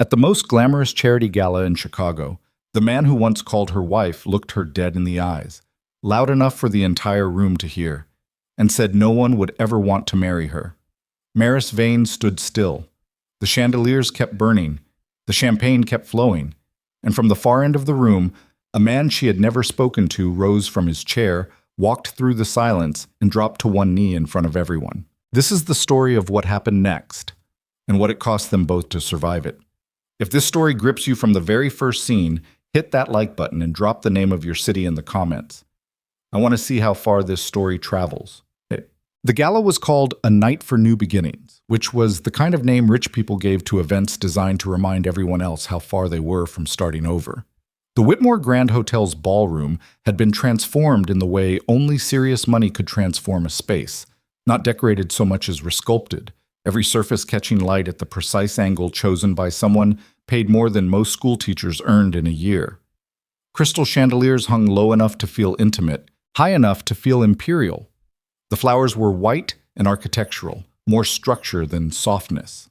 At the most glamorous charity gala in Chicago, the man who once called her wife looked her dead in the eyes, loud enough for the entire room to hear, and said no one would ever want to marry her. Maris Vane stood still. The chandeliers kept burning, the champagne kept flowing, and from the far end of the room, a man she had never spoken to rose from his chair, walked through the silence, and dropped to one knee in front of everyone. This is the story of what happened next, and what it cost them both to survive it. If this story grips you from the very first scene, hit that like button and drop the name of your city in the comments. I want to see how far this story travels. The gala was called A Night for New Beginnings, which was the kind of name rich people gave to events designed to remind everyone else how far they were from starting over. The Whitmore Grand Hotel's ballroom had been transformed in the way only serious money could transform a space, not decorated so much as resculpted, every surface catching light at the precise angle chosen by someone paid more than most school teachers earned in a year. Crystal chandeliers hung low enough to feel intimate, high enough to feel imperial. The flowers were white and architectural, more structure than softness.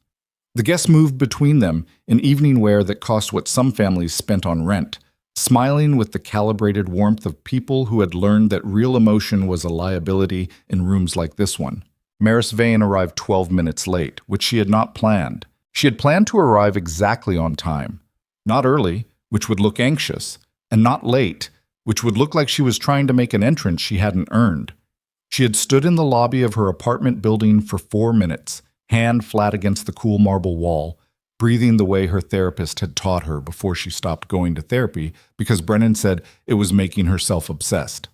The guests moved between them in evening wear that cost what some families spent on rent, smiling with the calibrated warmth of people who had learned that real emotion was a liability in rooms like this one. Maris Vane arrived 12 minutes late, which she had not planned. She had planned to arrive exactly on time. Not early, which would look anxious, and not late, which would look like she was trying to make an entrance she hadn't earned. She had stood in the lobby of her apartment building for 4 minutes, hand flat against the cool marble wall, breathing the way her therapist had taught her before she stopped going to therapy because Brennan said it was making her self-obsessed.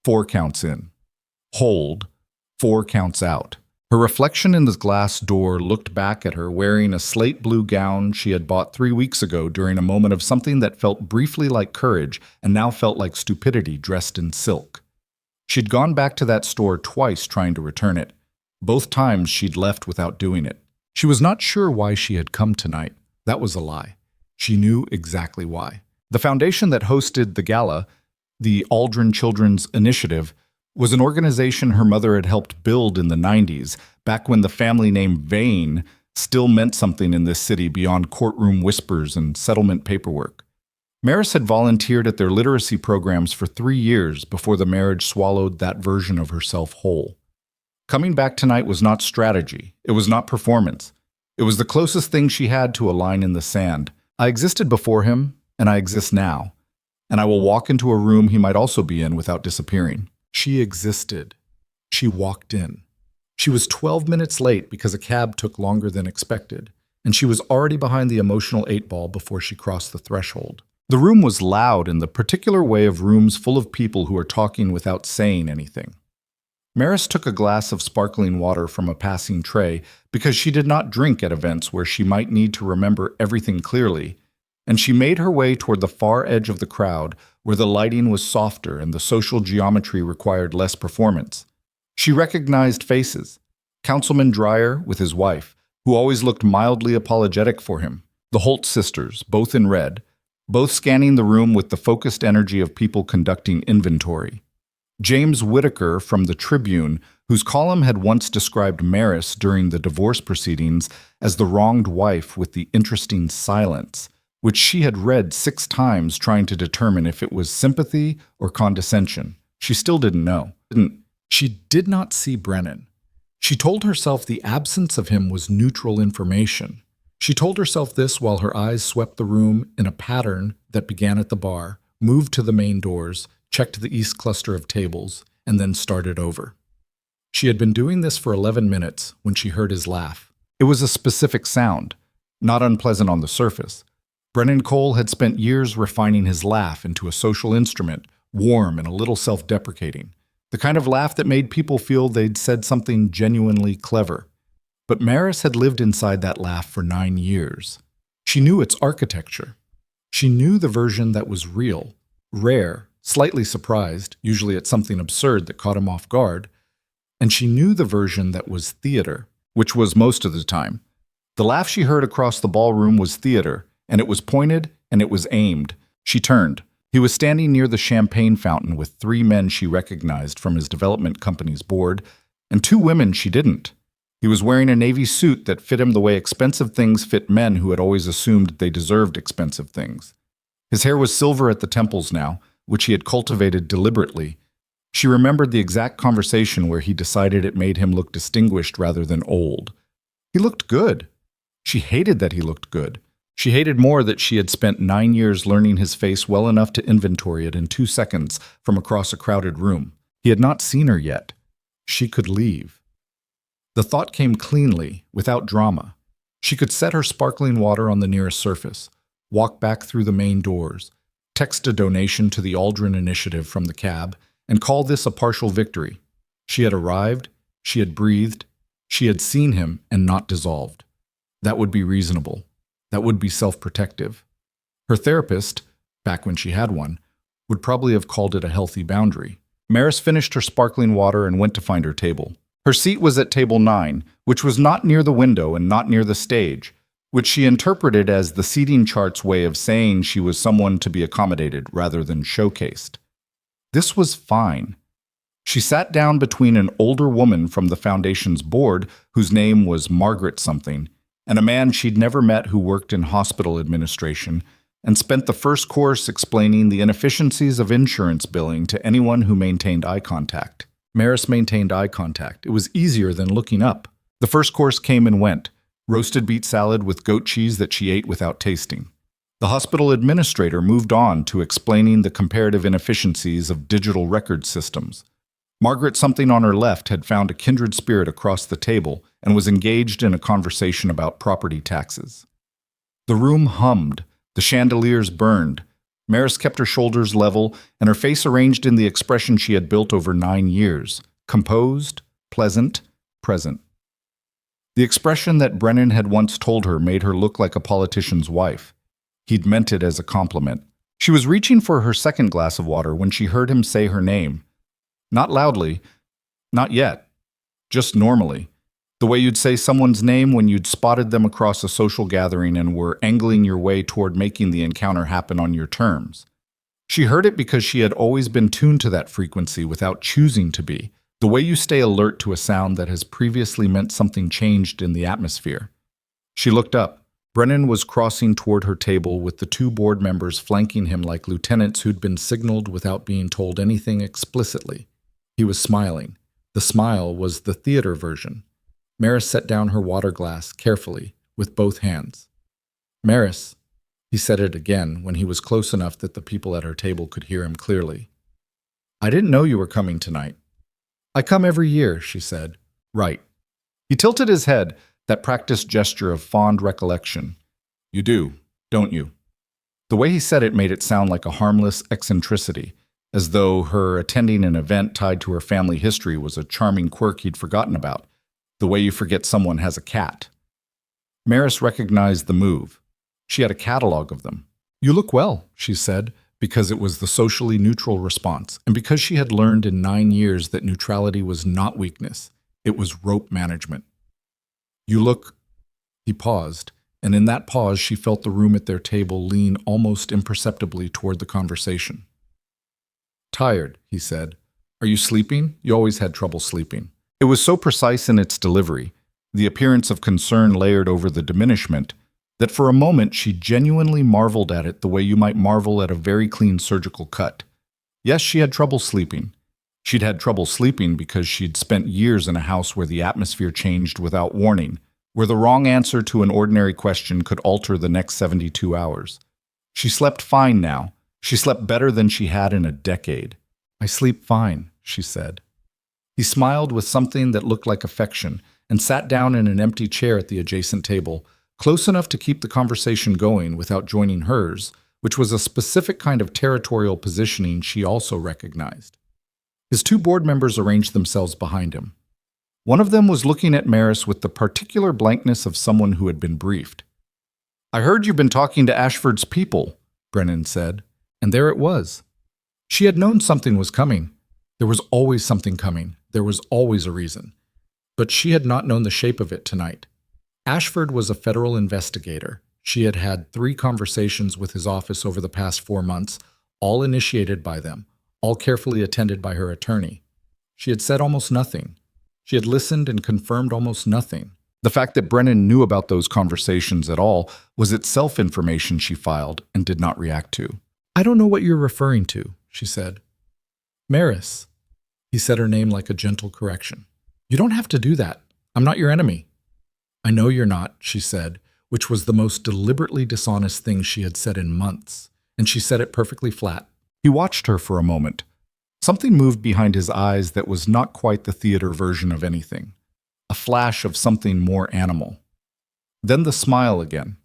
4 counts in. Hold. 4 counts out. Her reflection in the glass door looked back at her wearing a slate blue gown she had bought 3 weeks ago during a moment of something that felt briefly like courage and now felt like stupidity dressed in silk. She'd gone back to that store twice trying to return it. Both times she'd left without doing it. She was not sure why she had come tonight. That was a lie. She knew exactly why. The foundation that hosted the gala, the Aldrin Children's Initiative, was an organization her mother had helped build in the 90s, back when the family name Vane still meant something in this city beyond courtroom whispers and settlement paperwork. Maris had volunteered at their literacy programs for 3 years before the marriage swallowed that version of herself whole. Coming back tonight was not strategy. It was not performance. It was the closest thing she had to a line in the sand. I existed before him, and I exist now. And I will walk into a room he might also be in without disappearing. She existed. She walked in. She was 12 minutes late because a cab took longer than expected, and she was already behind the emotional 8-ball before she crossed the threshold. The room was loud in the particular way of rooms full of people who are talking without saying anything. Maris took a glass of sparkling water from a passing tray because she did not drink at events where she might need to remember everything clearly, and she made her way toward the far edge of the crowd where the lighting was softer and the social geometry required less performance. She recognized faces. Councilman Dreyer with his wife, who always looked mildly apologetic for him. The Holt sisters, both in red, both scanning the room with the focused energy of people conducting inventory. James Whitaker from the Tribune, whose column had once described Maris during the divorce proceedings as the wronged wife with the interesting silence, which she had read 6 times trying to determine if it was sympathy or condescension. She still didn't know. She did not see Brennan. She told herself the absence of him was neutral information. She told herself this while her eyes swept the room in a pattern that began at the bar, moved to the main doors, checked the east cluster of tables, and then started over. She had been doing this for 11 minutes when she heard his laugh. It was a specific sound, not unpleasant on the surface. Brennan Cole had spent years refining his laugh into a social instrument, warm and a little self-deprecating, the kind of laugh that made people feel they'd said something genuinely clever. But Maris had lived inside that laugh for 9 years. She knew its architecture. She knew the version that was real, rare, slightly surprised, usually at something absurd that caught him off guard, and she knew the version that was theater, which was most of the time. The laugh she heard across the ballroom was theater, and it was pointed and it was aimed. She turned. He was standing near the champagne fountain with 3 men she recognized from his development company's board, and 2 women she didn't. He was wearing a navy suit that fit him the way expensive things fit men who had always assumed they deserved expensive things. His hair was silver at the temples now, which he had cultivated deliberately. She remembered the exact conversation where he decided it made him look distinguished rather than old. He looked good. She hated that he looked good. She hated more that she had spent 9 years learning his face well enough to inventory it in 2 seconds from across a crowded room. He had not seen her yet. She could leave. The thought came cleanly, without drama. She could set her sparkling water on the nearest surface, walk back through the main doors, text a donation to the Aldrin Initiative from the cab, and call this a partial victory. She had arrived, she had breathed, she had seen him and not dissolved. That would be reasonable. That would be self-protective. Her therapist, back when she had one, would probably have called it a healthy boundary. Maris finished her sparkling water and went to find her table. Her seat was at table 9, which was not near the window and not near the stage, which she interpreted as the seating chart's way of saying she was someone to be accommodated rather than showcased. This was fine. She sat down between an older woman from the foundation's board, whose name was Margaret something, and a man she'd never met who worked in hospital administration, and spent the first course explaining the inefficiencies of insurance billing to anyone who maintained eye contact. Maris maintained eye contact. It was easier than looking up. The first course came and went, roasted beet salad with goat cheese that she ate without tasting. The hospital administrator moved on to explaining the comparative inefficiencies of digital record systems. Margaret something on her left had found a kindred spirit across the table and was engaged in a conversation about property taxes. The room hummed. The chandeliers burned. Maris kept her shoulders level and her face arranged in the expression she had built over 9 years, composed, pleasant, present. The expression that Brennan had once told her made her look like a politician's wife. He'd meant it as a compliment. She was reaching for her second glass of water when she heard him say her name. Not loudly, not yet, just normally. The way you'd say someone's name when you'd spotted them across a social gathering and were angling your way toward making the encounter happen on your terms. She heard it because she had always been tuned to that frequency without choosing to be, the way you stay alert to a sound that has previously meant something changed in the atmosphere. She looked up. Brennan was crossing toward her table with the 2 board members flanking him like lieutenants who'd been signaled without being told anything explicitly. He was smiling. The smile was the theater version. Maris set down her water glass carefully, with both hands. "Maris," he said it again when he was close enough that the people at her table could hear him clearly. "I didn't know you were coming tonight." "I come every year," she said. "Right." He tilted his head, that practiced gesture of fond recollection. "You do, don't you?" The way he said it made it sound like a harmless eccentricity, as though her attending an event tied to her family history was a charming quirk he'd forgotten about, the way you forget someone has a cat. Maris recognized the move. She had a catalog of them. "You look well," she said, because it was the socially neutral response, and because she had learned in 9 years that neutrality was not weakness, it was rope management. "You look—" He paused, and in that pause she felt the room at their table lean almost imperceptibly toward the conversation. "Tired," he said. "Are you sleeping? You always had trouble sleeping." It was so precise in its delivery, the appearance of concern layered over the diminishment, that for a moment she genuinely marveled at it the way you might marvel at a very clean surgical cut. Yes, she had trouble sleeping. She'd had trouble sleeping because she'd spent years in a house where the atmosphere changed without warning, where the wrong answer to an ordinary question could alter the next 72 hours. She slept fine now. She slept better than she had in a decade. "I sleep fine," she said. He smiled with something that looked like affection and sat down in an empty chair at the adjacent table, close enough to keep the conversation going without joining hers, which was a specific kind of territorial positioning she also recognized. His 2 board members arranged themselves behind him. One of them was looking at Maris with the particular blankness of someone who had been briefed. "I heard you've been talking to Ashford's people," Brennan said, and there it was. She had known something was coming. There was always something coming. There was always a reason. But she had not known the shape of it tonight. Ashford was a federal investigator. She had had 3 conversations with his office over the past 4 months, all initiated by them, all carefully attended by her attorney. She had said almost nothing. She had listened and confirmed almost nothing. The fact that Brennan knew about those conversations at all was itself information she filed and did not react to. "I don't know what you're referring to," she said. "Maris." He said her name like a gentle correction. "You don't have to do that. I'm not your enemy." "I know you're not," she said, which was the most deliberately dishonest thing she had said in months, and she said it perfectly flat. He watched her for a moment. Something moved behind his eyes that was not quite the theater version of anything. A flash of something more animal. Then the smile again.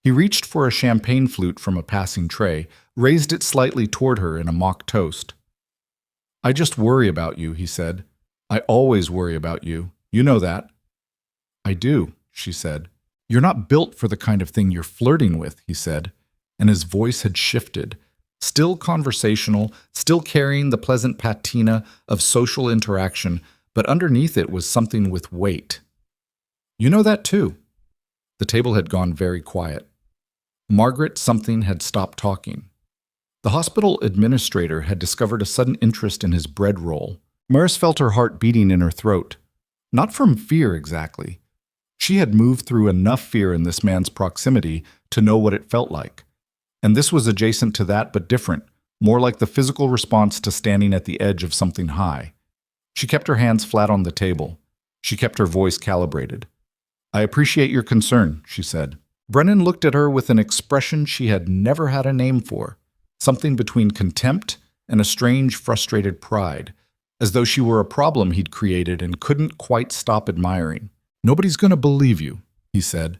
He reached for a champagne flute from a passing tray, raised it slightly toward her in a mock toast. "I just worry about you," he said. "I always worry about you. You know that." "I do," she said. "You're not built for the kind of thing you're flirting with," he said, and his voice had shifted. Still conversational, still carrying the pleasant patina of social interaction, but underneath it was something with weight. "You know that too." The table had gone very quiet. Margaret something had stopped talking. The hospital administrator had discovered a sudden interest in his bread roll. Maris felt her heart beating in her throat. Not from fear exactly. She had moved through enough fear in this man's proximity to know what it felt like. And this was adjacent to that, but different, more like the physical response to standing at the edge of something high. She kept her hands flat on the table. She kept her voice calibrated. "I appreciate your concern," she said. Brennan looked at her with an expression she had never had a name for, something between contempt and a strange, frustrated pride, as though she were a problem he'd created and couldn't quite stop admiring. "Nobody's going to believe you," he said.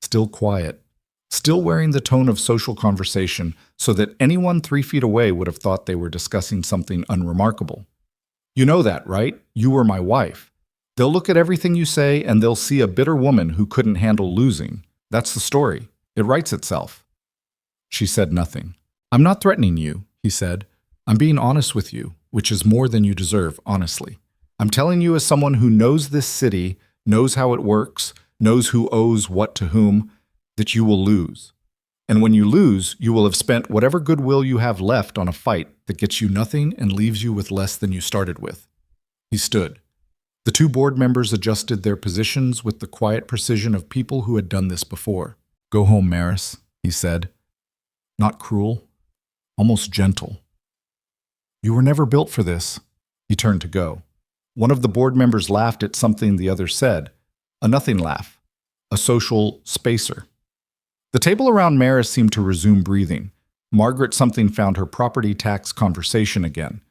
Still quiet. Still wearing the tone of social conversation so that anyone 3 feet away would have thought they were discussing something unremarkable. "You know that, right? You were my wife. They'll look at everything you say and they'll see a bitter woman who couldn't handle losing. That's the story. It writes itself." She said nothing. "I'm not threatening you," he said. "I'm being honest with you, which is more than you deserve, honestly. I'm telling you as someone who knows this city, knows how it works, knows who owes what to whom, that you will lose. And when you lose, you will have spent whatever goodwill you have left on a fight that gets you nothing and leaves you with less than you started with." He stood. The 2 board members adjusted their positions with the quiet precision of people who had done this before. "Go home, Maris," he said. Not cruel, almost gentle. "You were never built for this." He turned to go. One of the board members laughed at something the other said. A nothing laugh. A social spacer. The table around Maris seemed to resume breathing. Margaret something found her property tax conversation again.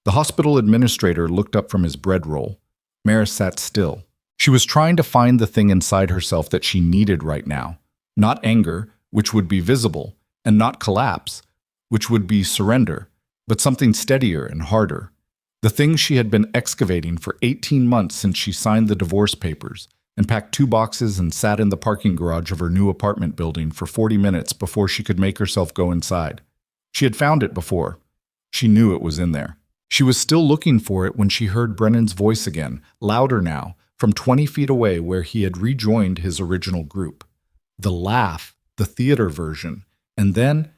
The hospital administrator looked up from his bread roll. Maris sat still. She was trying to find the thing inside herself that she needed right now. Not anger, which would be visible, and not collapse, which would be surrender, but something steadier and harder. The thing she had been excavating for 18 months since she signed the divorce papers, and packed 2 boxes and sat in the parking garage of her new apartment building for 40 minutes before she could make herself go inside. She had found it before. She knew it was in there. She was still looking for it when she heard Brennan's voice again, louder now, from 20 feet away where he had rejoined his original group. The laugh, the theater version, and then,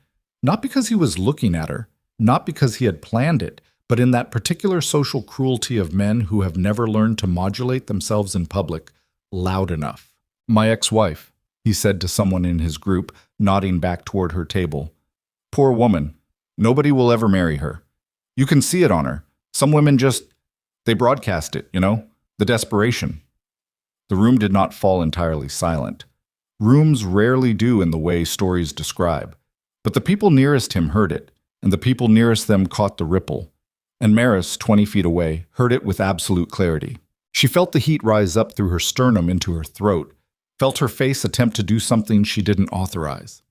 not because he was looking at her, not because he had planned it, but in that particular social cruelty of men who have never learned to modulate themselves in public, loud enough. "My ex-wife," he said to someone in his group, nodding back toward her table. "Poor woman. Nobody will ever marry her. You can see it on her. Some women they broadcast it, you know? The desperation." The room did not fall entirely silent. Rooms rarely do in the way stories describe. But the people nearest him heard it, and the people nearest them caught the ripple. And Maris, 20 feet away, heard it with absolute clarity. She felt the heat rise up through her sternum into her throat, felt her face attempt to do something she didn't authorize.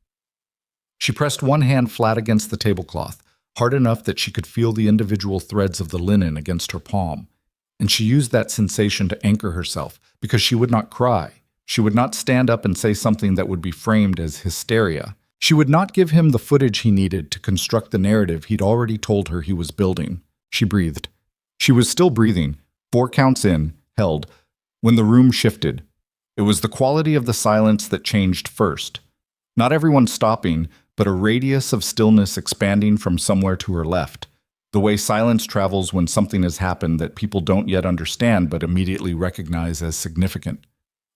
She pressed one hand flat against the tablecloth, hard enough that she could feel the individual threads of the linen against her palm. And she used that sensation to anchor herself, because she would not cry. She would not stand up and say something that would be framed as hysteria. She would not give him the footage he needed to construct the narrative he'd already told her he was building. She breathed. She was still breathing, 4 counts in, held, when the room shifted. It was the quality of the silence that changed first. Not everyone stopping, but a radius of stillness expanding from somewhere to her left. The way silence travels when something has happened that people don't yet understand but immediately recognize as significant.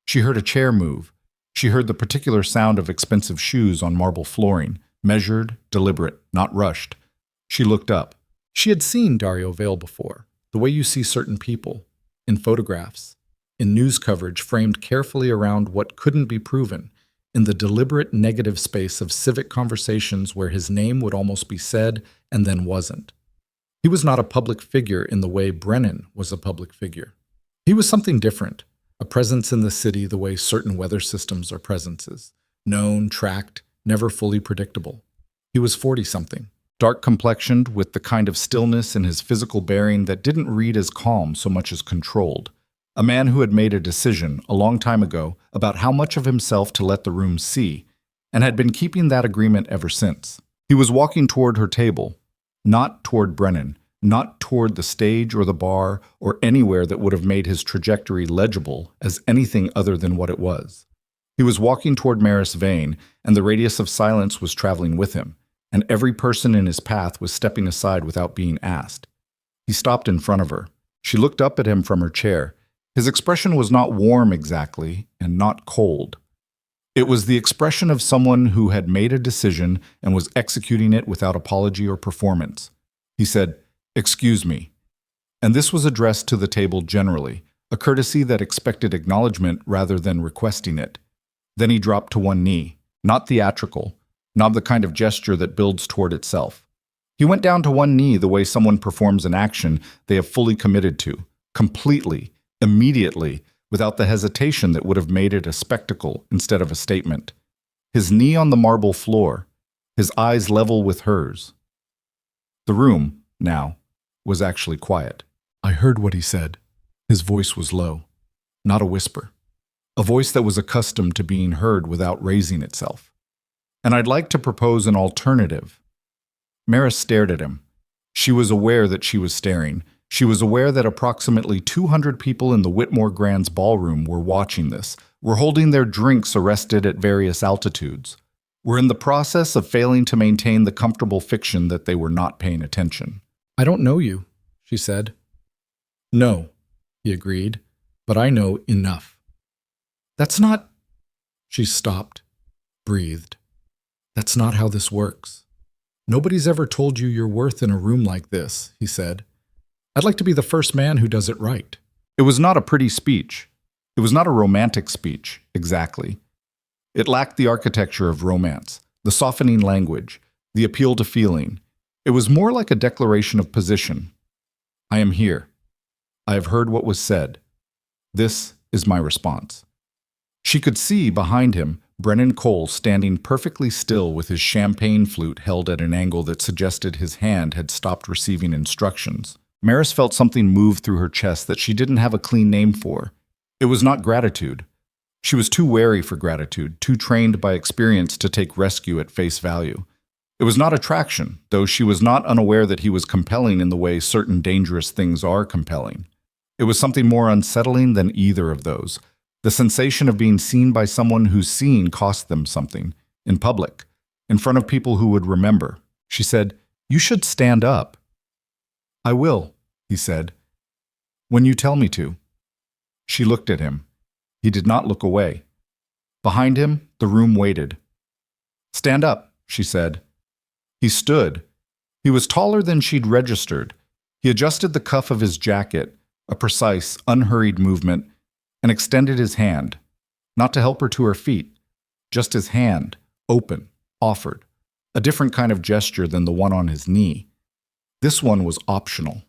She heard a chair move. She heard the particular sound of expensive shoes on marble flooring, measured, deliberate, not rushed. She looked up. She had seen Dario Vale before, the way you see certain people, in photographs, in news coverage framed carefully around what couldn't be proven, in the deliberate negative space of civic conversations where his name would almost be said and then wasn't. He was not a public figure in the way Brennan was a public figure. He was something different, a presence in the city the way certain weather systems are presences, known, tracked, never fully predictable. He was 40-something, dark-complexioned with the kind of stillness in his physical bearing that didn't read as calm so much as controlled. A man who had made a decision a long time ago about how much of himself to let the room see, and had been keeping that agreement ever since. He was walking toward her table, not toward Brennan, not toward the stage or the bar or anywhere that would have made his trajectory legible as anything other than what it was. He was walking toward Maris Vane, and the radius of silence was traveling with him, and every person in his path was stepping aside without being asked. He stopped in front of her. She looked up at him from her chair. His expression was not warm exactly, and not cold. It was the expression of someone who had made a decision and was executing it without apology or performance. He said, "Excuse me." And this was addressed to the table generally, a courtesy that expected acknowledgement rather than requesting it. Then he dropped to one knee, not theatrical, not the kind of gesture that builds toward itself. He went down to one knee the way someone performs an action they have fully committed to, completely, immediately, without the hesitation that would have made it a spectacle instead of a statement. His knee on the marble floor, his eyes level with hers. The room, now, was actually quiet. I heard what he said. His voice was low, not a whisper. A voice that was accustomed to being heard without raising itself. And I'd like to propose an alternative. Maris stared at him. She was aware that she was staring. She was aware that approximately 200 people in the Whitmore Grand's ballroom were watching this, were holding their drinks arrested at various altitudes, were in the process of failing to maintain the comfortable fiction that they were not paying attention. I don't know you, she said. No, he agreed, but I know enough. That's not... She stopped, breathed. That's not how this works. Nobody's ever told you your worth in a room like this, he said. I'd like to be the first man who does it right. It was not a pretty speech. It was not a romantic speech, exactly. It lacked the architecture of romance, the softening language, the appeal to feeling. It was more like a declaration of position. I am here. I have heard what was said. This is my response. She could see behind him Brennan Cole standing perfectly still with his champagne flute held at an angle that suggested his hand had stopped receiving instructions. Maris felt something move through her chest that she didn't have a clean name for. It was not gratitude. She was too wary for gratitude, too trained by experience to take rescue at face value. It was not attraction, though she was not unaware that he was compelling in the way certain dangerous things are compelling. It was something more unsettling than either of those. The sensation of being seen by someone whose seeing cost them something, in public, in front of people who would remember. She said, "You should stand up." I will, he said, when you tell me to. She looked at him. He did not look away. Behind him, the room waited. Stand up, she said. He stood. He was taller than she'd registered. He adjusted the cuff of his jacket, a precise, unhurried movement, and extended his hand, not to help her to her feet, just his hand, open, offered, a different kind of gesture than the one on his knee. This one was optional.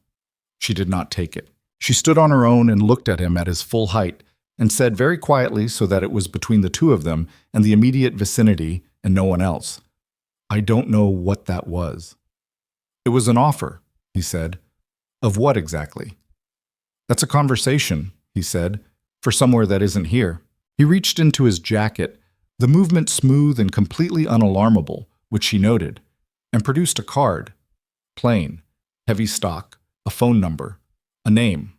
She did not take it. She stood on her own and looked at him at his full height and said very quietly so that it was between the two of them and the immediate vicinity and no one else, I don't know what that was. It was an offer, he said. Of what exactly? That's a conversation, he said, for somewhere that isn't here. He reached into his jacket, the movement smooth and completely unalarmable, which she noted, and produced a card. Plain, heavy stock, a phone number, a name,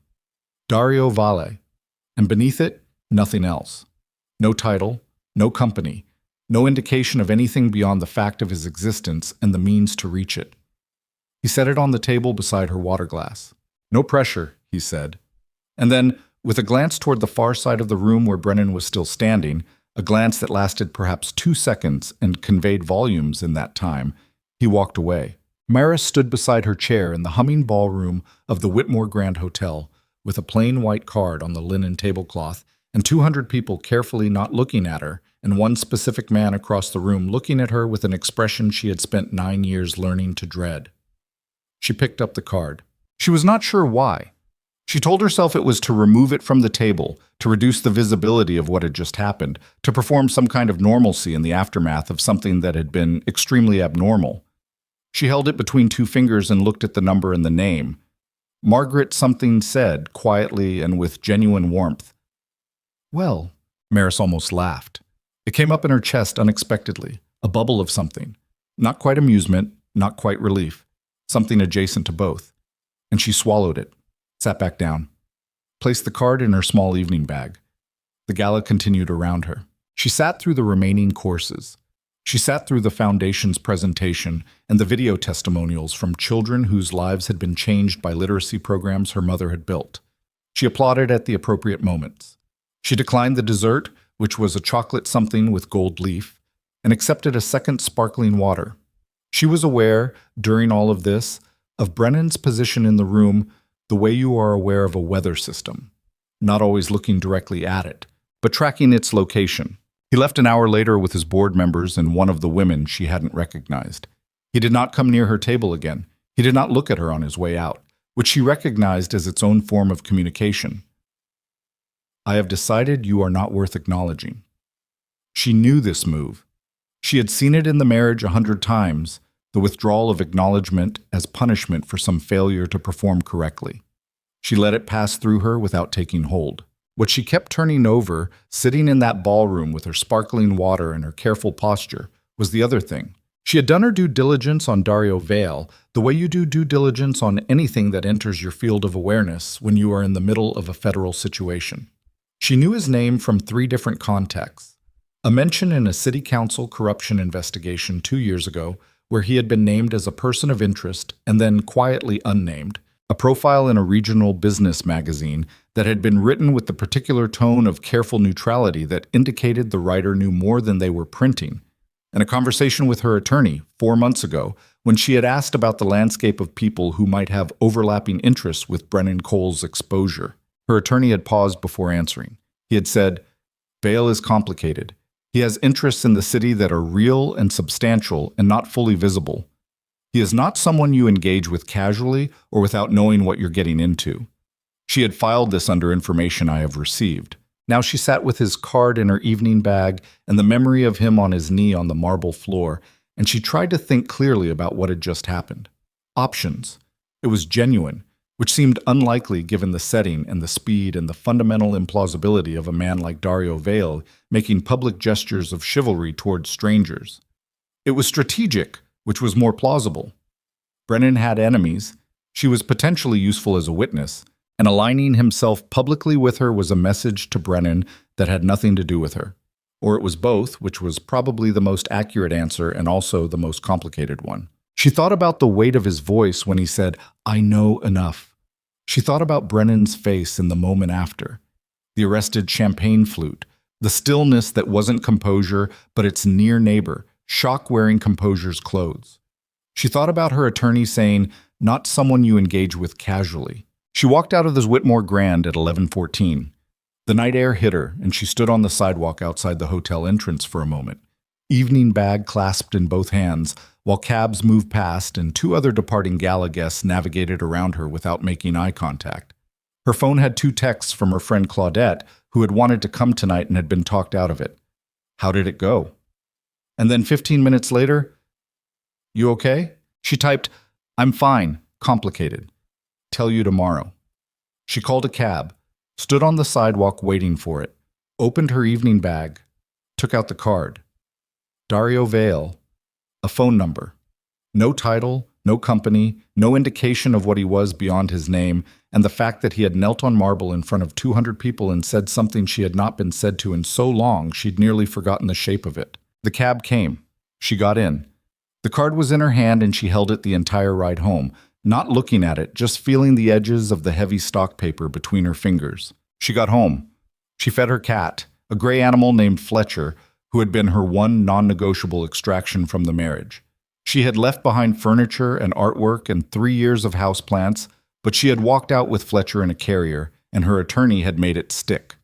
Dario Vale, and beneath it, nothing else. No title, no company, no indication of anything beyond the fact of his existence and the means to reach it. He set it on the table beside her water glass. "No pressure," he said. And then, with a glance toward the far side of the room where Brennan was still standing, a glance that lasted perhaps 2 seconds and conveyed volumes in that time, he walked away. Maris stood beside her chair in the humming ballroom of the Whitmore Grand Hotel, with a plain white card on the linen tablecloth, and 200 people carefully not looking at her, and one specific man across the room looking at her with an expression she had spent 9 years learning to dread. She picked up the card. She was not sure why. She told herself it was to remove it from the table, to reduce the visibility of what had just happened, to perform some kind of normalcy in the aftermath of something that had been extremely abnormal. She held it between 2 fingers and looked at the number and the name. Margaret something said, quietly and with genuine warmth. "Well," Maris almost laughed. It came up in her chest unexpectedly, a bubble of something. Not quite amusement, not quite relief, something adjacent to both. And she swallowed it, sat back down, placed the card in her small evening bag. The gala continued around her. She sat through the remaining courses. She sat through the Foundation's presentation and the video testimonials from children whose lives had been changed by literacy programs her mother had built. She applauded at the appropriate moments. She declined the dessert, which was a chocolate something with gold leaf, and accepted a second sparkling water. She was aware, during all of this, of Brennan's position in the room the way you are aware of a weather system, not always looking directly at it, but tracking its location. He left an hour later with his board members and one of the women she hadn't recognized. He did not come near her table again. He did not look at her on his way out, which she recognized as its own form of communication. "I have decided you are not worth acknowledging." She knew this move. She had seen it in the marriage 100 times, the withdrawal of acknowledgement as punishment for some failure to perform correctly. She let it pass through her without taking hold. What she kept turning over, sitting in that ballroom with her sparkling water and her careful posture, was the other thing. She had done her due diligence on Dario Vale, the way you do due diligence on anything that enters your field of awareness when you are in the middle of a federal situation. She knew his name from 3 different contexts. A mention in a city council corruption investigation 2 years ago, where he had been named as a person of interest and then quietly unnamed. A profile in a regional business magazine that had been written with the particular tone of careful neutrality that indicated the writer knew more than they were printing, and a conversation with her attorney 4 months ago when she had asked about the landscape of people who might have overlapping interests with Brennan Cole's exposure. Her attorney had paused before answering. He had said, "Vale is complicated. He has interests in the city that are real and substantial and not fully visible. He is not someone you engage with casually or without knowing what you're getting into." She had filed this under information I have received. Now she sat with his card in her evening bag and the memory of him on his knee on the marble floor, and she tried to think clearly about what had just happened. Options. It was genuine, which seemed unlikely given the setting and the speed and the fundamental implausibility of a man like Dario Vale making public gestures of chivalry towards strangers. It was strategic, which was more plausible. Brennan had enemies. She was potentially useful as a witness, and aligning himself publicly with her was a message to Brennan that had nothing to do with her. Or it was both, which was probably the most accurate answer and also the most complicated one. She thought about the weight of his voice when he said, "I know enough." She thought about Brennan's face in the moment after, the arrested champagne flute, the stillness that wasn't composure, but its near neighbor, shock wearing composure's clothes. She thought about her attorney saying, "Not someone you engage with casually." She walked out of the Whitmore Grand at 11:14. The night air hit her, and she stood on the sidewalk outside the hotel entrance for a moment, evening bag clasped in both hands, while cabs moved past and 2 other departing gala guests navigated around her without making eye contact. Her phone had 2 texts from her friend Claudette, who had wanted to come tonight and had been talked out of it. How did it go? And then 15 minutes later, "You okay?" She typed, "I'm fine, complicated. Tell you tomorrow." She called a cab, stood on the sidewalk waiting for it, opened her evening bag, took out the card. Dario Vale, a phone number. No title, no company, no indication of what he was beyond his name, and the fact that he had knelt on marble in front of 200 people and said something she had not been said to in so long she'd nearly forgotten the shape of it. The cab came. She got in. The card was in her hand and she held it the entire ride home, not looking at it, just feeling the edges of the heavy stock paper between her fingers. She got home. She fed her cat, a gray animal named Fletcher, who had been her one non-negotiable extraction from the marriage. She had left behind furniture and artwork and 3 years of houseplants, but she had walked out with Fletcher in a carrier, and her attorney had made it stick.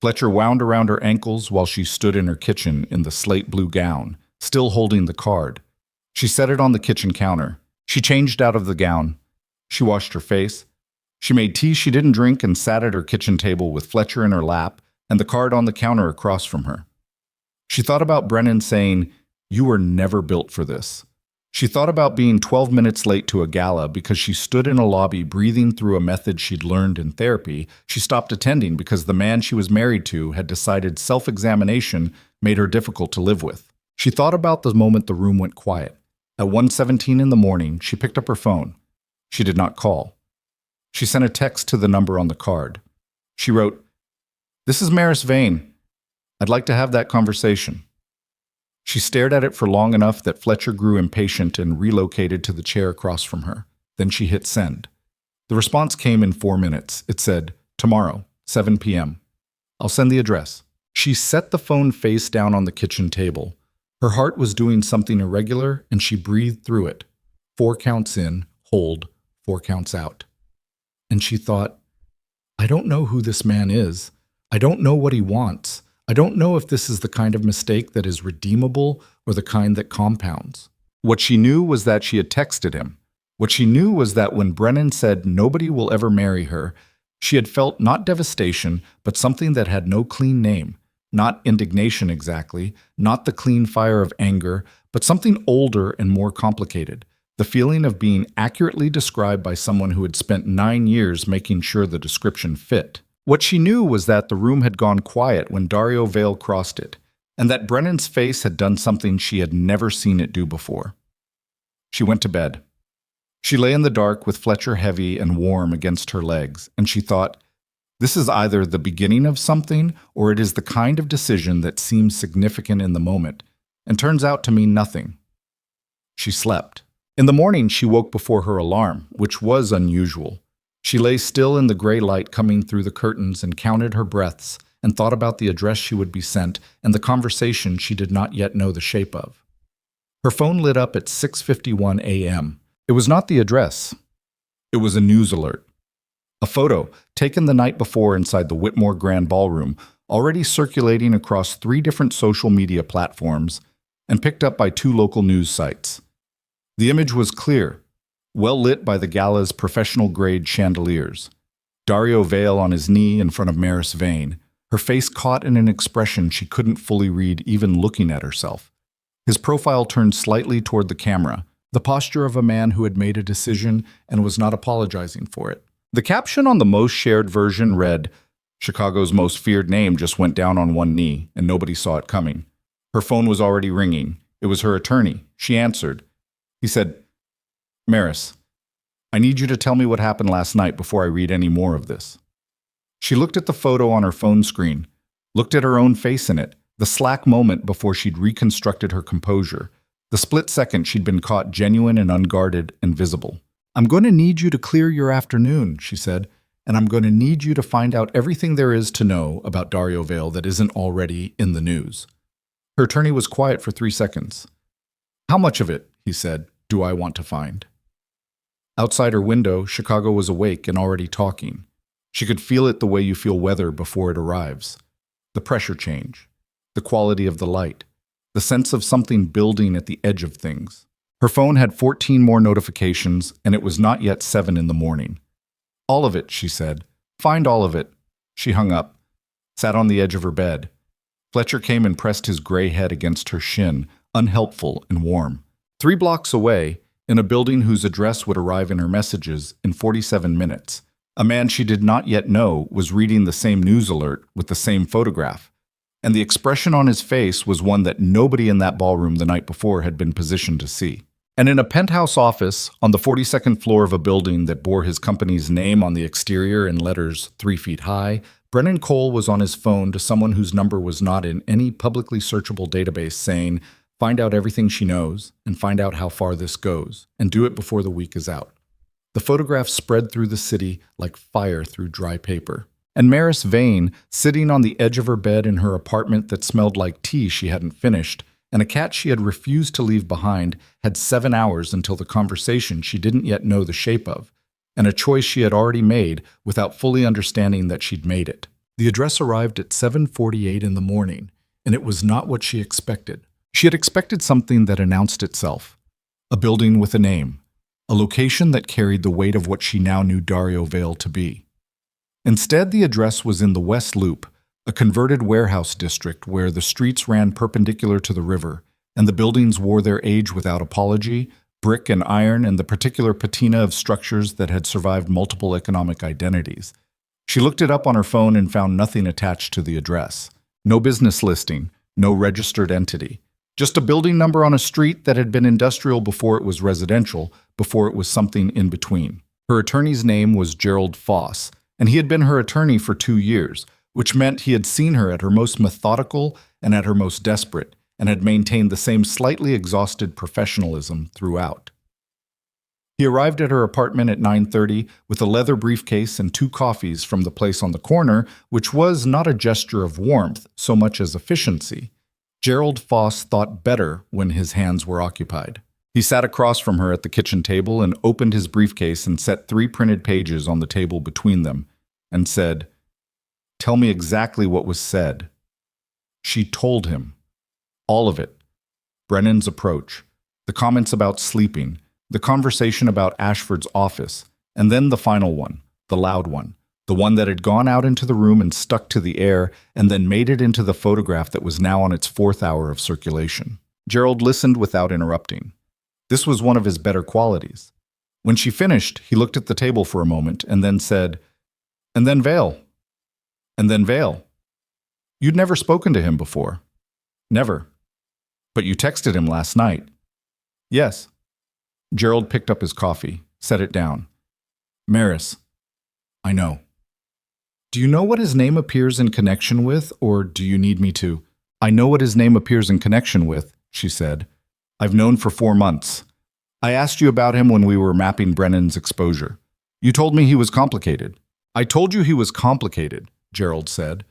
Fletcher wound around her ankles while she stood in her kitchen in the slate blue gown, still holding the card. She set it on the kitchen counter. She changed out of the gown. She washed her face. She made tea she didn't drink and sat at her kitchen table with Fletcher in her lap and the card on the counter across from her. She thought about Brennan saying, "You were never built for this." She thought about being 12 minutes late to a gala because she stood in a lobby breathing through a method she'd learned in therapy. She stopped attending because the man she was married to had decided self-examination made her difficult to live with. She thought about the moment the room went quiet. At 1:17 in the morning, she picked up her phone. She did not call. She sent a text to the number on the card. She wrote, "This is Maris Vane. I'd like to have that conversation." She stared at it for long enough that Fletcher grew impatient and relocated to the chair across from her. Then she hit send. The response came in 4 minutes. It said, "Tomorrow, 7 p.m. I'll send the address." She set the phone face down on the kitchen table. Her heart was doing something irregular, and she breathed through it. 4 counts in, hold, 4 counts out. And she thought, I don't know who this man is. I don't know what he wants. I don't know if this is the kind of mistake that is redeemable or the kind that compounds. What she knew was that she had texted him. What she knew was that when Brennan said nobody will ever marry her, she had felt not devastation, but something that had no clean name. Not indignation exactly, not the clean fire of anger, but something older and more complicated. The feeling of being accurately described by someone who had spent 9 years making sure the description fit. What she knew was that the room had gone quiet when Dario Vale crossed it, and that Brennan's face had done something she had never seen it do before. She went to bed. She lay in the dark with Fletcher heavy and warm against her legs, and she thought, this is either the beginning of something or it is the kind of decision that seems significant in the moment and turns out to mean nothing. She slept. In the morning, she woke before her alarm, which was unusual. She lay still in the gray light coming through the curtains and counted her breaths and thought about the address she would be sent and the conversation she did not yet know the shape of. Her phone lit up at 6:51 a.m. It was not the address. It was a news alert. A photo, taken the night before inside the Whitmore Grand Ballroom, already circulating across 3 different social media platforms and picked up by 2 local news sites. The image was clear, well lit by the gala's professional-grade chandeliers. Dario Vale on his knee in front of Maris Vane, her face caught in an expression she couldn't fully read even looking at herself. His profile turned slightly toward the camera, the posture of a man who had made a decision and was not apologizing for it. The caption on the most shared version read, "Chicago's most feared name just went down on one knee, and nobody saw it coming." Her phone was already ringing. It was her attorney. She answered. He said, "Maris, I need you to tell me what happened last night before I read any more of this." She looked at the photo on her phone screen, looked at her own face in it, the slack moment before she'd reconstructed her composure, the split second she'd been caught genuine and unguarded and visible. "I'm going to need you to clear your afternoon," she said, "and I'm going to need you to find out everything there is to know about Dario Vale that isn't already in the news." Her attorney was quiet for 3 seconds. "How much of it," he said, "do I want to find?" Outside her window, Chicago was awake and already talking. She could feel it the way you feel weather before it arrives. The pressure change, the quality of the light, the sense of something building at the edge of things. Her phone had 14 more notifications, and it was not yet 7 in the morning. "All of it," she said. "Find all of it." She hung up, sat on the edge of her bed. Fletcher came and pressed his gray head against her shin, unhelpful and warm. 3 blocks away, in a building whose address would arrive in her messages in 47 minutes, a man she did not yet know was reading the same news alert with the same photograph, and the expression on his face was one that nobody in that ballroom the night before had been positioned to see. And in a penthouse office on the 42nd floor of a building that bore his company's name on the exterior in letters 3 feet high, Brennan Cole was on his phone to someone whose number was not in any publicly searchable database saying, find out everything she knows, and find out how far this goes, and do it before the week is out. The photograph spread through the city like fire through dry paper. And Maris Vane, sitting on the edge of her bed in her apartment that smelled like tea she hadn't finished, and a cat she had refused to leave behind, had 7 hours until the conversation she didn't yet know the shape of, and a choice she had already made without fully understanding that she'd made it. The address arrived at 7:48 in the morning, and it was not what she expected. She had expected something that announced itself. A building with a name. A location that carried the weight of what she now knew Dario Vale to be. Instead, the address was in the West Loop, a converted warehouse district where the streets ran perpendicular to the river, and the buildings wore their age without apology, brick and iron and the particular patina of structures that had survived multiple economic identities. She looked it up on her phone and found nothing attached to the address. No business listing, no registered entity. Just a building number on a street that had been industrial before it was residential, before it was something in between. Her attorney's name was Gerald Foss, and he had been her attorney for 2 years, which meant he had seen her at her most methodical and at her most desperate, and had maintained the same slightly exhausted professionalism throughout. He arrived at her apartment at 9:30 with a leather briefcase and 2 coffees from the place on the corner, which was not a gesture of warmth so much as efficiency. Gerald Foss thought better when his hands were occupied. He sat across from her at the kitchen table and opened his briefcase and set 3 printed pages on the table between them, and said, "Tell me exactly what was said." She told him. All of it. Brennan's approach, the comments about sleeping, the conversation about Ashford's office, and then the final one, the loud one, the one that had gone out into the room and stuck to the air and then made it into the photograph that was now on its 4th hour of circulation. Gerald listened without interrupting. This was one of his better qualities. When she finished, he looked at the table for a moment and then said, "And then Vale. And then Vale. You'd never spoken to him before." "Never. But you texted him last night." "Yes." Gerald picked up his coffee, set it down. "Maris, I know." "Do you know what his name appears in connection with, or do you need me to?" "I know what his name appears in connection with," she said. "I've known for 4 months. I asked you about him when we were mapping Brennan's exposure. You told me he was complicated." "I told you he was complicated," Gerald said.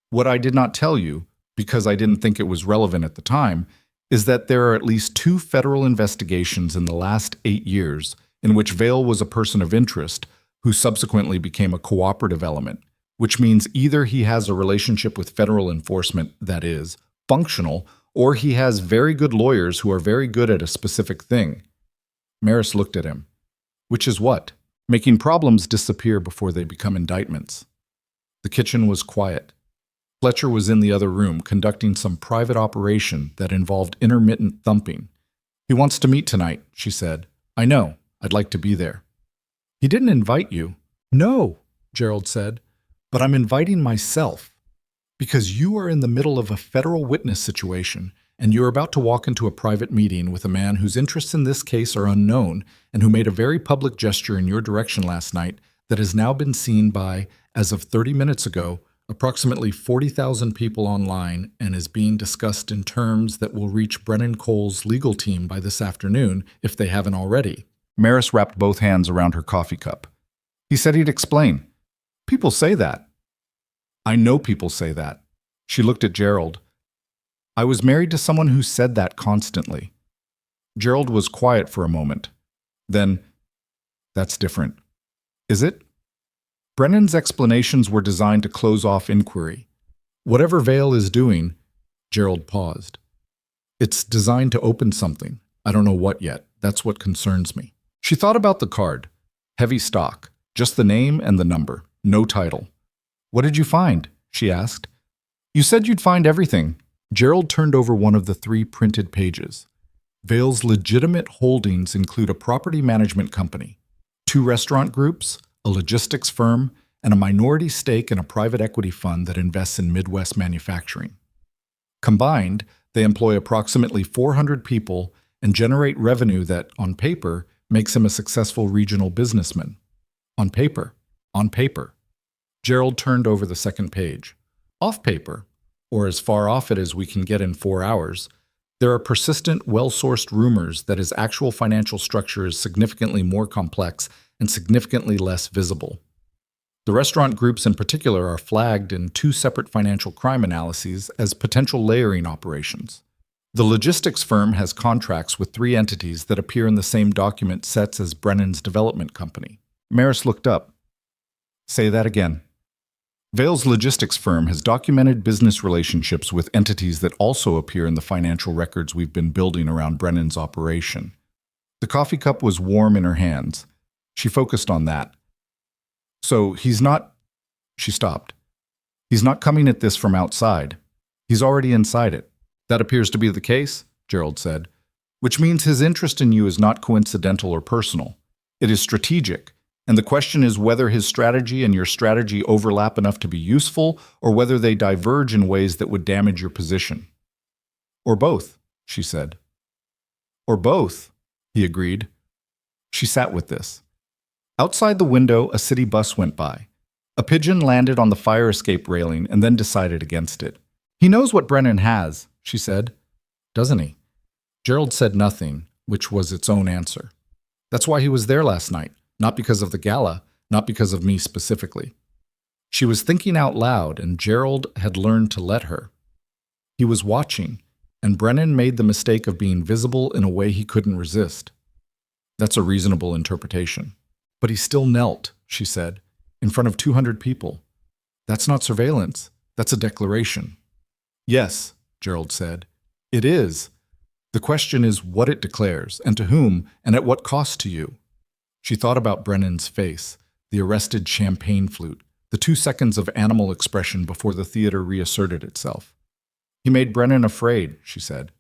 "What I did not tell you, because I didn't think it was relevant at the time, is that there are at least 2 federal investigations in the last 8 years in which Vale was a person of interest who subsequently became a cooperative element, which means either he has a relationship with federal enforcement that is functional, or he has very good lawyers who are very good at a specific thing." Maris looked at him. "Which is what?" "Making problems disappear before they become indictments." The kitchen was quiet. Fletcher was in the other room conducting some private operation that involved intermittent thumping. "He wants to meet tonight," she said. "I know. I'd like to be there." "He didn't invite you." "No," Gerald said, "but I'm inviting myself. Because you are in the middle of a federal witness situation, and you're about to walk into a private meeting with a man whose interests in this case are unknown and who made a very public gesture in your direction last night that has now been seen by, as of 30 minutes ago, approximately 40,000 people online and is being discussed in terms that will reach Brennan Cole's legal team by this afternoon if they haven't already." Maris wrapped both hands around her coffee cup. "He said he'd explain." "People say that." "I know people say that." She looked at Gerald. "I was married to someone who said that constantly." Gerald was quiet for a moment. Then, "That's different." "Is it?" Brennan's explanations were designed to close off inquiry. "Whatever Vale is doing," Gerald paused, "it's designed to open something. I don't know what yet. That's what concerns me." She thought about the card. Heavy stock. Just the name and the number. No title. "What did you find?" she asked. "You said you'd find everything." Gerald turned over one of the 3 printed pages. Vale's legitimate holdings include a property management company, 2 restaurant groups, a logistics firm, and a minority stake in a private equity fund that invests in Midwest manufacturing. Combined, they employ approximately 400 people and generate revenue that, on paper, makes him a successful regional businessman. On paper. On paper. Gerald turned over the second page. Off paper, or as far off it as we can get in 4 hours, There are persistent, well-sourced rumors that his actual financial structure is significantly more complex and significantly less visible. The restaurant groups in particular are flagged in two separate financial crime analyses as potential layering operations. The logistics firm has contracts with three entities that appear in the same document sets as Brennan's development company. Maris looked up. Say that again. Vale's logistics firm has documented business relationships with entities that also appear in the financial records we've been building around Brennan's operation. The coffee cup was warm in her hands. She focused on that. So he's not... She stopped. He's not coming at this from outside. He's already inside it. That appears to be the case, Gerald said, which means his interest in you is not coincidental or personal. It is strategic, and the question is whether his strategy and your strategy overlap enough to be useful or whether they diverge in ways that would damage your position. Or both, she said. Or both, he agreed. She sat with this. Outside the window, a city bus went by. A pigeon landed on the fire escape railing and then decided against it. He knows what Brennan has, she said. Doesn't he? Gerald said nothing, which was its own answer. That's why he was there last night, not because of the gala, not because of me specifically. She was thinking out loud, and Gerald had learned to let her. He was watching, and Brennan made the mistake of being visible in a way he couldn't resist. That's a reasonable interpretation. But he still knelt, she said, in front of 200 people. That's not surveillance. That's a declaration. Yes, Gerald said. It is. The question is what it declares, and to whom, and at what cost to you. She thought about Brennan's face, the arrested champagne flute, the 2 seconds of animal expression before the theater reasserted itself. He made Brennan afraid, she said.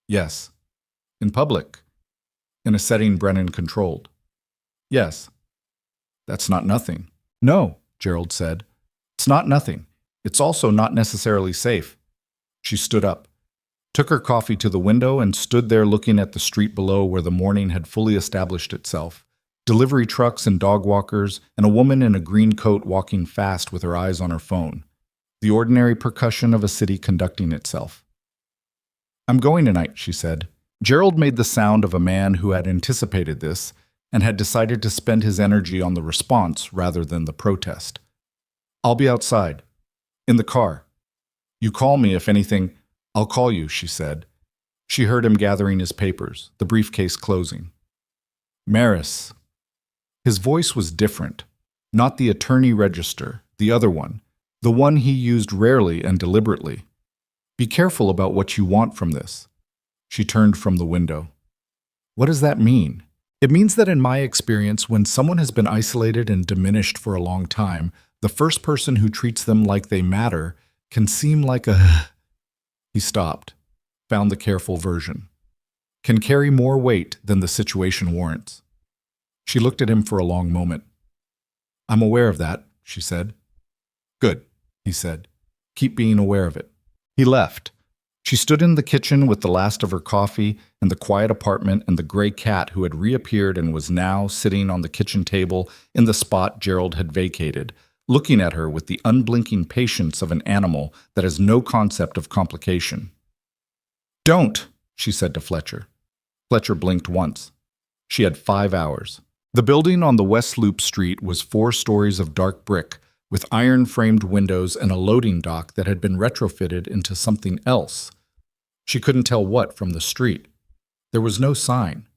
Yes. In public. In a setting Brennan controlled. Yes. That's not nothing. No, Gerald said. It's not nothing. It's also not necessarily safe. She stood up, took her coffee to the window, and stood there looking at the street below where the morning had fully established itself. Delivery trucks and dog walkers, and a woman in a green coat walking fast with her eyes on her phone. The ordinary percussion of a city conducting itself. I'm going tonight, she said. Gerald made the sound of a man who had anticipated this and had decided to spend his energy on the response rather than the protest. I'll be outside. In the car. You call me if anything. I'll call you, she said. She heard him gathering his papers, the briefcase closing. Maris. His voice was different. Not the attorney register, the other one. The one he used rarely and deliberately. Be careful about what you want from this. She turned from the window. What does that mean? It means that in my experience, when someone has been isolated and diminished for a long time, the first person who treats them like they matter can seem like a... He stopped, found the careful version. Can carry more weight than the situation warrants. She looked at him for a long moment. I'm aware of that, she said. Good, he said. Keep being aware of it. He left. She stood in the kitchen with the last of her coffee and the quiet apartment and the gray cat who had reappeared and was now sitting on the kitchen table in the spot Gerald had vacated, looking at her with the unblinking patience of an animal that has no concept of complication. Don't, she said to Fletcher. Fletcher blinked once. She had 5 hours. The building on the West Loop Street was 4 stories of dark brick, with iron-framed windows and a loading dock that had been retrofitted into something else. She couldn't tell what from the street. There was no sign.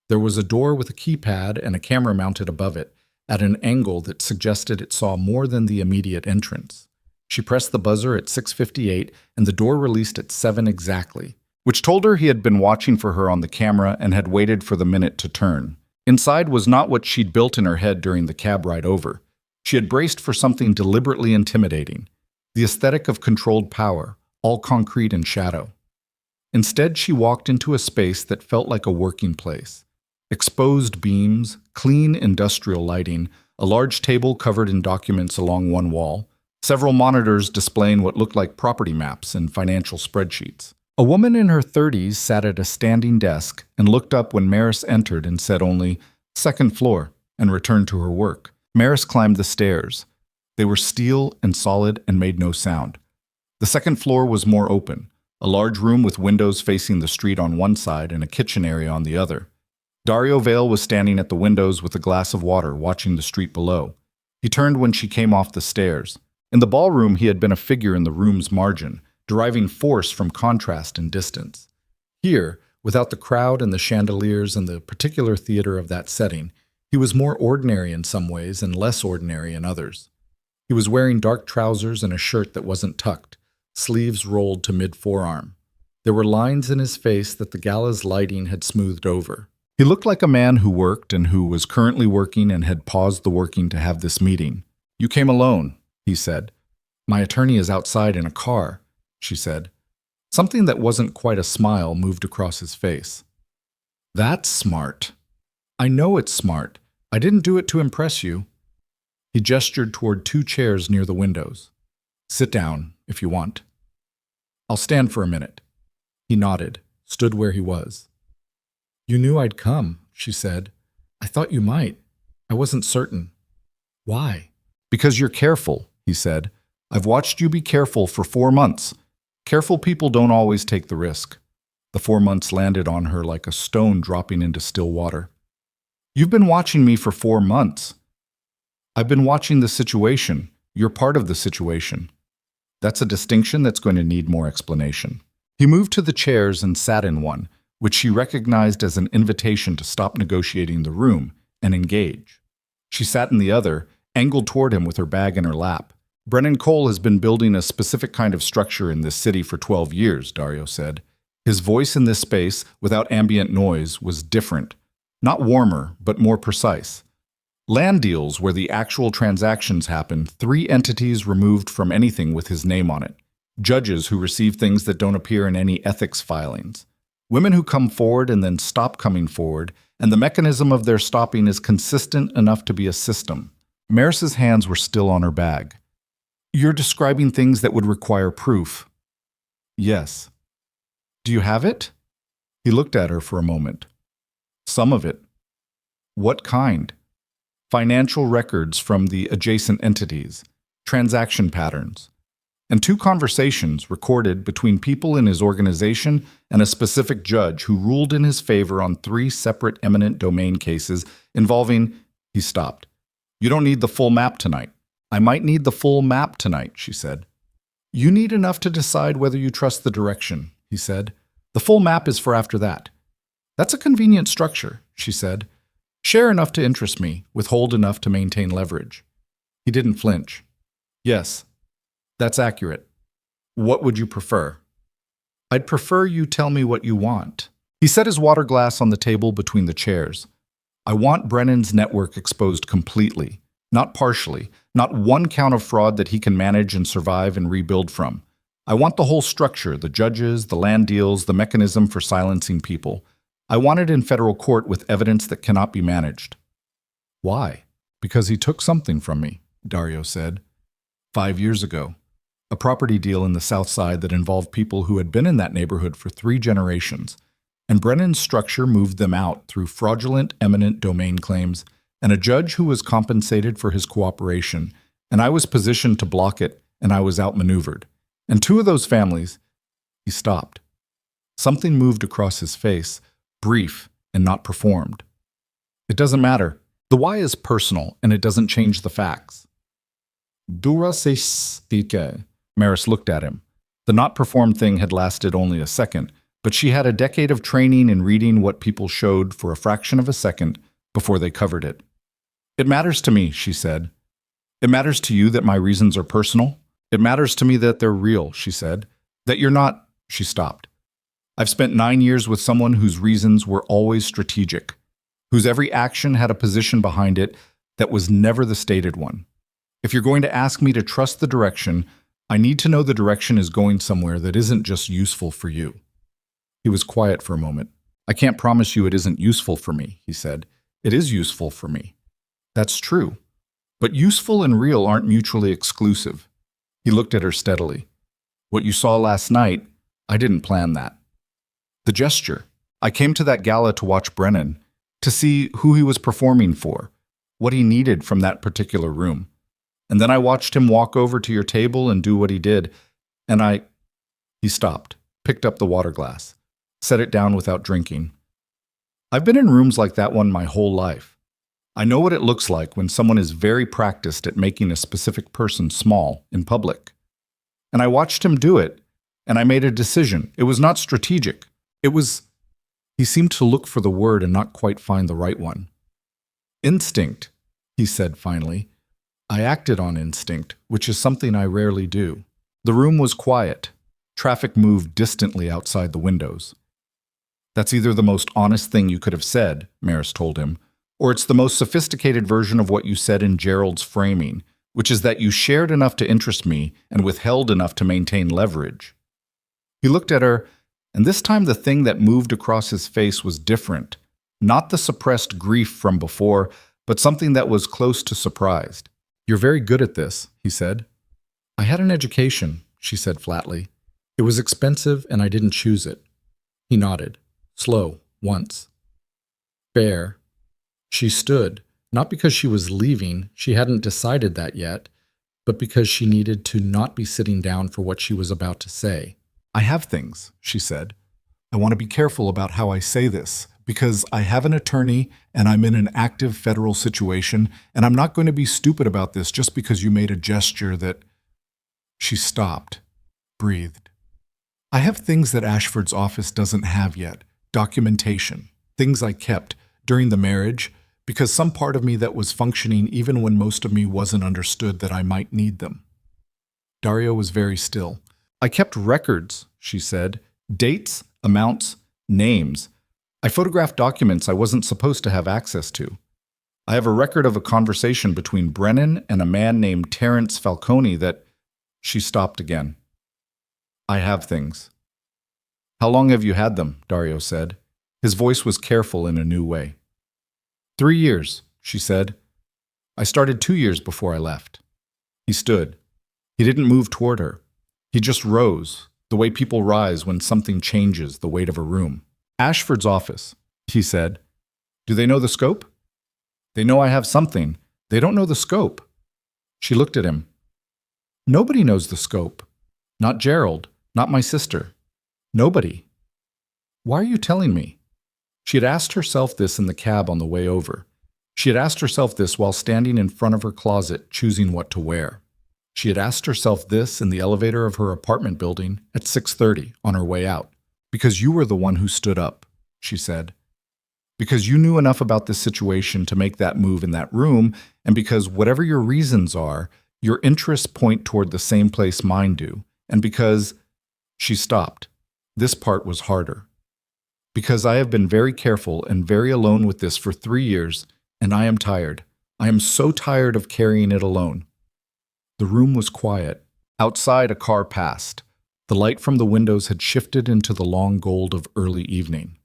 There was a door with a keypad and a camera mounted above it, at an angle that suggested it saw more than the immediate entrance. She pressed the buzzer at 6:58, and the door released at 7 exactly, which told her he had been watching for her on the camera and had waited for the minute to turn. Inside was not what she'd built in her head during the cab ride over. She had braced for something deliberately intimidating, the aesthetic of controlled power, all concrete and shadow. Instead, she walked into a space that felt like a working place. Exposed beams, clean industrial lighting, a large table covered in documents along one wall, several monitors displaying what looked like property maps and financial spreadsheets. A woman in her 30s sat at a standing desk and looked up when Maris entered and said only, "Second floor," and returned to her work. Maris climbed the stairs. They were steel and solid and made no sound. The second floor was more open. a large room with windows facing the street on one side and a kitchen area on the other. Dario Vale was standing at the windows with a glass of water, watching the street below. He turned when she came off the stairs. In the ballroom, he had been a figure in the room's margin, deriving force from contrast and distance. Here, without the crowd and the chandeliers and the particular theater of that setting, he was more ordinary in some ways and less ordinary in others. He was wearing dark trousers and a shirt that wasn't tucked, sleeves rolled to mid-forearm. There were lines in his face that the gala's lighting had smoothed over. He looked like a man who worked and who was currently working and had paused the working to have this meeting. "You came alone," he said. "My attorney is outside in a car," she said. Something that wasn't quite a smile moved across his face. "That's smart." "I know it's smart. I didn't do it to impress you." He gestured toward two chairs near the windows. "Sit down, if you want." "I'll stand for a minute." He nodded, stood where he was. "You knew I'd come," she said. "I thought you might. I wasn't certain." "Why?" "Because you're careful," he said. "I've watched you be careful for 4 months. Careful people don't always take the risk." The 4 months landed on her like a stone dropping into still water. "You've been watching me for 4 months." "I've been watching the situation. You're part of the situation." That's a distinction that's going to need more explanation. He moved to the chairs and sat in one, which she recognized as an invitation to stop negotiating the room and engage. She sat in the other, angled toward him with her bag in her lap. "Brennan Cole has been building a specific kind of structure in this city for 12 years, Dario said. His voice in this space, without ambient noise, was different. Not warmer, but more precise. Land deals where the actual transactions happen, 3 entities removed from anything with his name on it. Judges who receive things that don't appear in any ethics filings. Women who come forward and then stop coming forward, and the mechanism of their stopping is consistent enough to be a system." Maris's hands were still on her bag. "You're describing things that would require proof." "Yes." "Do you have it?" He looked at her for a moment. "Some of it." "What kind?" "Financial records from the adjacent entities, transaction patterns, and 2 conversations recorded between people in his organization and a specific judge who ruled in his favor on 3 separate eminent domain cases involving—" He stopped. "You don't need the full map tonight." "I might need the full map tonight," she said. "You need enough to decide whether you trust the direction," he said. "The full map is for after that." "That's a convenient structure," she said. "Share enough to interest me, withhold enough to maintain leverage." He didn't flinch. "Yes, that's accurate. What would you prefer?" "I'd prefer you tell me what you want." He set his water glass on the table between the chairs. "I want Brennan's network exposed completely, not partially, not one count of fraud that he can manage and survive and rebuild from. I want the whole structure, the judges, the land deals, the mechanism for silencing people. I want it in federal court with evidence that cannot be managed." "Why?" "Because he took something from me," Dario said. 5 years ago. A property deal in the South Side that involved people who had been in that neighborhood for 3 generations. And Brennan's structure moved them out through fraudulent eminent domain claims and a judge who was compensated for his cooperation. And I was positioned to block it, and I was outmaneuvered. And 2 of those families—" He stopped. Something moved across his face, brief and not performed. "It doesn't matter. The why is personal, and it doesn't change the facts." "Dura sestike." Maris looked at him. The not-performed thing had lasted only a second, but she had a decade of training in reading what people showed for a fraction of a second before they covered it. "It matters to me," she said. "It matters to you that my reasons are personal?" "It matters to me that they're real," she said. "That you're not—" She stopped. "I've spent 9 years with someone whose reasons were always strategic, whose every action had a position behind it that was never the stated one. If you're going to ask me to trust the direction, I need to know the direction is going somewhere that isn't just useful for you." He was quiet for a moment. "I can't promise you it isn't useful for me," he said. "It is useful for me." "That's true. But useful and real aren't mutually exclusive." He looked at her steadily. "What you saw last night, I didn't plan that. The gesture. I came to that gala to watch Brennan, to see who he was performing for, what he needed from that particular room. And then I watched him walk over to your table and do what he did, and He stopped, picked up the water glass, set it down without drinking. I've been in rooms like that one my whole life. I know what it looks like when someone is very practiced at making a specific person small in public. And I watched him do it, and I made a decision. It was not strategic. It was... He seemed to look for the word and not quite find the right one. Instinct, he said finally. I acted on instinct, which is something I rarely do. The room was quiet. Traffic moved distantly outside the windows. That's either the most honest thing you could have said, Maris told him, or it's the most sophisticated version of what you said in Gerald's framing, which is that you shared enough to interest me and withheld enough to maintain leverage. He looked at her, and this time the thing that moved across his face was different, not the suppressed grief from before, but something that was close to surprised. You're very good at this, he said. I had an education, she said flatly. It was expensive and I didn't choose it. He nodded, slow, once. Fair. She stood, not because she was leaving, she hadn't decided that yet, but because she needed to not be sitting down for what she was about to say. I have things, she said. I want to be careful about how I say this, because I have an attorney and I'm in an active federal situation, and I'm not going to be stupid about this just because you made a gesture that... She stopped, breathed. I have things that Ashford's office doesn't have yet. Documentation. Things I kept during the marriage, because some part of me that was functioning even when most of me wasn't understood that I might need them. Dario was very still. I kept records, she said. Dates, amounts, names. I photographed documents I wasn't supposed to have access to. I have a record of a conversation between Brennan and a man named Terrence Falcone that... She stopped again. I have things. How long have you had them? Dario said. His voice was careful in a new way. 3 years, she said. I started 2 years before I left. He stood. He didn't move toward her. He just rose, the way people rise when something changes the weight of a room. Ashford's office, he said. Do they know the scope? They know I have something. They don't know the scope. She looked at him. Nobody knows the scope. Not Gerald, not my sister. Nobody. Why are you telling me? She had asked herself this in the cab on the way over. She had asked herself this while standing in front of her closet, choosing what to wear. She had asked herself this in the elevator of her apartment building at 6:30 on her way out. Because you were the one who stood up, she said. Because you knew enough about this situation to make that move in that room, and because whatever your reasons are, your interests point toward the same place mine do, and because... She stopped. This part was harder. Because I have been very careful and very alone with this for 3 years, and I am tired. I am so tired of carrying it alone. The room was quiet. Outside, a car passed. The light from the windows had shifted into the long gold of early evening.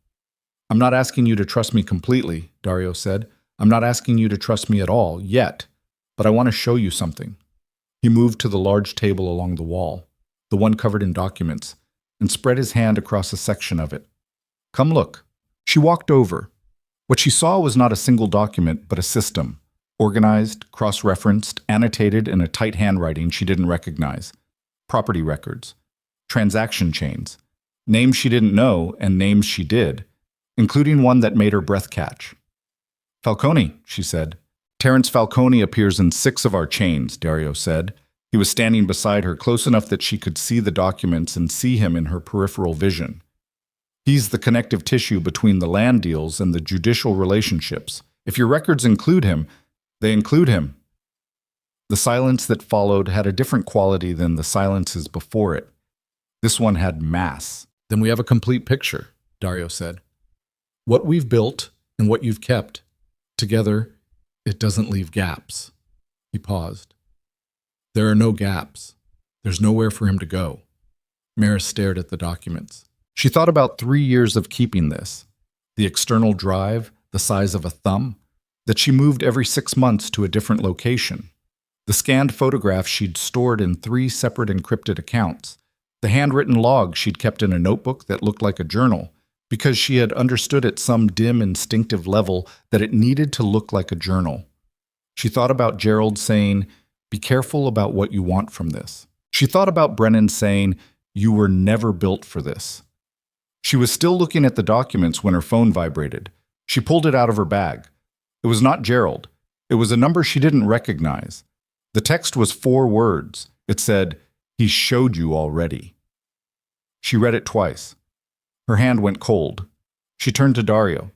I'm not asking you to trust me completely, Dario said. I'm not asking you to trust me at all, yet, but I want to show you something. He moved to the large table along the wall, the one covered in documents, and spread his hand across a section of it. Come look. She walked over. What she saw was not a single document, but a system. Organized, cross-referenced, annotated in a tight handwriting she didn't recognize. Property records. Transaction chains. Names she didn't know and names she did, including one that made her breath catch. Falcone, she said. Terrence Falcone appears in 6 of our chains, Dario said. He was standing beside her, close enough that she could see the documents and see him in her peripheral vision. He's the connective tissue between the land deals and the judicial relationships. If your records include him, they include him. The silence that followed had a different quality than the silences before it. This one had mass. Then we have a complete picture, Dario said. What we've built and what you've kept. Together, it doesn't leave gaps. He paused. There are no gaps. There's nowhere for him to go. Maris stared at the documents. She thought about 3 years of keeping this. The external drive, the size of a thumb, that she moved every 6 months to a different location. The scanned photographs she'd stored in 3 separate encrypted accounts. The handwritten log she'd kept in a notebook that looked like a journal, because she had understood at some dim instinctive level that it needed to look like a journal. She thought about Gerald saying, "Be careful about what you want from this." She thought about Brennan saying, You were never built for this. She was still looking at the documents when her phone vibrated. She pulled it out of her bag. It was not Gerald. It was a number she didn't recognize. The text was 4 words. It said, "He showed you already." She read it twice. Her hand went cold. She turned to Dario.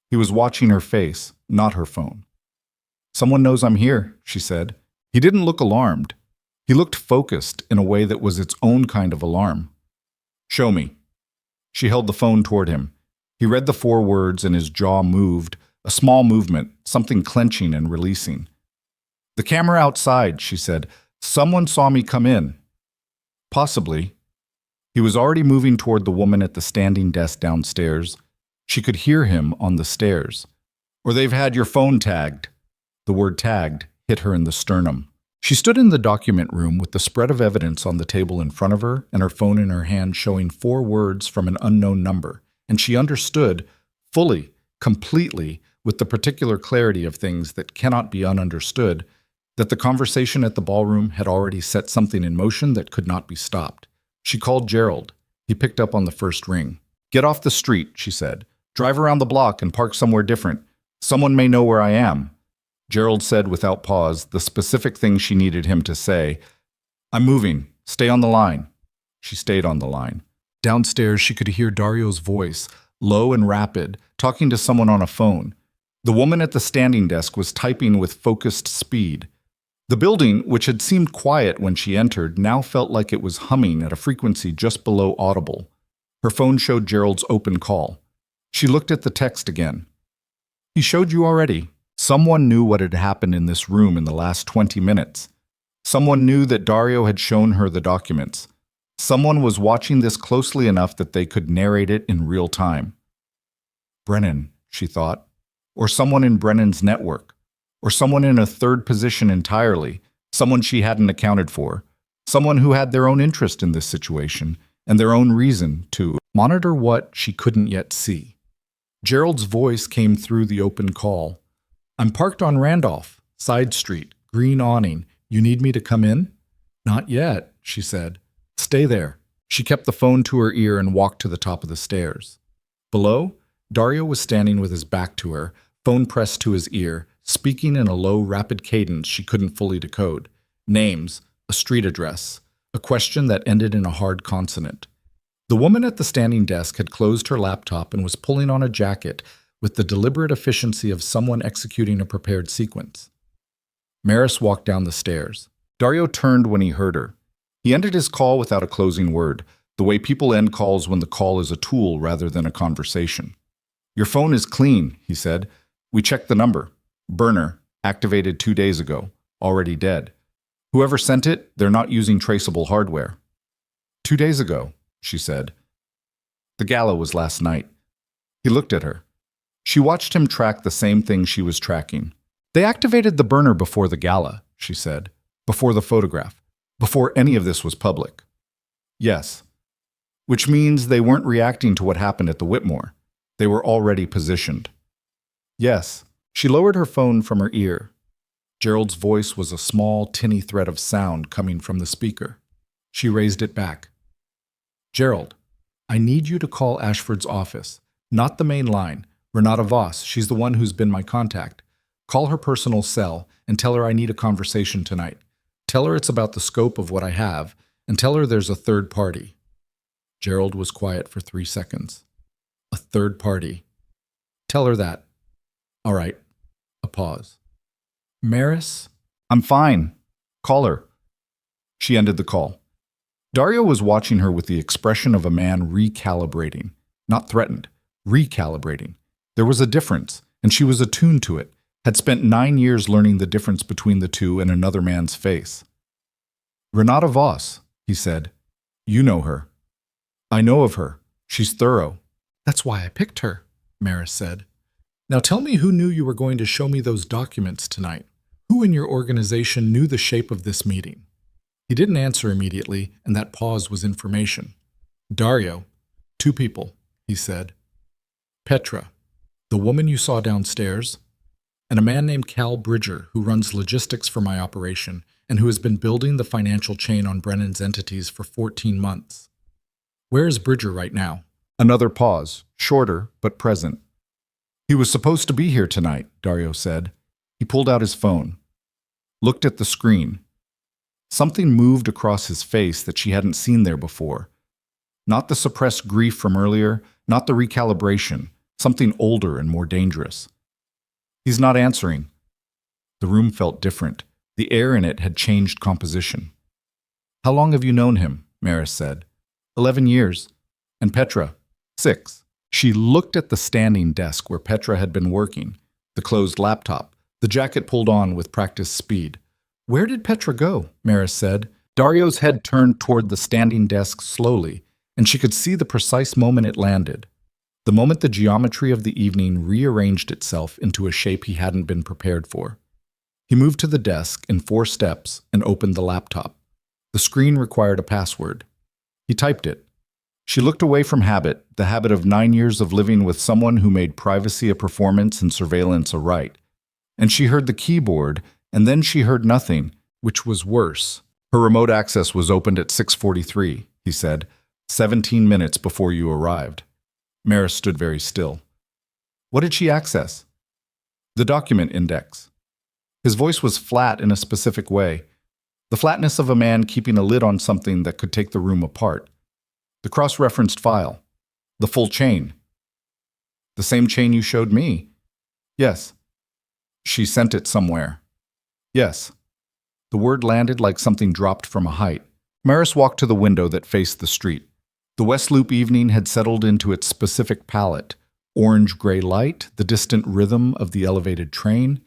He was watching her face, not her phone. "Someone knows I'm here," she said. He didn't look alarmed. He looked focused in a way that was its own kind of alarm. "Show me." She held the phone toward him. He read the 4 words and his jaw moved, a small movement, something clenching and releasing. "The camera outside," she said. "Someone saw me come in." "Possibly." He was already moving toward the woman at the standing desk downstairs. She could hear him on the stairs. "Or they've had your phone tagged." The word tagged hit her in the sternum. She stood in the document room with the spread of evidence on the table in front of her and her phone in her hand showing 4 words from an unknown number, and she understood fully, completely, with the particular clarity of things that cannot be ununderstood, that the conversation at the ballroom had already set something in motion that could not be stopped. She called Gerald. He picked up on the first ring. "Get off the street," she said. "Drive around the block and park somewhere different. Someone may know where I am." Gerald said without pause the specific thing she needed him to say. "I'm moving. Stay on the line." She stayed on the line. Downstairs, she could hear Dario's voice, low and rapid, talking to someone on a phone. The woman at the standing desk was typing with focused speed. The building, which had seemed quiet when she entered, now felt like it was humming at a frequency just below audible. Her phone showed Gerald's open call. She looked at the text again. "He showed you already." Someone knew what had happened in this room in the last 20 minutes. Someone knew that Dario had shown her the documents. Someone was watching this closely enough that they could narrate it in real time. Brennan, she thought, or someone in Brennan's network, or someone in a third position entirely, someone she hadn't accounted for, someone who had their own interest in this situation and their own reason to monitor what she couldn't yet see. Gerald's voice came through the open call. "I'm parked on Randolph, side street, green awning. You need me to come in?" "Not yet," she said. "Stay there." She kept the phone to her ear and walked to the top of the stairs. Below, Dario was standing with his back to her, phone pressed to his ear, speaking in a low, rapid cadence she couldn't fully decode. Names, a street address, a question that ended in a hard consonant. The woman at the standing desk had closed her laptop and was pulling on a jacket with the deliberate efficiency of someone executing a prepared sequence. Maris walked down the stairs. Dario turned when he heard her. He ended his call without a closing word, the way people end calls when the call is a tool rather than a conversation. "Your phone is clean," he said. "We checked the number. Burner, activated 2 days ago, already dead. Whoever sent it, they're not using traceable hardware." 2 days ago, she said. The gala was last night. He looked at her. She watched him track the same thing she was tracking. "They activated the burner before the gala," she said. "Before the photograph. Before any of this was public." "Yes." "Which means they weren't reacting to what happened at the Whitmore. They were already positioned." "Yes." She lowered her phone from her ear. Gerald's voice was a small, tinny thread of sound coming from the speaker. She raised it back. "Gerald, I need you to call Ashford's office. Not the main line. Renata Voss, she's the one who's been my contact. Call her personal cell and tell her I need a conversation tonight. Tell her it's about the scope of what I have, and tell her there's a third party." Gerald was quiet for 3 seconds. "A third party. Tell her that." "All right." A pause. "Maris?" "I'm fine. Call her." She ended the call. Dario was watching her with the expression of a man recalibrating. Not threatened. Recalibrating. There was a difference, and she was attuned to it, had spent 9 years learning the difference between the two in another man's face. "Renata Voss," he said. "You know her." "I know of her. She's thorough." "That's why I picked her," Maris said. "Now tell me who knew you were going to show me those documents tonight. Who in your organization knew the shape of this meeting?" He didn't answer immediately, and that pause was information. "Dario, 2 people," he said. "Petra, the woman you saw downstairs, and a man named Cal Bridger who runs logistics for my operation and who has been building the financial chain on Brennan's entities for 14 months. Where is Bridger right now? Another pause, shorter but present. He was supposed to be here tonight, Dario said. He pulled out his phone, looked at the screen. Something moved across his face that she hadn't seen there before. Not the suppressed grief from earlier, not the recalibration, something older and more dangerous. He's not answering. The room felt different. The air in it had changed composition. How long have you known him? Maris said. 11 years. And Petra? 6. She looked at the standing desk where Petra had been working, the closed laptop, the jacket pulled on with practiced speed. Where did Petra go? Maris said. Dario's head turned toward the standing desk slowly, and she could see the precise moment it landed. The moment the geometry of the evening rearranged itself into a shape he hadn't been prepared for. He moved to the desk in 4 steps and opened the laptop. The screen required a password. He typed it. She looked away from habit, the habit of 9 years of living with someone who made privacy a performance and surveillance a right. And she heard the keyboard, and then she heard nothing, which was worse. Her remote access was opened at 6:43, he said, 17 minutes before you arrived. Maris stood very still. What did she access? The document index. His voice was flat in a specific way, the flatness of a man keeping a lid on something that could take the room apart. The cross-referenced file. The full chain. The same chain you showed me. Yes. She sent it somewhere. Yes. The word landed like something dropped from a height. Maris walked to the window that faced the street. The West Loop evening had settled into its specific palette. Orange-gray light, the distant rhythm of the elevated train,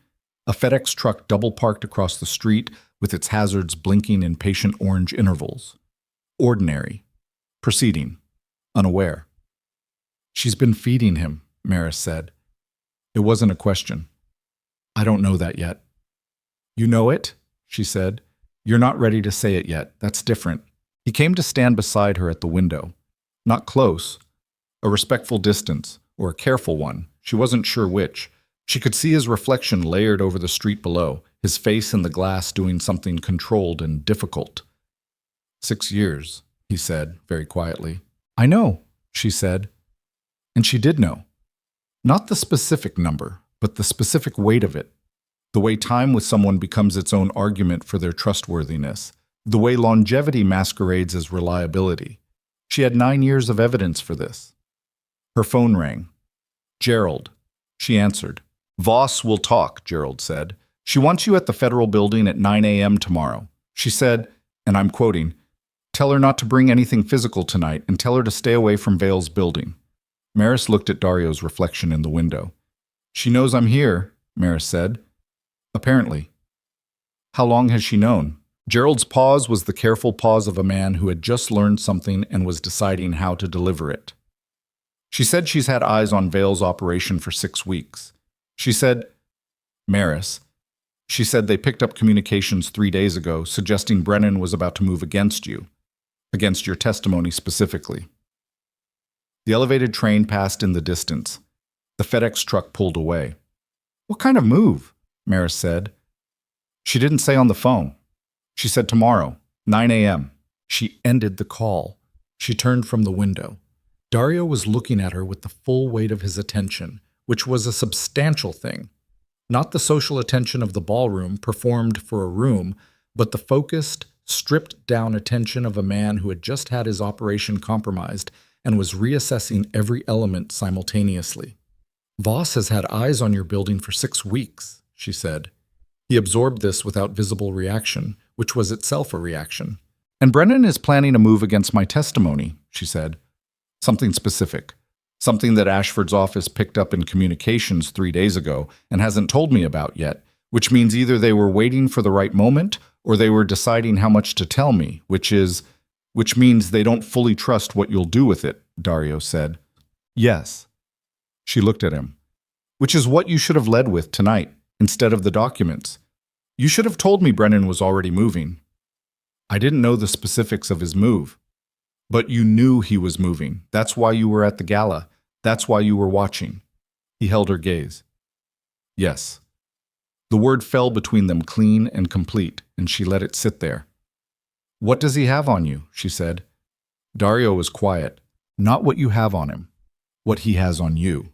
a FedEx truck double-parked across the street with its hazards blinking in patient orange intervals. Ordinary. Proceeding. Unaware. She's been feeding him, Maris said. It wasn't a question. I don't know that yet. You know it? She said. You're not ready to say it yet. That's different. He came to stand beside her at the window. Not close. A respectful distance, or a careful one. She wasn't sure which. She could see his reflection layered over the street below, his face in the glass doing something controlled and difficult. 6 years, he said, very quietly. I know, she said. And she did know. Not the specific number, but the specific weight of it. The way time with someone becomes its own argument for their trustworthiness. The way longevity masquerades as reliability. She had 9 years of evidence for this. Her phone rang. Gerald. She answered. Voss will talk, Gerald said. She wants you at the Federal Building at 9 a.m. tomorrow. She said, and I'm quoting, tell her not to bring anything physical tonight and tell her to stay away from Vale's building. Maris looked at Dario's reflection in the window. She knows I'm here, Maris said. Apparently. How long has she known? Gerald's pause was the careful pause of a man who had just learned something and was deciding how to deliver it. She said she's had eyes on Vale's operation for 6 weeks. She said, Maris, she said they picked up communications 3 days ago suggesting Brennan was about to move against you, against your testimony specifically. The elevated train passed in the distance. The FedEx truck pulled away. What kind of move? Maris said. She didn't say on the phone. She said tomorrow, 9 a.m. She ended the call. She turned from the window. Dario was looking at her with the full weight of his attention, which was a substantial thing. Not the social attention of the ballroom performed for a room, but the focused, stripped-down attention of a man who had just had his operation compromised and was reassessing every element simultaneously. Voss has had eyes on your building for 6 weeks, she said. He absorbed this without visible reaction, which was itself a reaction. And Brennan is planning a move against my testimony, she said. Something specific. Something that Ashford's office picked up in communications 3 days ago and hasn't told me about yet, which means either they were waiting for the right moment or they were deciding how much to tell me, which means they don't fully trust what you'll do with it, Dario said. Yes. She looked at him. Which is what you should have led with tonight, instead of the documents. You should have told me Brennan was already moving. I didn't know the specifics of his move. But you knew he was moving. That's why you were at the gala. That's why you were watching. He held her gaze. Yes. The word fell between them clean and complete, and she let it sit there. "What does he have on you?" she said. Dario was quiet. "Not what you have on him. What he has on you."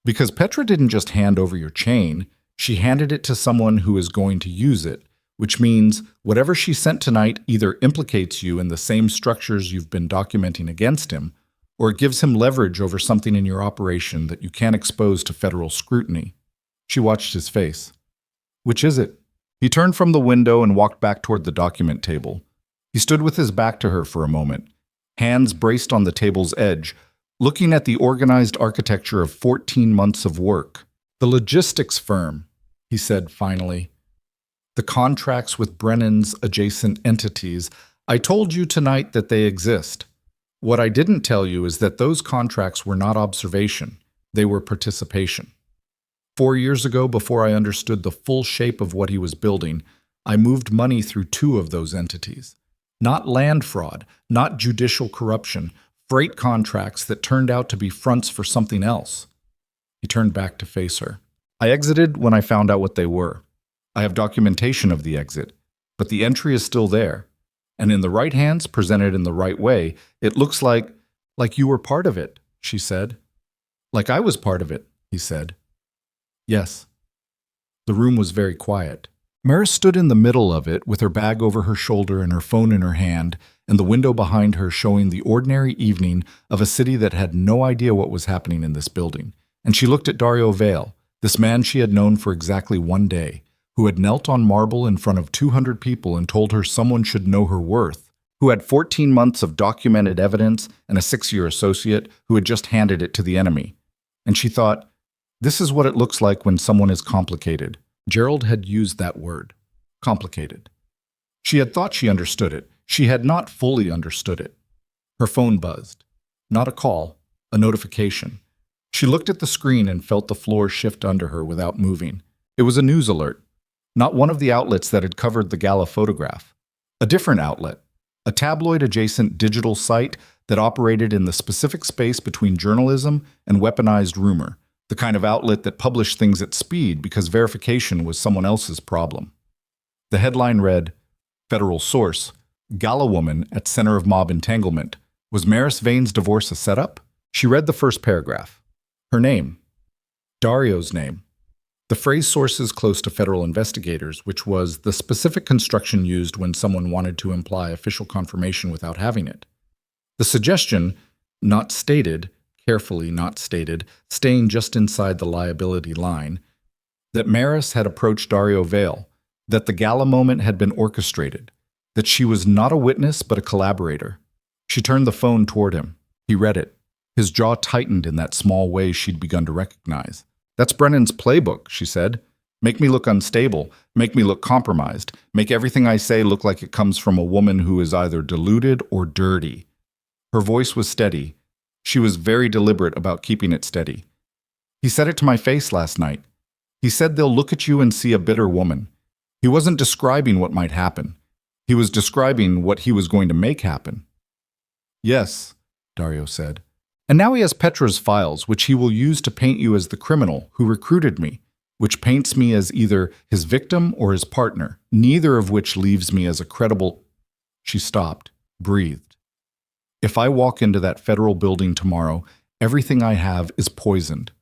Because Petra didn't just hand over your chain, she handed it to someone who is going to use it, which means whatever she sent tonight either implicates you in the same structures you've been documenting against him, or it gives him leverage over something in your operation that you can't expose to federal scrutiny. She watched his face. "Which is it?" He turned from the window and walked back toward the document table. He stood with his back to her for a moment, hands braced on the table's edge, looking at the organized architecture of 14 months of work. "The logistics firm," he said finally. "The contracts with Brennan's adjacent entities. I told you tonight that they exist. What I didn't tell you is that those contracts were not observation. They were participation. 4 years ago, before I understood the full shape of what he was building, I moved money through 2 of those entities. Not land fraud, not judicial corruption, freight contracts that turned out to be fronts for something else." He turned back to face her. "I exited when I found out what they were. I have documentation of the exit, but the entry is still there. And in the right hands, presented in the right way, it looks like you were part of it," she said. "Like I was part of it," he said. "Yes." The room was very quiet. Maris stood in the middle of it with her bag over her shoulder and her phone in her hand, and the window behind her showing the ordinary evening of a city that had no idea what was happening in this building. And she looked at Dario Vale, this man she had known for exactly 1 day, who had knelt on marble in front of 200 people and told her someone should know her worth, who had 14 months of documented evidence and a 6-year associate who had just handed it to the enemy. And she thought, this is what it looks like when someone is complicated. Gerald had used that word, complicated. She had thought she understood it. She had not fully understood it. Her phone buzzed. Not a call, a notification. She looked at the screen and felt the floor shift under her without moving. It was a news alert. Not one of the outlets that had covered the gala photograph. A different outlet. A tabloid-adjacent digital site that operated in the specific space between journalism and weaponized rumor. The kind of outlet that published things at speed because verification was someone else's problem. The headline read, "Federal Source, Gala Woman at Center of Mob Entanglement. Was Maris Vane's divorce a setup?" She read the first paragraph. Her name. Dario's name. The phrase sources close to federal investigators, which was the specific construction used when someone wanted to imply official confirmation without having it. The suggestion, not stated, carefully not stated, staying just inside the liability line, that Maris had approached Dario Vale, that the gala moment had been orchestrated, that she was not a witness but a collaborator. She turned the phone toward him. He read it. His jaw tightened in that small way she'd begun to recognize. "That's Brennan's playbook," she said. "Make me look unstable, make me look compromised, make everything I say look like it comes from a woman who is either deluded or dirty." Her voice was steady. She was very deliberate about keeping it steady. "He said it to my face last night. He said they'll look at you and see a bitter woman. He wasn't describing what might happen. He was describing what he was going to make happen." "Yes," Dario said. "And now he has Petra's files, which he will use to paint you as the criminal who recruited me, which paints me as either his victim or his partner, neither of which leaves me as a credible—" She stopped, breathed. "If I walk into that federal building tomorrow, everything I have is poisoned.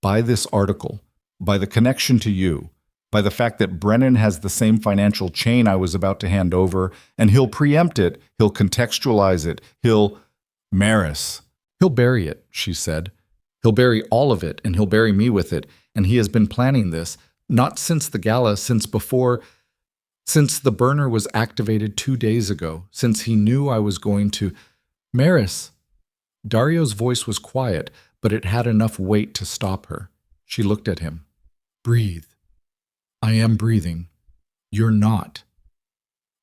By this article, by the connection to you, by the fact that Brennan has the same financial chain I was about to hand over, and he'll preempt it, he'll contextualize it, Maris. He'll bury it," she said. "He'll bury all of it, and he'll bury me with it, and he has been planning this, not since the gala, since the burner was activated 2 days ago, since he knew I was going to— Maris." Dario's voice was quiet, but it had enough weight to stop her. She looked at him. "Breathe." "I am breathing." "You're not."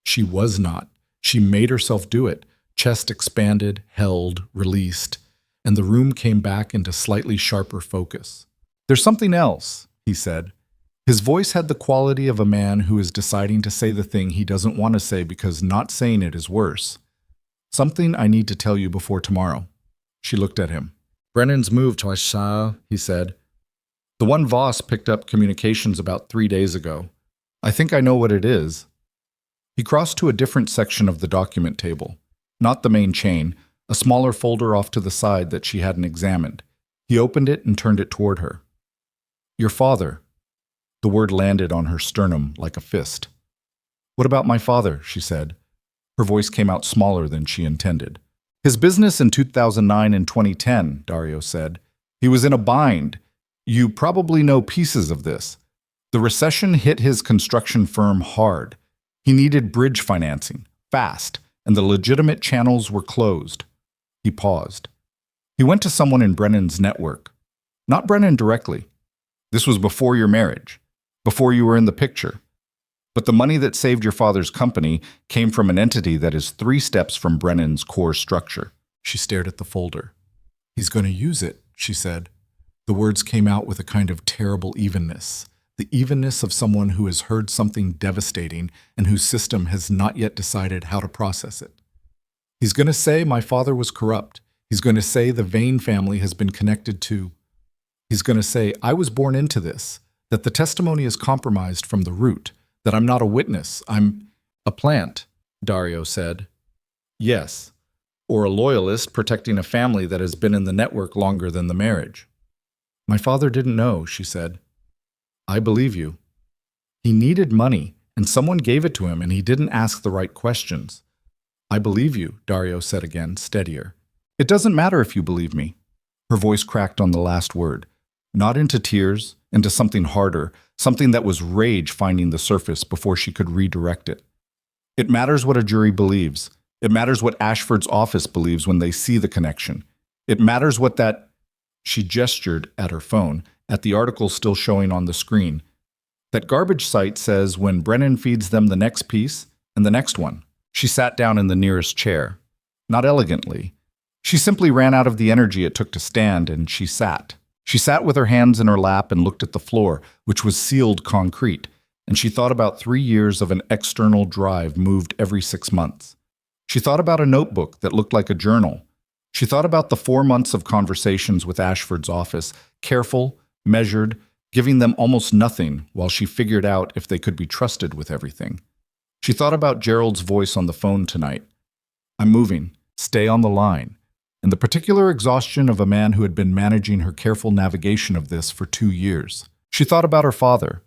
She was not. She made herself do it. Chest expanded, held, released, and the room came back into slightly sharper focus. "There's something else," he said. His voice had the quality of a man who is deciding to say the thing he doesn't want to say because not saying it is worse. "Something I need to tell you before tomorrow." She looked at him. "Brennan's moved to Aisha," he said. "The one Voss picked up communications about 3 days ago. I think I know what it is." He crossed to a different section of the document table, not the main chain, a smaller folder off to the side that she hadn't examined. He opened it and turned it toward her. Your father. The word landed on her sternum like a fist. What about my father? She said. Her voice came out smaller than she intended. His business in 2009 and 2010, Dario said. He was in a bind. You probably know pieces of this. The recession hit his construction firm hard. He needed bridge financing, fast, and the legitimate channels were closed. He paused. He went to someone in Brennan's network. Not Brennan directly. This was before your marriage, before you were in the picture. But the money that saved your father's company came from an entity that is 3 steps from Brennan's core structure. She stared at the folder. He's going to use it, she said. The words came out with a kind of terrible evenness. The evenness of someone who has heard something devastating and whose system has not yet decided how to process it. He's going to say my father was corrupt. He's going to say the Vane family has been connected to. He's going to say I was born into this, that the testimony is compromised from the root, that I'm not a witness, I'm a plant, Dario said. Yes, or a loyalist protecting a family that has been in the network longer than the marriage. My father didn't know, she said. I believe you. He needed money, and someone gave it to him, and he didn't ask the right questions. I believe you, Dario said again, steadier. It doesn't matter if you believe me. Her voice cracked on the last word, not into tears, into something harder, something that was rage finding the surface before she could redirect it. It matters what a jury believes. It matters what Ashford's office believes when they see the connection. It matters what that... She gestured at her phone, at the article still showing on the screen. That garbage site says when Brennan feeds them the next piece and the next one. She sat down in the nearest chair. Not elegantly. She simply ran out of the energy it took to stand, and she sat. She sat with her hands in her lap and looked at the floor, which was sealed concrete, and she thought about 3 years of an external drive moved every 6 months. She thought about a notebook that looked like a journal. She thought about the 4 months of conversations with Ashford's office, careful, measured, giving them almost nothing while she figured out if they could be trusted with everything. She thought about Gerald's voice on the phone tonight. I'm moving. Stay on the line. And the particular exhaustion of a man who had been managing her careful navigation of this for 2 years. She thought about her father,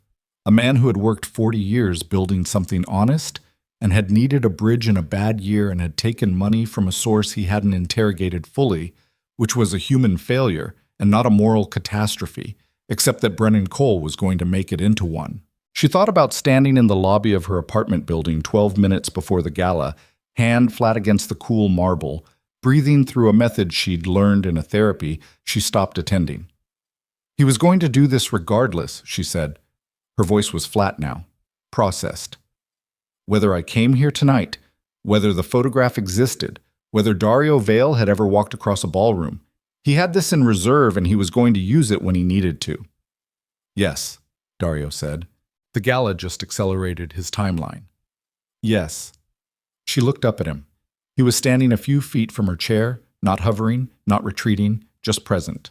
a man who had worked 40 years building something honest and had needed a bridge in a bad year and had taken money from a source he hadn't interrogated fully, which was a human failure and not a moral catastrophe, except that Brennan Cole was going to make it into one. She thought about standing in the lobby of her apartment building 12 minutes before the gala, hand flat against the cool marble, breathing through a method she'd learned in a therapy she stopped attending. He was going to do this regardless, she said. Her voice was flat now, processed. Whether I came here tonight, whether the photograph existed, whether Dario Vale had ever walked across a ballroom, he had this in reserve and he was going to use it when he needed to. Yes, Dario said. The gala just accelerated his timeline. Yes. She looked up at him. He was standing a few feet from her chair, not hovering, not retreating, just present.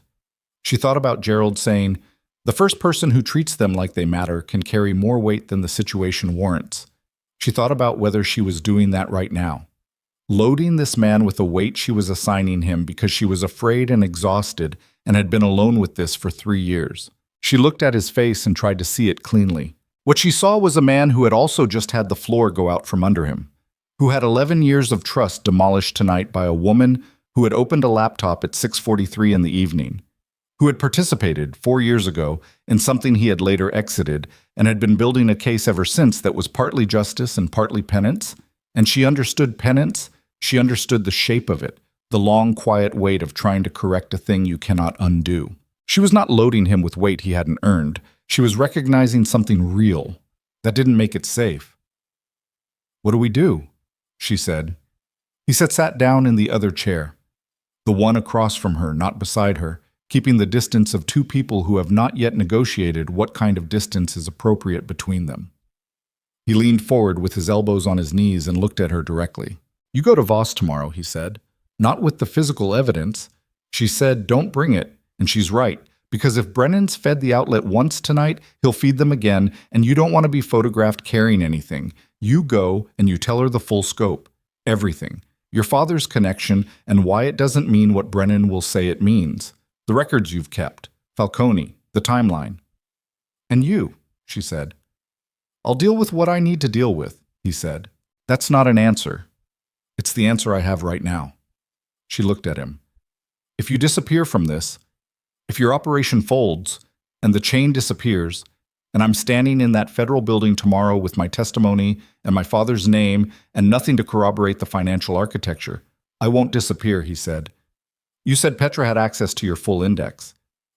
She thought about Gerald saying, the first person who treats them like they matter can carry more weight than the situation warrants. She thought about whether she was doing that right now. Loading this man with the weight she was assigning him because she was afraid and exhausted and had been alone with this for 3 years. She looked at his face and tried to see it cleanly. What she saw was a man who had also just had the floor go out from under him, who had 11 years of trust demolished tonight by a woman who had opened a laptop at 6:43 in the evening, who had participated 4 years ago in something he had later exited and had been building a case ever since that was partly justice and partly penance, and she understood penance, she understood the shape of it, the long, quiet weight of trying to correct a thing you cannot undo. She was not loading him with weight he hadn't earned. She was recognizing something real. That didn't make it safe. What do we do? She said. He sat down in the other chair, the one across from her, not beside her, keeping the distance of 2 people who have not yet negotiated what kind of distance is appropriate between them. He leaned forward with his elbows on his knees and looked at her directly. You go to Voss tomorrow, he said. Not with the physical evidence. She said, don't bring it, and she's right. Because if Brennan's fed the outlet once tonight, he'll feed them again, and you don't want to be photographed carrying anything. You go and you tell her the full scope, everything, your father's connection and why it doesn't mean what Brennan will say it means, the records you've kept, Falcone, the timeline. And you, she said. I'll deal with what I need to deal with, he said. That's not an answer. It's the answer I have right now. She looked at him. If you disappear from this, if your operation folds and the chain disappears, and I'm standing in that federal building tomorrow with my testimony and my father's name and nothing to corroborate the financial architecture, I won't disappear, he said. You said Petra had access to your full index.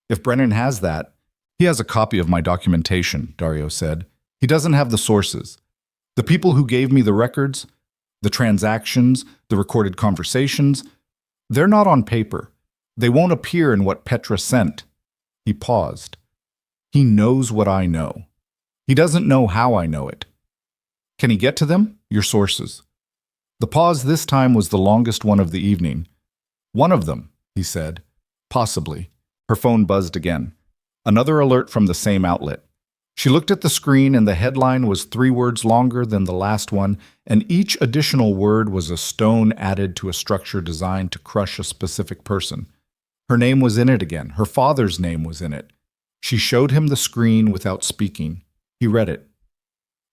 If Brennan has that, he has a copy of my documentation, Dario said. He doesn't have the sources. The people who gave me the records, the transactions, the recorded conversations, they're not on paper. They won't appear in what Petra sent. He paused. He knows what I know. He doesn't know how I know it. Can he get to them? Your sources. The pause this time was the longest one of the evening. One of them, he said. Possibly. Her phone buzzed again. Another alert from the same outlet. She looked at the screen and the headline was 3 words longer than the last one, and each additional word was a stone added to a structure designed to crush a specific person. Her name was in it again. Her father's name was in it. She showed him the screen without speaking. He read it.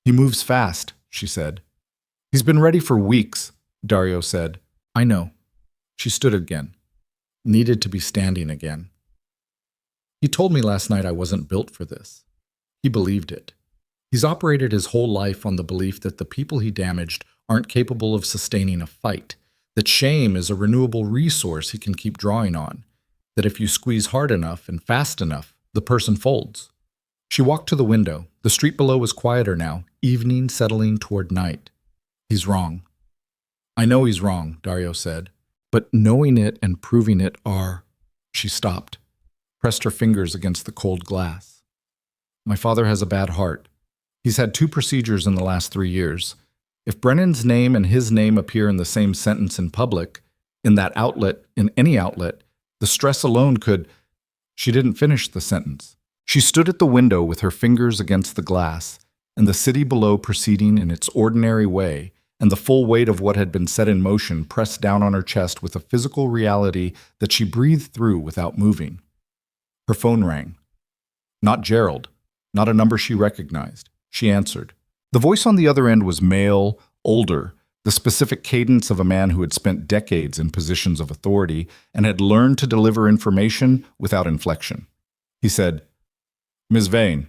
He moves fast, she said. He's been ready for weeks, Dario said. I know. She stood again. Needed to be standing again. He told me last night I wasn't built for this. He believed it. He's operated his whole life on the belief that the people he damaged aren't capable of sustaining a fight, that shame is a renewable resource he can keep drawing on, that if you squeeze hard enough and fast enough, the person folds. She walked to the window. The street below was quieter now, evening settling toward night. He's wrong. I know he's wrong, Dario said, but knowing it and proving it are... She stopped, pressed her fingers against the cold glass. My father has a bad heart. He's had 2 procedures in the last 3 years. If Brennan's name and his name appear in the same sentence in public, in that outlet, in any outlet, the stress alone could... She didn't finish the sentence. She stood at the window with her fingers against the glass, and the city below proceeding in its ordinary way, and the full weight of what had been set in motion pressed down on her chest with a physical reality that she breathed through without moving. Her phone rang. Not Gerald. Not a number she recognized. She answered. The voice on the other end was male, older, the specific cadence of a man who had spent decades in positions of authority and had learned to deliver information without inflection. He said, Ms. Vane,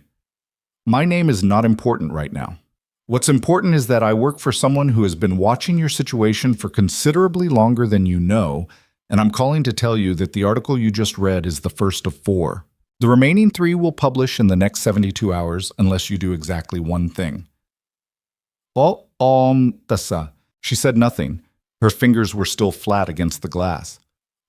my name is not important right now. What's important is that I work for someone who has been watching your situation for considerably longer than you know, and I'm calling to tell you that the article you just read is the first of 4. The remaining 3 will publish in the next 72 hours unless you do exactly one thing. Tasa. She said nothing. Her fingers were still flat against the glass.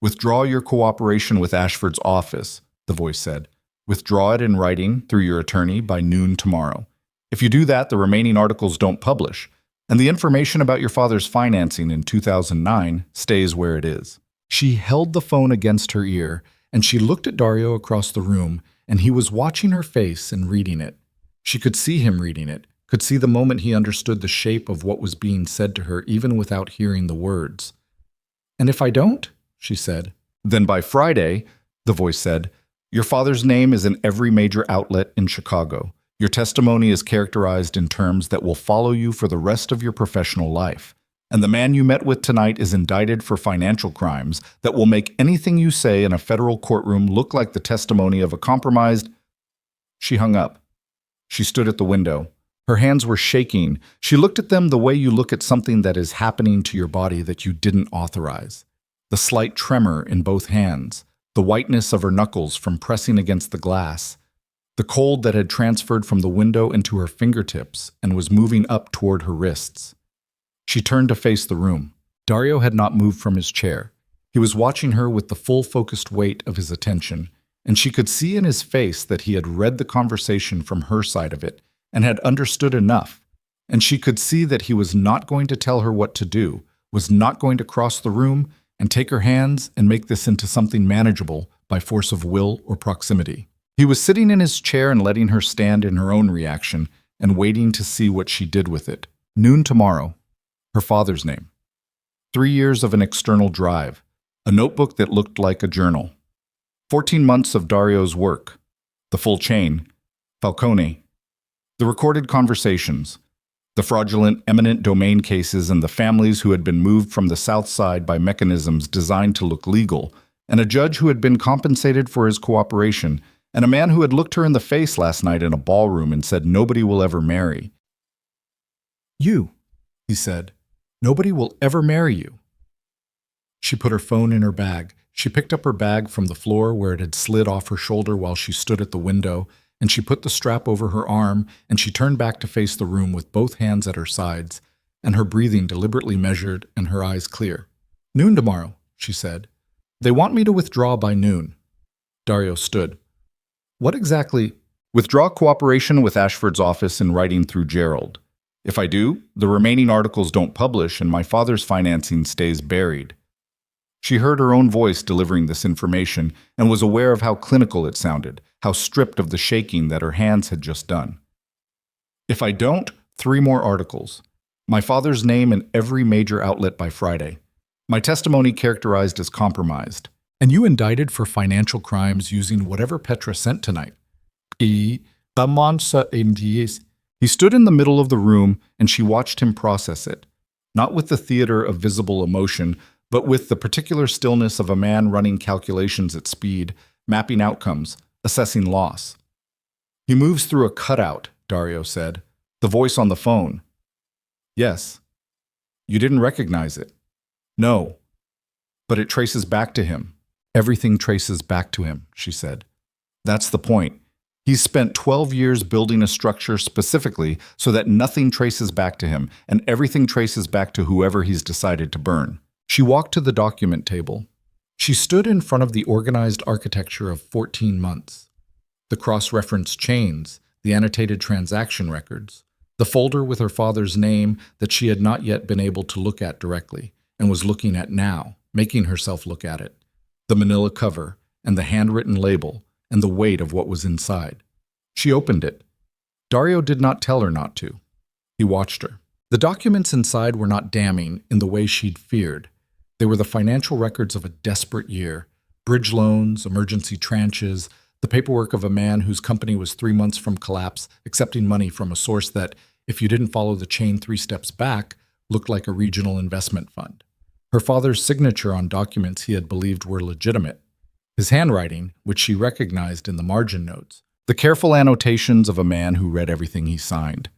Withdraw your cooperation with Ashford's office, the voice said. Withdraw it in writing through your attorney by noon tomorrow. If you do that, the remaining articles don't publish, and the information about your father's financing in 2009 stays where it is. She held the phone against her ear, and she looked at Dario across the room, and he was watching her face and reading it. She could see him reading it, could see the moment he understood the shape of what was being said to her even without hearing the words. And if I don't? She said. Then by Friday, the voice said, your father's name is in every major outlet in Chicago. Your testimony is characterized in terms that will follow you for the rest of your professional life. And the man you met with tonight is indicted for financial crimes that will make anything you say in a federal courtroom look like the testimony of a compromised... She hung up. She stood at the window. Her hands were shaking. She looked at them the way you look at something that is happening to your body that you didn't authorize. The slight tremor in both hands, the whiteness of her knuckles from pressing against the glass, the cold that had transferred from the window into her fingertips and was moving up toward her wrists. She turned to face the room. Dario had not moved from his chair. He was watching her with the full focused weight of his attention, and she could see in his face that he had read the conversation from her side of it and had understood enough, and she could see that he was not going to tell her what to do, was not going to cross the room and take her hands and make this into something manageable by force of will or proximity. He was sitting in his chair and letting her stand in her own reaction and waiting to see what she did with it. Noon tomorrow. Her father's name. 3 years of an external drive. A notebook that looked like a journal. 14 months of Dario's work. The full chain. Falcone. The recorded conversations. The fraudulent eminent domain cases and the families who had been moved from the South Side by mechanisms designed to look legal, and a judge who had been compensated for his cooperation, and a man who had looked her in the face last night in a ballroom and said nobody will ever marry. "You," he said, "nobody will ever marry you." She put her phone in her bag. She picked up her bag from the floor where it had slid off her shoulder while she stood at the window, and she put the strap over her arm, and she turned back to face the room with both hands at her sides, and her breathing deliberately measured and her eyes clear. "Noon tomorrow," she said. "They want me to withdraw by noon." Dario stood. "What exactly?" "Withdraw cooperation with Ashford's office in writing through Gerald. If I do, the remaining articles don't publish and my father's financing stays buried." She heard her own voice delivering this information and was aware of how clinical it sounded, how stripped of the shaking that her hands had just done. "If I don't, 3 more articles. My father's name in every major outlet by Friday. My testimony characterized as compromised." "And you indicted for financial crimes using whatever Petra sent tonight." He stood in the middle of the room and she watched him process it, not with the theater of visible emotion, but with the particular stillness of a man running calculations at speed, mapping outcomes, assessing loss. "He moves through a cutout," Dario said. "The voice on the phone." "Yes." "You didn't recognize it?" "No. But it traces back to him." "Everything traces back to him," she said. "That's the point. He's spent 12 years building a structure specifically so that nothing traces back to him, and everything traces back to whoever he's decided to burn." She walked to the document table. She stood in front of the organized architecture of 14 months. The cross-referenced chains, the annotated transaction records, the folder with her father's name that she had not yet been able to look at directly, and was looking at now, making herself look at it. The manila cover, and the handwritten label, and the weight of what was inside. She opened it. Dario did not tell her not to. He watched her. The documents inside were not damning in the way she'd feared. They were the financial records of a desperate year. Bridge loans, emergency tranches, the paperwork of a man whose company was 3 months from collapse, accepting money from a source that, if you didn't follow the chain 3 steps back, looked like a regional investment fund. Her father's signature on documents he had believed were legitimate. His handwriting, which she recognized in the margin notes. The careful annotations of a man who read everything he signed.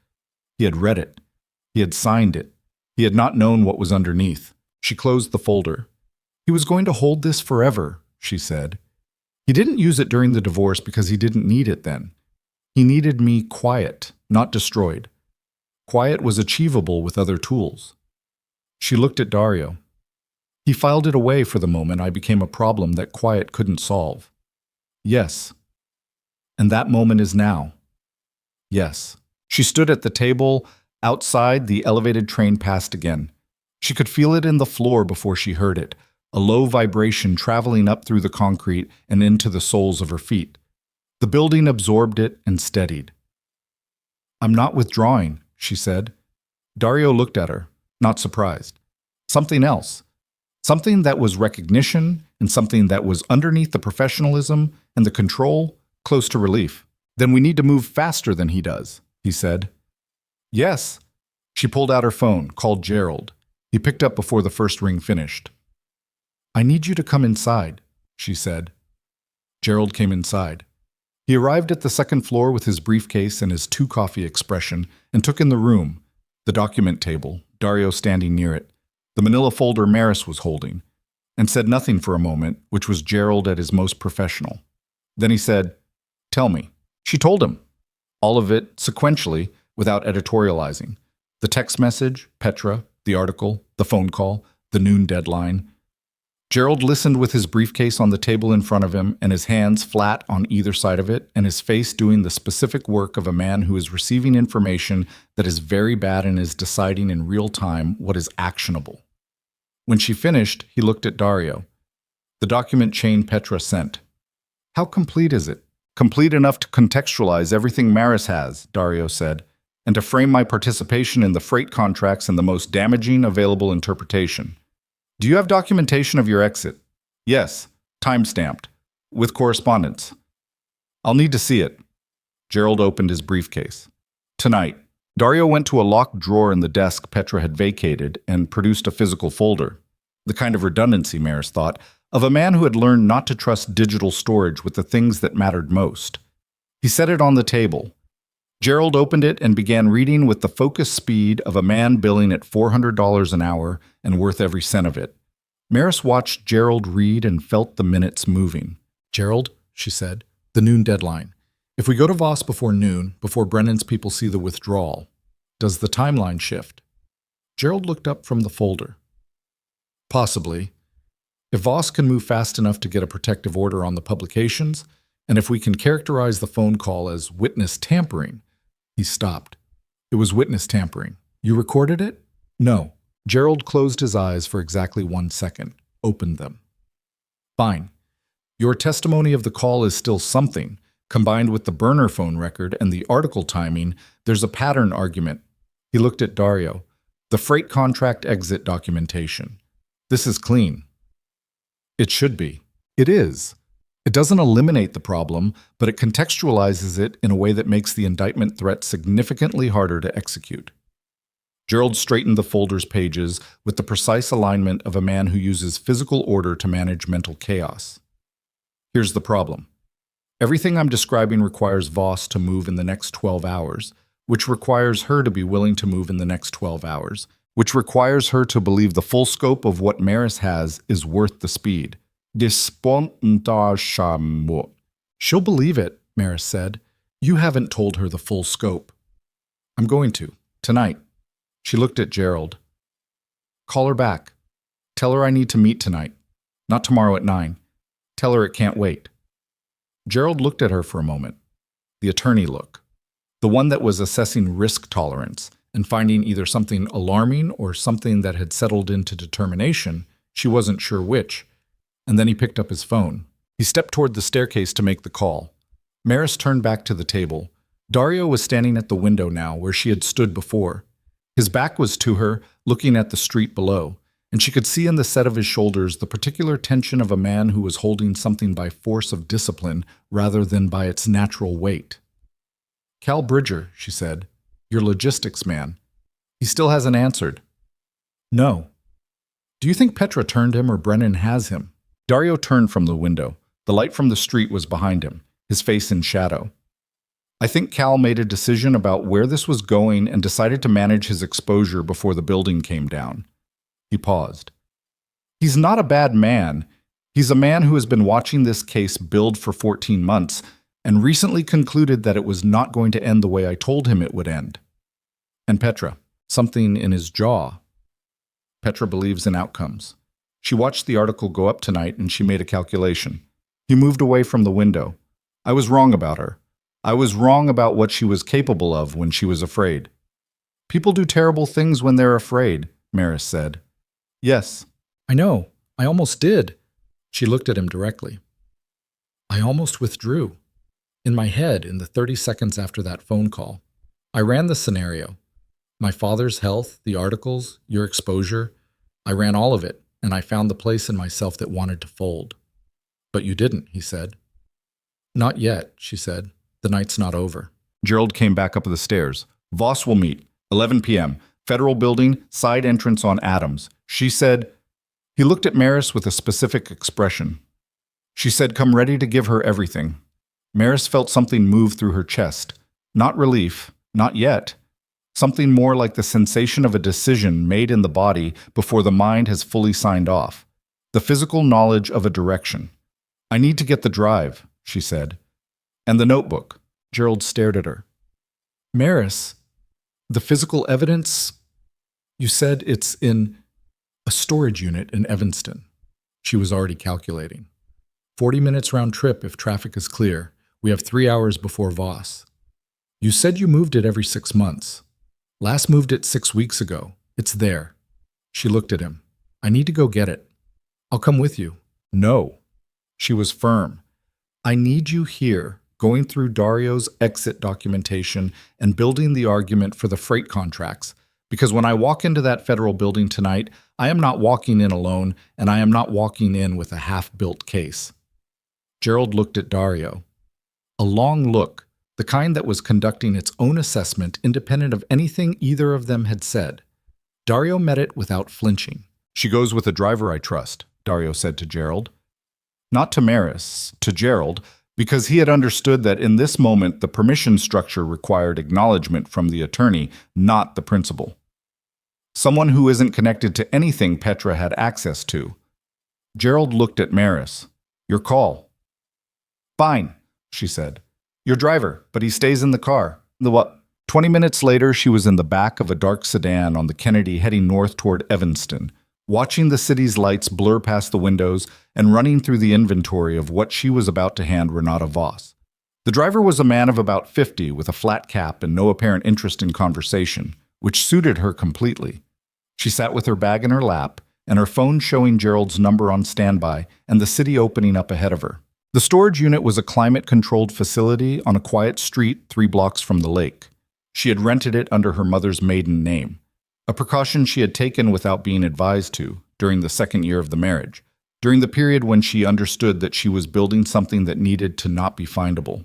He had read it. He had signed it. He had not known what was underneath. She closed the folder. "He was going to hold this forever," she said. "He didn't use it during the divorce because he didn't need it then. He needed me quiet, not destroyed. Quiet was achievable with other tools." She looked at Dario. "He filed it away for the moment I became a problem that quiet couldn't solve." "Yes." "And that moment is now." "Yes." She stood at the table. Outside, the elevated train passed again. She could feel it in the floor before she heard it, a low vibration traveling up through the concrete and into the soles of her feet. The building absorbed it and steadied. "I'm not withdrawing," she said. Dario looked at her, not surprised. Something else. Something that was recognition and something that was underneath the professionalism and the control, close to relief. "Then we need to move faster than he does," he said. "Yes." She pulled out her phone, called Gerald. He picked up before the first ring finished. "I need you to come inside," she said. Gerald came inside. He arrived at the second floor with his briefcase and his 2 coffee expression and took in the room, the document table, Dario standing near it, the manila folder Maris was holding, and said nothing for a moment, which was Gerald at his most professional. Then he said, "Tell me." She told him. All of it, sequentially, without editorializing. The text message, Petra, the article, the phone call, the noon deadline. Gerald listened with his briefcase on the table in front of him and his hands flat on either side of it and his face doing the specific work of a man who is receiving information that is very bad and is deciding in real time what is actionable. When she finished, he looked at Dario. The document chain Petra sent. "How complete is it?" "Complete enough to contextualize everything Maris has," Dario said. and to frame my participation in the freight contracts in the most damaging available interpretation. Do you have documentation of your exit? Yes, time-stamped, with correspondence. I'll need to see it. Gerald opened his briefcase. Tonight, Dario went to a locked drawer in the desk Petra had vacated and produced a physical folder. The kind of redundancy, Maris thought, of a man who had learned not to trust digital storage with the things that mattered most. He set it on the table. Gerald opened it and began reading with the focused speed of a man billing at $400 an hour and worth every cent of it. Maris watched Gerald read and felt the minutes moving. Gerald, she said, the noon deadline. If we go to Voss before noon, before Brennan's people see the withdrawal, does the timeline shift? Gerald looked up from the folder. Possibly. If Voss can move fast enough to get a protective order on the publications, and if we can characterize the phone call as witness tampering. He stopped. It was witness tampering. You recorded it? No. Gerald closed his eyes for exactly 1 second, opened them. Fine. Your testimony of the call is still something. Combined with the burner phone record and the article timing, there's a pattern argument. He looked at Dario. The freight contract exit documentation. This is clean. It should be. It is. It doesn't eliminate the problem, but it contextualizes it in a way that makes the indictment threat significantly harder to execute. Gerald straightened the folder's pages with the precise alignment of a man who uses physical order to manage mental chaos. Here's the problem. Everything I'm describing requires Voss to move in the next 12 hours, which requires her to be willing to move in the next 12 hours, which requires her to believe the full scope of what Maris has is worth the speed. She'll believe it, Maris said. You haven't told her the full scope. I'm going to, tonight. She looked at Gerald. Call her back. Tell her I need to meet tonight. Not tomorrow at 9. Tell her it can't wait. Gerald looked at her for a moment. The attorney look. The one that was assessing risk tolerance and finding either something alarming or something that had settled into determination, she wasn't sure which. And then he picked up his phone. He stepped toward the staircase to make the call. Maris turned back to the table. Dario was standing at the window now where she had stood before. His back was to her, looking at the street below, and she could see in the set of his shoulders the particular tension of a man who was holding something by force of discipline rather than by its natural weight. Cal Bridger, she said, your logistics man. He still hasn't answered. No. Do you think Petra turned him or Brennan has him? Dario turned from the window. The light from the street was behind him, his face in shadow. I think Cal made a decision about where this was going and decided to manage his exposure before the building came down. He paused. He's not a bad man. He's a man who has been watching this case build for 14 months and recently concluded that it was not going to end the way I told him it would end. And Petra, something in his jaw. Petra believes in outcomes. She watched the article go up tonight and she made a calculation. He moved away from the window. I was wrong about her. I was wrong about what she was capable of when she was afraid. People do terrible things when they're afraid, Maris said. Yes. I know. I almost did. She looked at him directly. I almost withdrew. In my head, in the 30 seconds after that phone call, I ran the scenario. My father's health, the articles, your exposure. I ran all of it. And I found the place in myself that wanted to fold. But you didn't, he said. Not yet, she said. The night's not over. Gerald came back up the stairs. Voss will meet. 11 p.m. Federal Building, side entrance on Adams. She said... He looked at Maris with a specific expression. She said, come ready to give her everything. Maris felt something move through her chest. Not relief. Not yet. Something more like the sensation of a decision made in the body before the mind has fully signed off. The physical knowledge of a direction. I need to get the drive, she said. And the notebook. Gerald stared at her. Maris, the physical evidence, you said it's in a storage unit in Evanston. She was already calculating. 40 minutes round trip if traffic is clear. We have 3 hours before Voss. You said you moved it every 6 months. Last moved it 6 weeks ago. It's there. She looked at him. I need to go get it. I'll come with you. No. She was firm. I need you here going through Dario's exit documentation and building the argument for the freight contracts. Because when I walk into that federal building tonight, I am not walking in alone, and I am not walking in with a half-built case. Gerald looked at Dario. A long look, the kind that was conducting its own assessment independent of anything either of them had said. Dario met it without flinching. She goes with a driver I trust, Dario said to Gerald. Not to Maris, to Gerald, because he had understood that in this moment the permission structure required acknowledgement from the attorney, not the principal. Someone who isn't connected to anything Petra had access to. Gerald looked at Maris. Your call. Fine, she said. Your driver, but he stays in the car. The what? 20 minutes later, she was in the back of a dark sedan on the Kennedy heading north toward Evanston, watching the city's lights blur past the windows and running through the inventory of what she was about to hand Renata Voss. The driver was a man of about 50 with a flat cap and no apparent interest in conversation, which suited her completely. She sat with her bag in her lap and her phone showing Gerald's number on standby and the city opening up ahead of her. The storage unit was a climate-controlled facility on a quiet street 3 blocks from the lake. She had rented it under her mother's maiden name, a precaution she had taken without being advised to during the second year of the marriage, during the period when she understood that she was building something that needed to not be findable.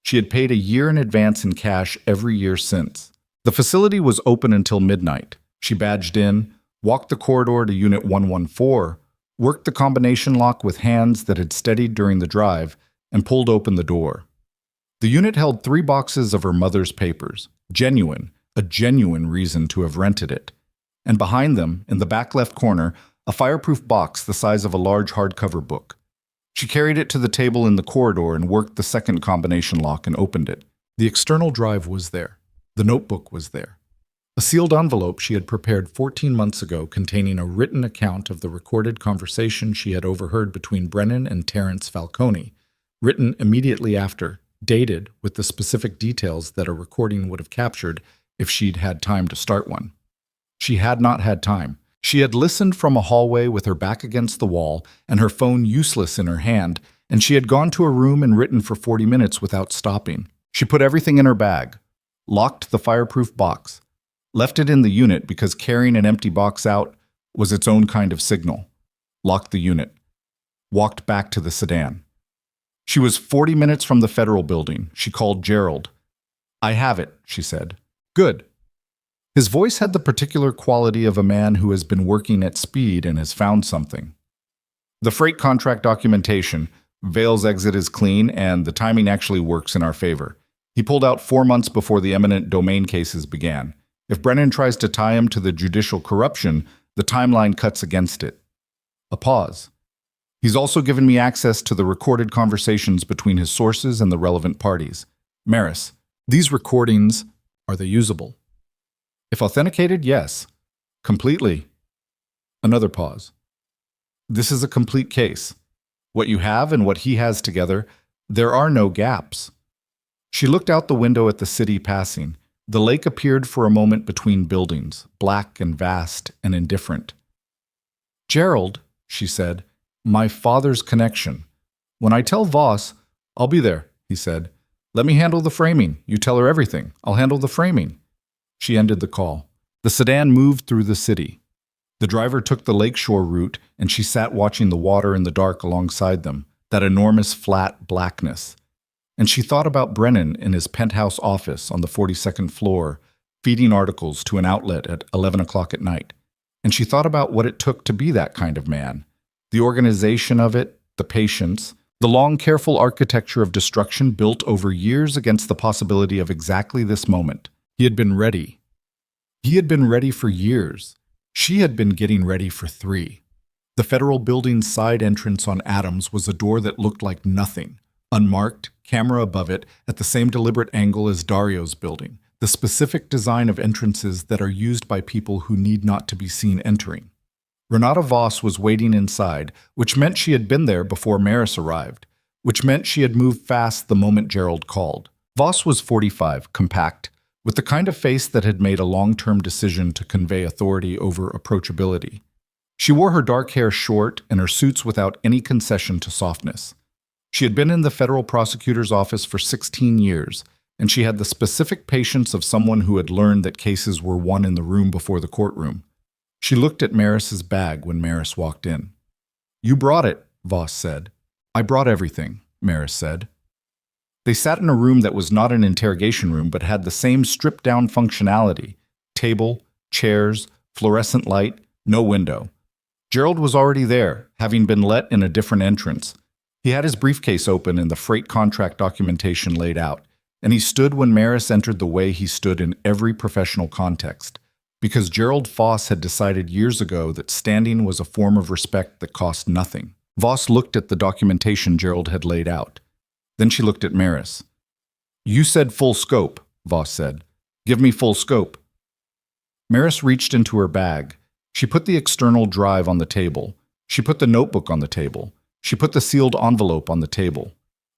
She had paid a year in advance in cash every year since. The facility was open until midnight. She badged in, walked the corridor to Unit 114, worked the combination lock with hands that had steadied during the drive, and pulled open the door. The unit held 3 boxes of her mother's papers, a genuine reason to have rented it. And behind them, in the back left corner, a fireproof box the size of a large hardcover book. She carried it to the table in the corridor and worked the second combination lock and opened it. The external drive was there. The notebook was there. A sealed envelope she had prepared 14 months ago containing a written account of the recorded conversation she had overheard between Brennan and Terence Falcone, written immediately after, dated with the specific details that a recording would have captured if she'd had time to start one. She had not had time. She had listened from a hallway with her back against the wall and her phone useless in her hand, and she had gone to a room and written for 40 minutes without stopping. She put everything in her bag, locked the fireproof box, left it in the unit because carrying an empty box out was its own kind of signal, locked the unit, walked back to the sedan. She was 40 minutes from the federal building. She called Gerald. I have it, she said. Good. His voice had the particular quality of a man who has been working at speed and has found something. The freight contract documentation, Vale's exit is clean, and the timing actually works in our favor. He pulled out 4 months before the eminent domain cases began. If Brennan tries to tie him to the judicial corruption, the timeline cuts against it. A pause. He's also given me access to the recorded conversations between his sources and the relevant parties. Maris, these recordings, are they usable? If authenticated, yes. Completely. Another pause. This is a complete case. What you have and what he has together, there are no gaps. She looked out the window at the city passing. The lake appeared for a moment between buildings, black and vast and indifferent. Gerald, she said, my father's connection. When I tell Voss, I'll be there, he said. Let me handle the framing. You tell her everything. I'll handle the framing. She ended the call. The sedan moved through the city. The driver took the lakeshore route, and she sat watching the water in the dark alongside them, that enormous flat blackness. And she thought about Brennan in his penthouse office on the 42nd floor, feeding articles to an outlet at 11 o'clock at night. And she thought about what it took to be that kind of man. The organization of it, the patience, the long, careful architecture of destruction built over years against the possibility of exactly this moment. He had been ready. He had been ready for years. She had been getting ready for 3. The federal building's side entrance on Adams was a door that looked like nothing, unmarked, camera above it, at the same deliberate angle as Dario's building, the specific design of entrances that are used by people who need not to be seen entering. Renata Voss was waiting inside, which meant she had been there before Maris arrived, which meant she had moved fast the moment Gerald called. Voss was 45, compact, with the kind of face that had made a long-term decision to convey authority over approachability. She wore her dark hair short and her suits without any concession to softness. She had been in the federal prosecutor's office for 16 years, and she had the specific patience of someone who had learned that cases were won in the room before the courtroom. She looked at Maris's bag when Maris walked in. "You brought it," Voss said. "I brought everything," Maris said. They sat in a room that was not an interrogation room but had the same stripped-down functionality: table, chairs, fluorescent light, no window. Gerald was already there, having been let in a different entrance. He had his briefcase open and the freight contract documentation laid out, and he stood when Maris entered the way he stood in every professional context, because Gerald Voss had decided years ago that standing was a form of respect that cost nothing. Voss looked at the documentation Gerald had laid out. Then she looked at Maris. "You said full scope," Voss said. "Give me full scope." Maris reached into her bag. She put the external drive on the table. She put the notebook on the table. She put the sealed envelope on the table.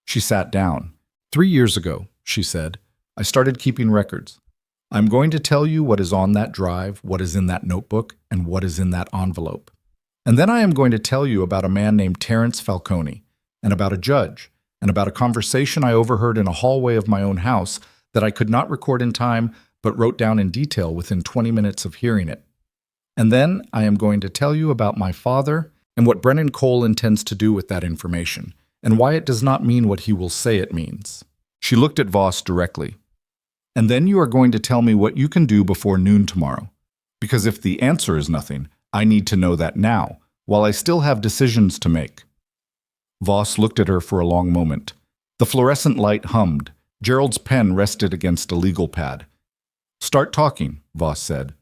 She sat down. "3 years ago," she said, "I started keeping records. I'm going to tell you what is on that drive, what is in that notebook, and what is in that envelope. And then I am going to tell you about a man named Terrence Falcone, and about a judge, and about a conversation I overheard in a hallway of my own house that I could not record in time but wrote down in detail within 20 minutes of hearing it. And then I am going to tell you about my father and what Brennan Cole intends to do with that information, and why it does not mean what he will say it means." She looked at Voss directly. "And then you are going to tell me what you can do before noon tomorrow. Because if the answer is nothing, I need to know that now, while I still have decisions to make." Voss looked at her for a long moment. The fluorescent light hummed. Gerald's pen rested against a legal pad. "Start talking," Voss said.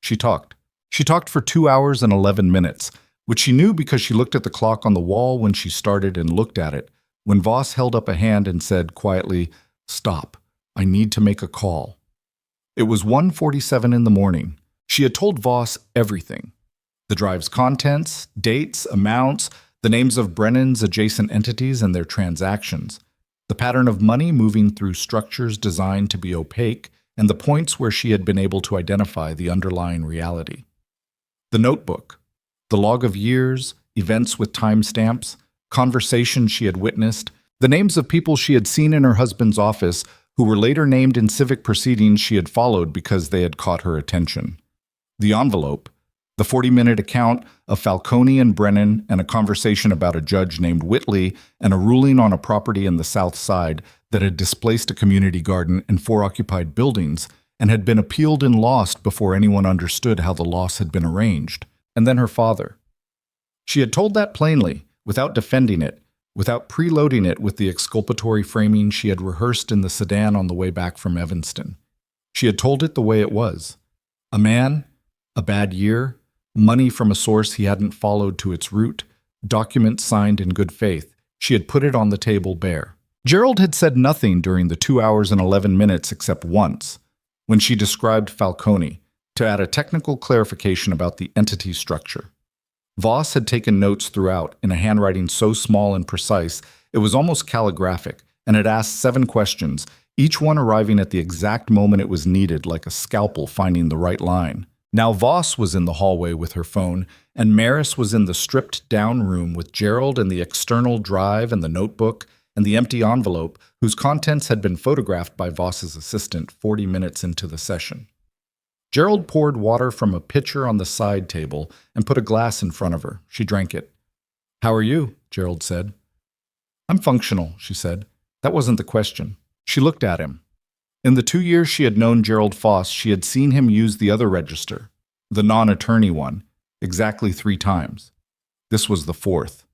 She talked. She talked for 2 hours and 11 minutes, which she knew because she looked at the clock on the wall when she started and looked at it, when Voss held up a hand and said quietly, "Stop. I need to make a call." It was 1:47 in the morning. She had told Voss everything. The drive's contents, dates, amounts, the names of Brennan's adjacent entities and their transactions, the pattern of money moving through structures designed to be opaque, and the points where she had been able to identify the underlying reality. The notebook, the log of years, events with timestamps, conversations she had witnessed, the names of people she had seen in her husband's office who were later named in civic proceedings she had followed because they had caught her attention. The envelope, the 40-minute account of Falcone and Brennan and a conversation about a judge named Whitley and a ruling on a property in the South Side that had displaced a community garden and 4 occupied buildings and had been appealed and lost before anyone understood how the loss had been arranged. And then her father. She had told that plainly, without defending it, without preloading it with the exculpatory framing she had rehearsed in the sedan on the way back from Evanston. She had told it the way it was. A man, a bad year, money from a source he hadn't followed to its root, documents signed in good faith. She had put it on the table bare. Gerald had said nothing during the 2 hours and 11 minutes except once, when she described Falcone, to add a technical clarification about the entity structure. Voss had taken notes throughout in a handwriting so small and precise it was almost calligraphic, and had asked 7 questions, each one arriving at the exact moment it was needed, like a scalpel finding the right line. Now Voss was in the hallway with her phone, and Maris was in the stripped-down room with Gerald and the external drive and the notebook and the empty envelope whose contents had been photographed by Voss's assistant 40 minutes into the session. Gerald poured water from a pitcher on the side table and put a glass in front of her. She drank it. "How are you?" Gerald said. "I'm functional," she said. That wasn't the question. She looked at him. In the 2 years she had known Gerald Voss, she had seen him use the other register, the non-attorney one, exactly 3 times. This was the 4th.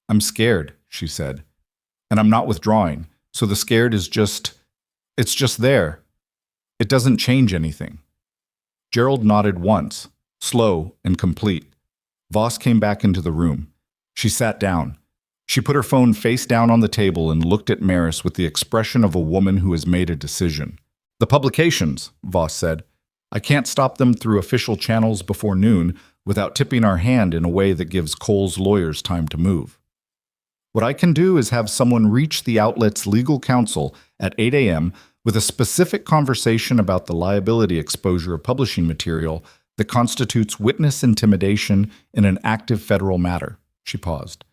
"I'm scared," she said. "And I'm not withdrawing, so the scared is it's just there. It doesn't change anything." Gerald nodded once, slow and complete. Voss came back into the room. She sat down. She put her phone face down on the table and looked at Maris with the expression of a woman who has made a decision. "The publications," Voss said. "I can't stop them through official channels before noon without tipping our hand in a way that gives Cole's lawyers time to move. What I can do is have someone reach the outlet's legal counsel at 8 a.m. with a specific conversation about the liability exposure of publishing material that constitutes witness intimidation in an active federal matter." She paused.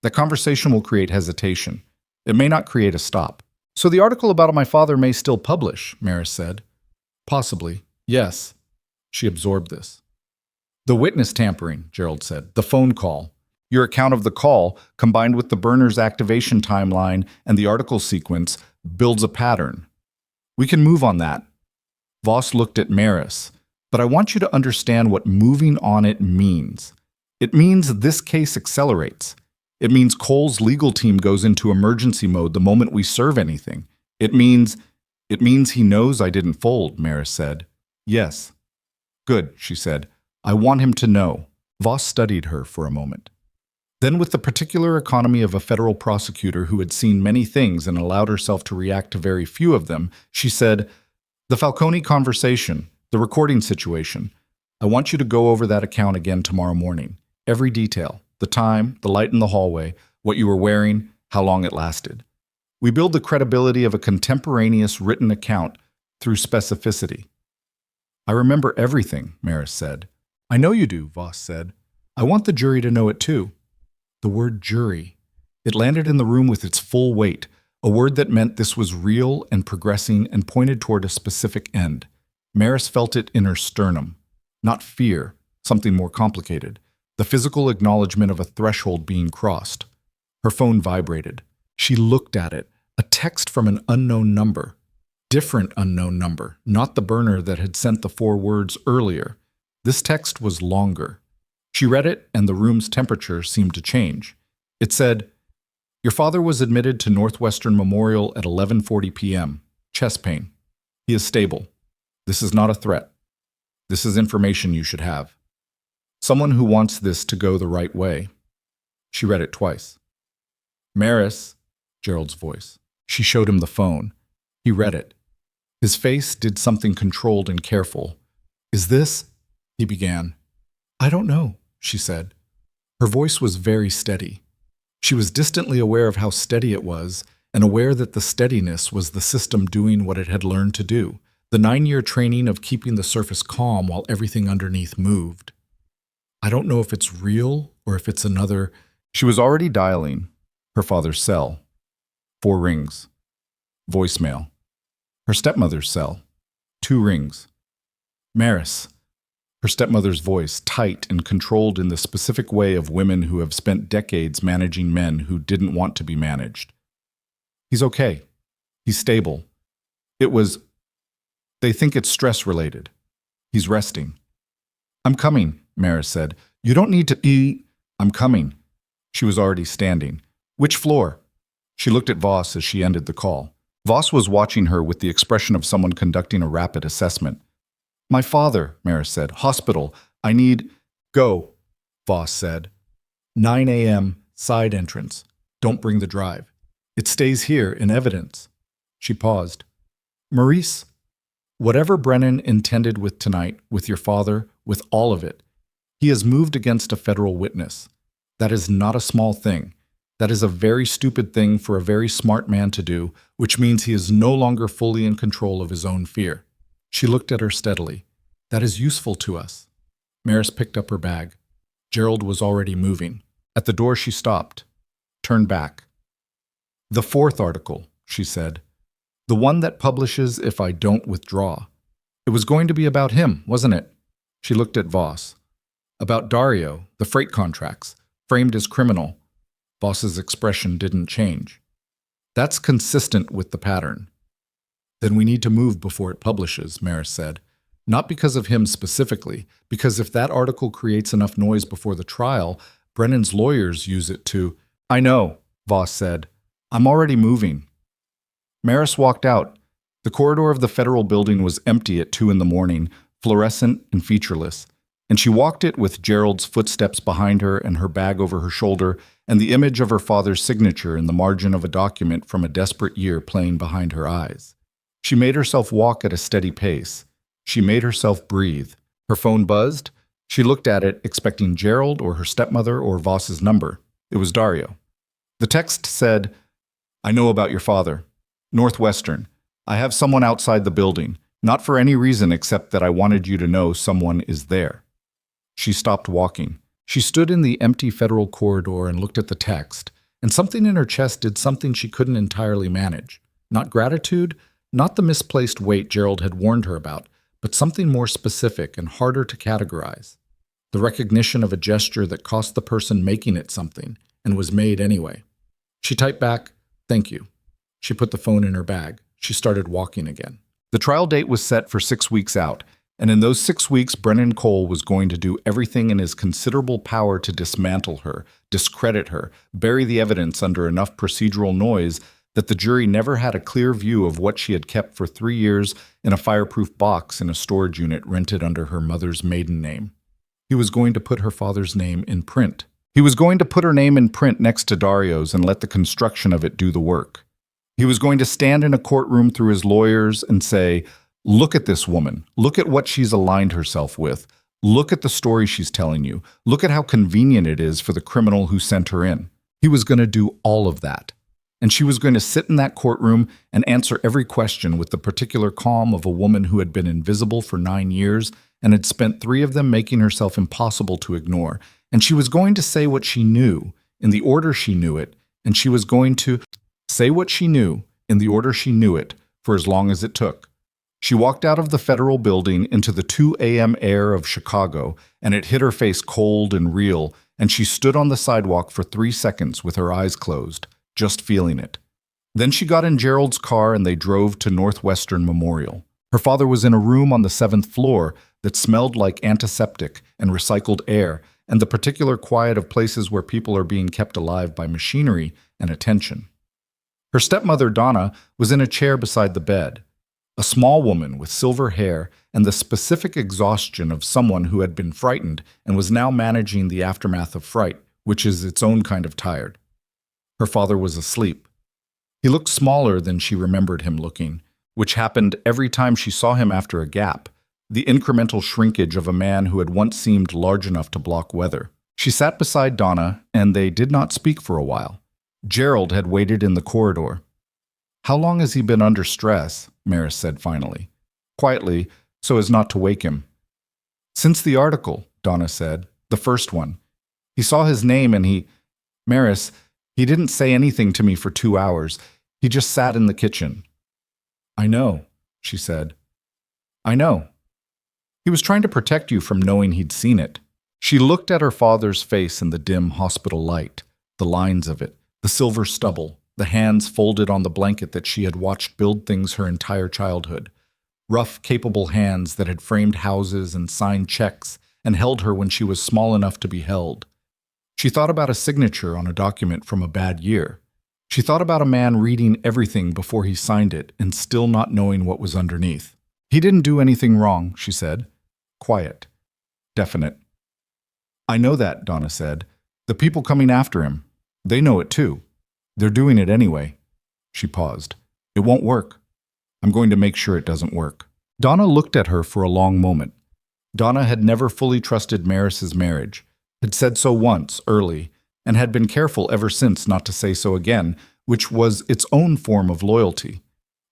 That conversation will create hesitation. It may not create a stop. So the article about my father may still publish, Maris said. Possibly, yes. She absorbed this. The witness tampering, Gerald said. The phone call. Your account of the call, combined with the burner's activation timeline and the article sequence, builds a pattern. We can move on that. Voss looked at Maris. But I want you to understand what moving on it means. It means this case accelerates. It means Cole's legal team goes into emergency mode the moment we serve anything. It means he knows I didn't fold, Maris said. Yes. Good, she said. I want him to know. Voss studied her for a moment. Then, with the particular economy of a federal prosecutor who had seen many things and allowed herself to react to very few of them, she said, The Falcone conversation, the recording situation. I want you to go over that account again tomorrow morning. Every detail, the time, the light in the hallway, what you were wearing, how long it lasted. We build the credibility of a contemporaneous written account through specificity. I remember everything, Maris said. I know you do, Voss said. I want the jury to know it too. The word jury. It landed in the room with its full weight, a word that meant this was real and progressing and pointed toward a specific end. Maris felt it in her sternum. Not fear, something more complicated. The physical acknowledgement of a threshold being crossed. Her phone vibrated. She looked at it. A text from an unknown number. Different unknown number, not the burner that had sent the 4 words earlier. This text was longer. She read it, and the room's temperature seemed to change. It said, Your father was admitted to Northwestern Memorial at 11:40 p.m. Chest pain. He is stable. This is not a threat. This is information you should have. Someone who wants this to go the right way. She read it twice. Maris, Gerald's voice. She showed him the phone. He read it. His face did something controlled and careful. Is this? He began. I don't know, she said. Her voice was very steady. She was distantly aware of how steady it was, and aware that the steadiness was the system doing what it had learned to do, the 9-year training of keeping the surface calm while everything underneath moved. I don't know if it's real or if it's another. She was already dialing her father's cell. 4 rings. Voicemail. Her stepmother's cell. 2 rings. Maris. Her stepmother's voice, tight and controlled in the specific way of women who have spent decades managing men who didn't want to be managed. He's okay. He's stable. They think it's stress-related. He's resting. I'm coming, Maris said. You don't need to be. I'm coming. She was already standing. Which floor? She looked at Voss as she ended the call. Voss was watching her with the expression of someone conducting a rapid assessment. My father, Maris said. Hospital. I need. Go, Voss said. 9 a.m., side entrance. Don't bring the drive. It stays here in evidence. She paused. Maurice, whatever Brennan intended with tonight, with your father, with all of it, he has moved against a federal witness. That is not a small thing. That is a very stupid thing for a very smart man to do, which means he is no longer fully in control of his own fear. She looked at her steadily. That is useful to us. Maris picked up her bag. Gerald was already moving. At the door she stopped, turned back. The 4th article, she said. The one that publishes if I don't withdraw. It was going to be about him, wasn't it? She looked at Voss. About Dario, the freight contracts, framed as criminal. Voss's expression didn't change. That's consistent with the pattern. Then we need to move before it publishes, Maris said. Not because of him specifically, because if that article creates enough noise before the trial, Brennan's lawyers use it to. I know, Voss said. I'm already moving. Maris walked out. The corridor of the federal building was empty at 2 a.m, fluorescent and featureless, and she walked it with Gerald's footsteps behind her and her bag over her shoulder and the image of her father's signature in the margin of a document from a desperate year playing behind her eyes. She made herself walk at a steady pace. She made herself breathe. Her phone buzzed. She looked at it, expecting Gerald or her stepmother or Voss's number. It was Dario. The text said, I know about your father. Northwestern. I have someone outside the building. Not for any reason except that I wanted you to know someone is there. She stopped walking. She stood in the empty federal corridor and looked at the text, and something in her chest did something she couldn't entirely manage. Not gratitude, not the misplaced weight Gerald had warned her about, but something more specific and harder to categorize. The recognition of a gesture that cost the person making it something, and was made anyway. She typed back, "Thank you." She put the phone in her bag. She started walking again. The trial date was set for 6 weeks out, and in those 6 weeks, Brennan Cole was going to do everything in his considerable power to dismantle her, discredit her, bury the evidence under enough procedural noise that the jury never had a clear view of what she had kept for 3 years in a fireproof box in a storage unit rented under her mother's maiden name. He was going to put her father's name in print. He was going to put her name in print next to Dario's and let the construction of it do the work. He was going to stand in a courtroom through his lawyers and say, "Look at this woman. Look at what she's aligned herself with. Look at the story she's telling you. Look at how convenient it is for the criminal who sent her in." He was going to do all of that. And she was going to sit in that courtroom and answer every question with the particular calm of a woman who had been invisible for 9 years and had spent 3 of them making herself impossible to ignore. And she was going to say what she knew, in the order she knew it, and she was going to say what she knew, in the order she knew it, for as long as it took. She walked out of the federal building into the 2 a.m. air of Chicago, and it hit her face cold and real, and she stood on the sidewalk for 3 seconds with her eyes closed, just feeling it. Then she got in Gerald's car and they drove to Northwestern Memorial. Her father was in a room on the 7th floor that smelled like antiseptic and recycled air, and the particular quiet of places where people are being kept alive by machinery and attention. Her stepmother, Donna, was in a chair beside the bed, a small woman with silver hair and the specific exhaustion of someone who had been frightened and was now managing the aftermath of fright, which is its own kind of tired. Her father was asleep. He looked smaller than she remembered him looking, which happened every time she saw him after a gap, the incremental shrinkage of a man who had once seemed large enough to block weather. She sat beside Donna, and they did not speak for a while. Gerald had waited in the corridor. "How long has he been under stress?" Maris said finally, quietly, so as not to wake him. "Since the article," Donna said, "the first one. He saw his name and Maris, he didn't say anything to me for 2 hours. He just sat in the kitchen." "I know," she said. "I know. He was trying to protect you from knowing he'd seen it." She looked at her father's face in the dim hospital light, the lines of it, the silver stubble, the hands folded on the blanket that she had watched build things her entire childhood. Rough, capable hands that had framed houses and signed checks and held her when she was small enough to be held. She thought about a signature on a document from a bad year. She thought about a man reading everything before he signed it and still not knowing what was underneath. "He didn't do anything wrong," she said. Quiet. Definite. "I know that," Donna said. "The people coming after him, they know it too. They're doing it anyway." She paused. "It won't work. I'm going to make sure it doesn't work." Donna looked at her for a long moment. Donna had never fully trusted Maris's marriage, had said so once, early, and had been careful ever since not to say so again, which was its own form of loyalty.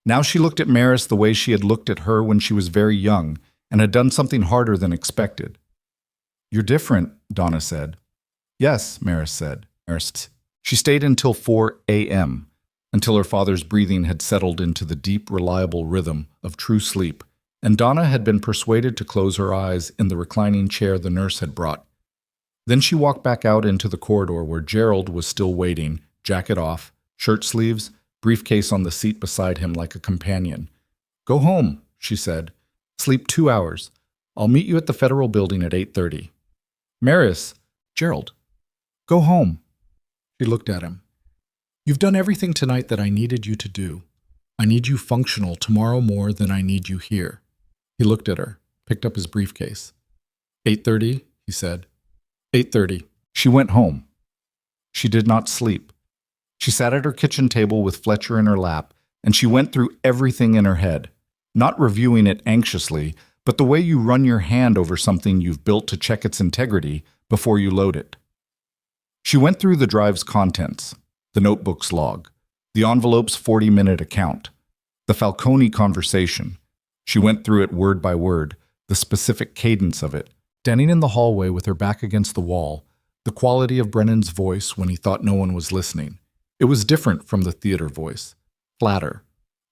Now she looked at Maris the way she had looked at her when she was very young, and had done something harder than expected. "You're different," Donna said. "Yes," Maris said. She stayed until 4 a.m., until her father's breathing had settled into the deep, reliable rhythm of true sleep, and Donna had been persuaded to close her eyes in the reclining chair the nurse had brought. Then she walked back out into the corridor where Gerald was still waiting, jacket off, shirt sleeves, briefcase on the seat beside him like a companion. "Go home," she said. "Sleep 2 hours. I'll meet you at the federal building at 8:30. "Maris, Gerald, go home." She looked at him. "You've done everything tonight that I needed you to do. I need you functional tomorrow more than I need you here." He looked at her, picked up his briefcase. 8:30, he said. 8:30. She went home. She did not sleep. She sat at her kitchen table with Fletcher in her lap, and she went through everything in her head, not reviewing it anxiously, but the way you run your hand over something you've built to check its integrity before you load it. She went through the drive's contents, the notebook's log, the envelope's 40-minute account, the Falcone conversation. She went through it word by word, the specific cadence of it. Standing in the hallway with her back against the wall, the quality of Brennan's voice when he thought no one was listening. It was different from the theater voice, flatter,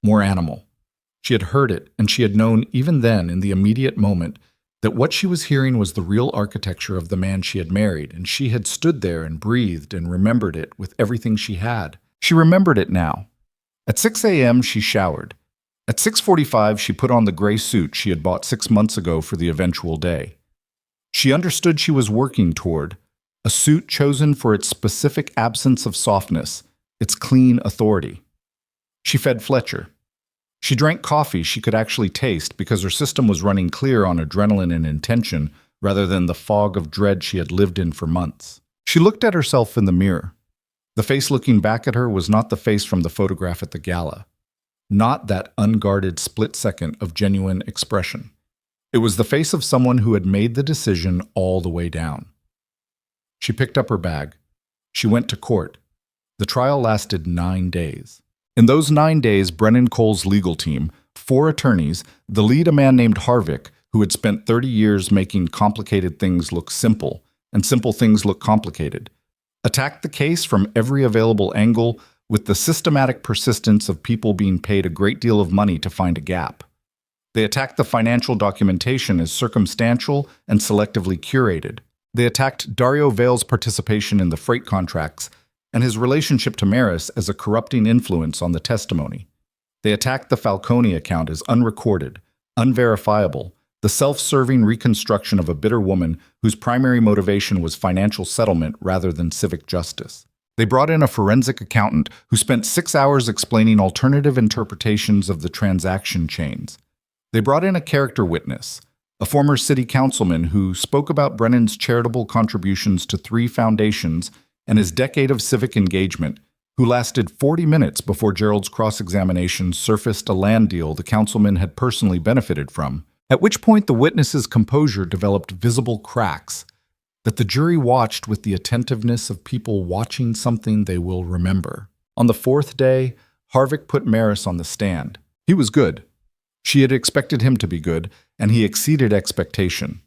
more animal. She had heard it, and she had known even then, in the immediate moment, that what she was hearing was the real architecture of the man she had married, and she had stood there and breathed and remembered it with everything she had. She remembered it now. At 6 a.m., she showered. At 6:45, she put on the gray suit she had bought 6 months ago for the eventual day. She understood she was working toward a suit chosen for its specific absence of softness, its clean authority. She fed Fletcher. She drank coffee she could actually taste because her system was running clear on adrenaline and intention rather than the fog of dread she had lived in for months. She looked at herself in the mirror. The face looking back at her was not the face from the photograph at the gala, not that unguarded split second of genuine expression. It was the face of someone who had made the decision all the way down. She picked up her bag. She went to court. The trial lasted 9 days. In those 9 days, Brennan Cole's legal team, 4 attorneys, the lead a man named Harvick, who had spent 30 years making complicated things look simple, and simple things look complicated, attacked the case from every available angle with the systematic persistence of people being paid a great deal of money to find a gap. They attacked the financial documentation as circumstantial and selectively curated. They attacked Dario Vale's participation in the freight contracts and his relationship to Maris as a corrupting influence on the testimony. They attacked the Falcone account as unrecorded, unverifiable, the self-serving reconstruction of a bitter woman whose primary motivation was financial settlement rather than civic justice. They brought in a forensic accountant who spent 6 hours explaining alternative interpretations of the transaction chains. They brought in a character witness, a former city councilman who spoke about Brennan's charitable contributions to 3 foundations and his decade of civic engagement, who lasted 40 minutes before Gerald's cross-examination surfaced a land deal the councilman had personally benefited from, at which point the witness's composure developed visible cracks that the jury watched with the attentiveness of people watching something they will remember. On the 4th day, Harvick put Maris on the stand. He was good. She had expected him to be good, and he exceeded expectation.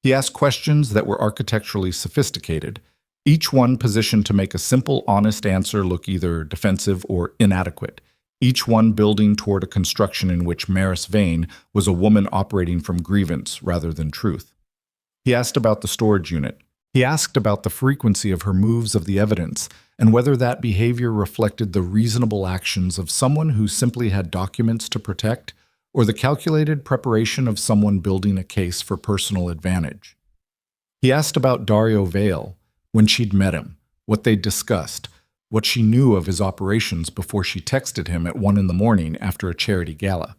He asked questions that were architecturally sophisticated, each one positioned to make a simple, honest answer look either defensive or inadequate, each one building toward a construction in which Maris Vane was a woman operating from grievance rather than truth. He asked about the storage unit. He asked about the frequency of her moves of the evidence and whether that behavior reflected the reasonable actions of someone who simply had documents to protect or the calculated preparation of someone building a case for personal advantage. He asked about Dario Vale, when she'd met him, what they'd discussed, what she knew of his operations before she texted him at 1 a.m. after a charity gala.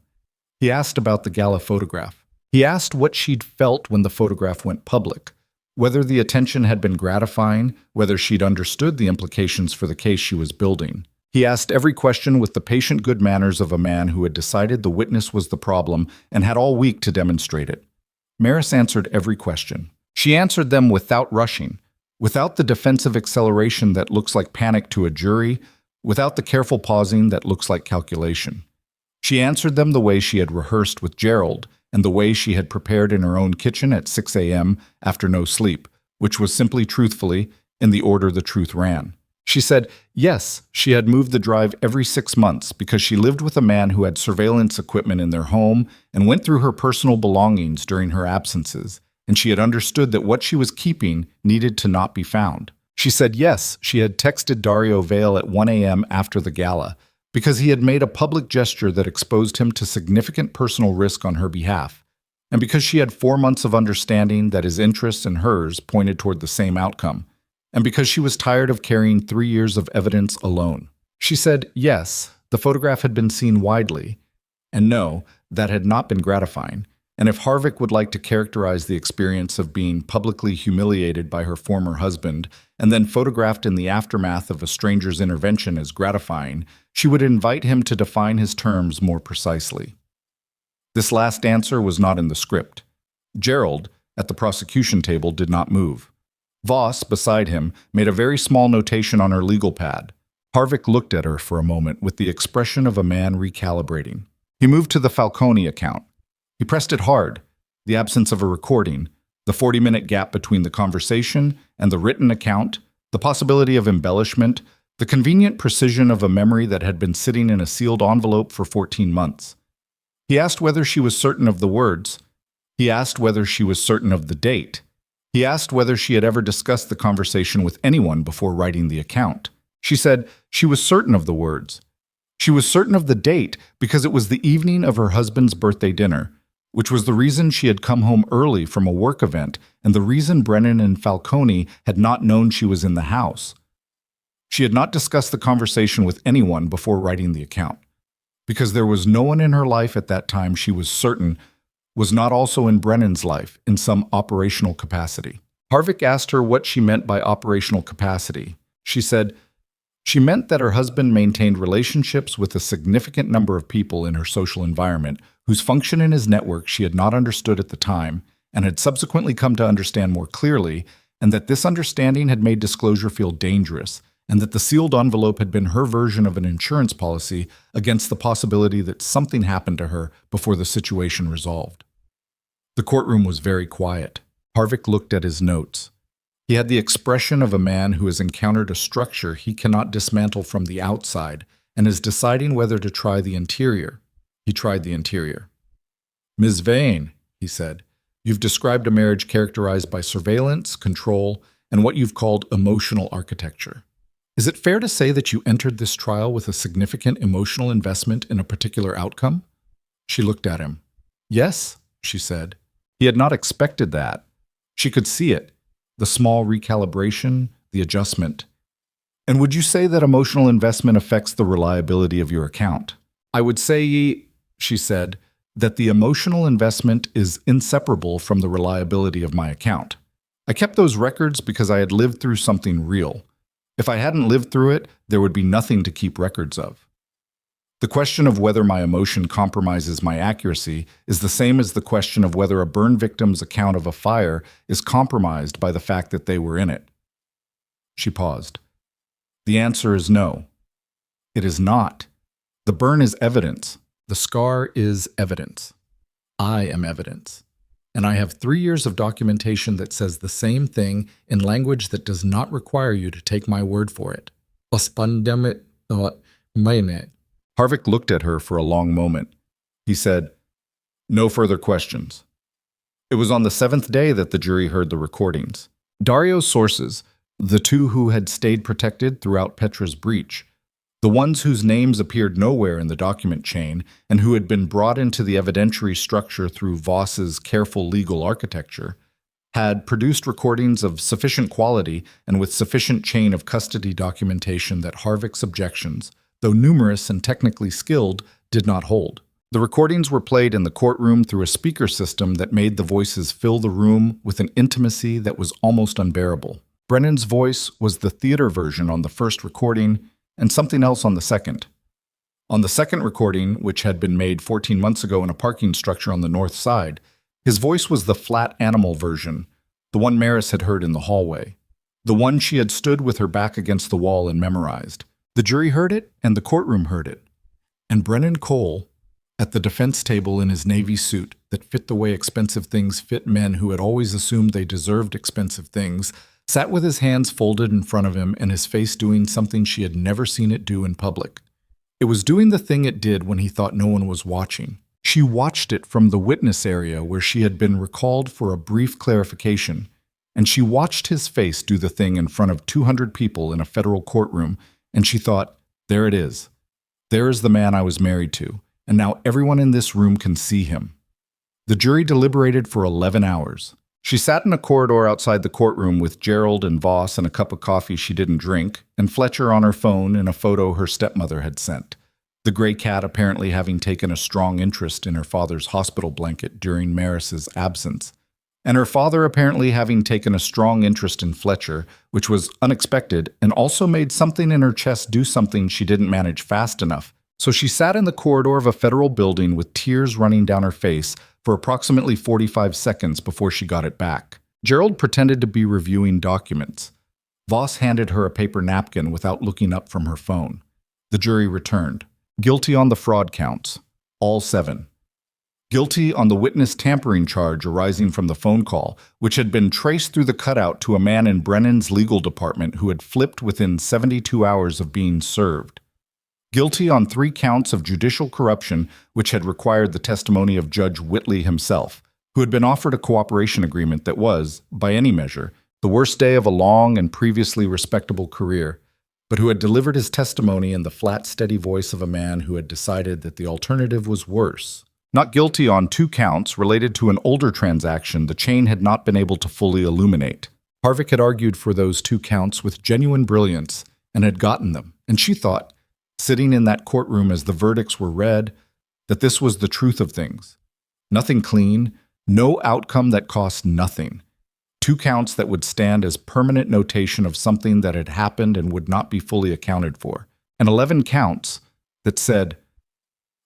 He asked about the gala photograph. He asked what she'd felt when the photograph went public, whether the attention had been gratifying, whether she'd understood the implications for the case she was building. He asked every question with the patient good manners of a man who had decided the witness was the problem and had all week to demonstrate it. Maris answered every question. She answered them without rushing, without the defensive acceleration that looks like panic to a jury, without the careful pausing that looks like calculation. She answered them the way she had rehearsed with Gerald and the way she had prepared in her own kitchen at 6 a.m. after no sleep, which was simply truthfully in the order the truth ran. She said, yes, she had moved the drive every 6 months because she lived with a man who had surveillance equipment in their home and went through her personal belongings during her absences, and she had understood that what she was keeping needed to not be found. She said, yes, she had texted Dario Vale at 1 a.m. after the gala because he had made a public gesture that exposed him to significant personal risk on her behalf, and because she had 4 months of understanding that his interests and hers pointed toward the same outcome, and because she was tired of carrying 3 years of evidence alone. She said, yes, the photograph had been seen widely, and no, that had not been gratifying, and if Harvick would like to characterize the experience of being publicly humiliated by her former husband and then photographed in the aftermath of a stranger's intervention as gratifying, she would invite him to define his terms more precisely. This last answer was not in the script. Gerald, at the prosecution table, did not move. Voss, beside him, made a very small notation on her legal pad. Harvick looked at her for a moment with the expression of a man recalibrating. He moved to the Falcone account. He pressed it hard, the absence of a recording, The 40-minute gap between the conversation and the written account, the possibility of embellishment, the convenient precision of a memory that had been sitting in a sealed envelope for 14 months. He asked whether she was certain of the words. He asked whether she was certain of the date. He asked whether she had ever discussed the conversation with anyone before writing the account. She said she was certain of the words. She was certain of the date because it was the evening of her husband's birthday dinner, which was the reason she had come home early from a work event and the reason Brennan and Falcone had not known she was in the house. She had not discussed the conversation with anyone before writing the account, because there was no one in her life at that time she was certain was not also in Brennan's life in some operational capacity. Harvick asked her what she meant by operational capacity. She said, she meant that her husband maintained relationships with a significant number of people in her social environment whose function in his network she had not understood at the time and had subsequently come to understand more clearly, and that this understanding had made disclosure feel dangerous, and that the sealed envelope had been her version of an insurance policy against the possibility that something happened to her before the situation resolved. The courtroom was very quiet. Harvick looked at his notes. He had the expression of a man who has encountered a structure he cannot dismantle from the outside and is deciding whether to try the interior. He tried the interior. "Ms. Vane," he said, "you've described a marriage characterized by surveillance, control, and what you've called emotional architecture. Is it fair to say that you entered this trial with a significant emotional investment in a particular outcome?" She looked at him. "Yes," she said. He had not expected that. She could see it, the small recalibration, the adjustment. "And would you say that emotional investment affects the reliability of your account?" "I would say," she said, "that the emotional investment is inseparable from the reliability of my account. I kept those records because I had lived through something real. If I hadn't lived through it, there would be nothing to keep records of. The question of whether my emotion compromises my accuracy is the same as the question of whether a burn victim's account of a fire is compromised by the fact that they were in it." She paused. "The answer is no. It is not. The burn is evidence. The scar is evidence. I am evidence. And I have 3 years of documentation that says the same thing in language that does not require you to take my word for it." Harvick looked at her for a long moment. He said, "No further questions." It was on the 7th day that the jury heard the recordings. Dario's sources, the two who had stayed protected throughout Petra's breach, the ones whose names appeared nowhere in the document chain and who had been brought into the evidentiary structure through Voss's careful legal architecture, had produced recordings of sufficient quality and with sufficient chain of custody documentation that Harvick's objections, though numerous and technically skilled, did not hold. The recordings were played in the courtroom through a speaker system that made the voices fill the room with an intimacy that was almost unbearable. Brennan's voice was the theater version on the first recording and something else on the second. On the second recording, which had been made 14 months ago in a parking structure on the north side, his voice was the flat animal version, the one Maris had heard in the hallway, the one she had stood with her back against the wall and memorized. The jury heard it, and the courtroom heard it. And Brennan Cole, at the defense table in his navy suit that fit the way expensive things fit men who had always assumed they deserved expensive things, sat with his hands folded in front of him and his face doing something she had never seen it do in public. It was doing the thing it did when he thought no one was watching. She watched it from the witness area where she had been recalled for a brief clarification, and she watched his face do the thing in front of 200 people in a federal courtroom, and she thought, there it is. There is the man I was married to, and now everyone in this room can see him. The jury deliberated for 11 hours. She sat in a corridor outside the courtroom with Gerald and Voss and a cup of coffee she didn't drink, and Fletcher on her phone in a photo her stepmother had sent. The gray cat apparently having taken a strong interest in her father's hospital blanket during Maris's absence, and her father apparently having taken a strong interest in Fletcher, which was unexpected and also made something in her chest do something she didn't manage fast enough. So she sat in the corridor of a federal building with tears running down her face for approximately 45 seconds before she got it back. Gerald pretended to be reviewing documents. Voss handed her a paper napkin without looking up from her phone. The jury returned. Guilty on the fraud counts. All 7. Guilty on the witness tampering charge arising from the phone call, which had been traced through the cutout to a man in Brennan's legal department who had flipped within 72 hours of being served. Guilty on 3 counts of judicial corruption, which had required the testimony of Judge Whitley himself, who had been offered a cooperation agreement that was, by any measure, the worst day of a long and previously respectable career, but who had delivered his testimony in the flat, steady voice of a man who had decided that the alternative was worse. Not guilty on 2 counts related to an older transaction the chain had not been able to fully illuminate. Harvick had argued for those 2 counts with genuine brilliance and had gotten them, and she thought, sitting in that courtroom as the verdicts were read, that this was the truth of things. Nothing clean, no outcome that cost nothing. 2 counts that would stand as permanent notation of something that had happened and would not be fully accounted for. And 11 counts that said,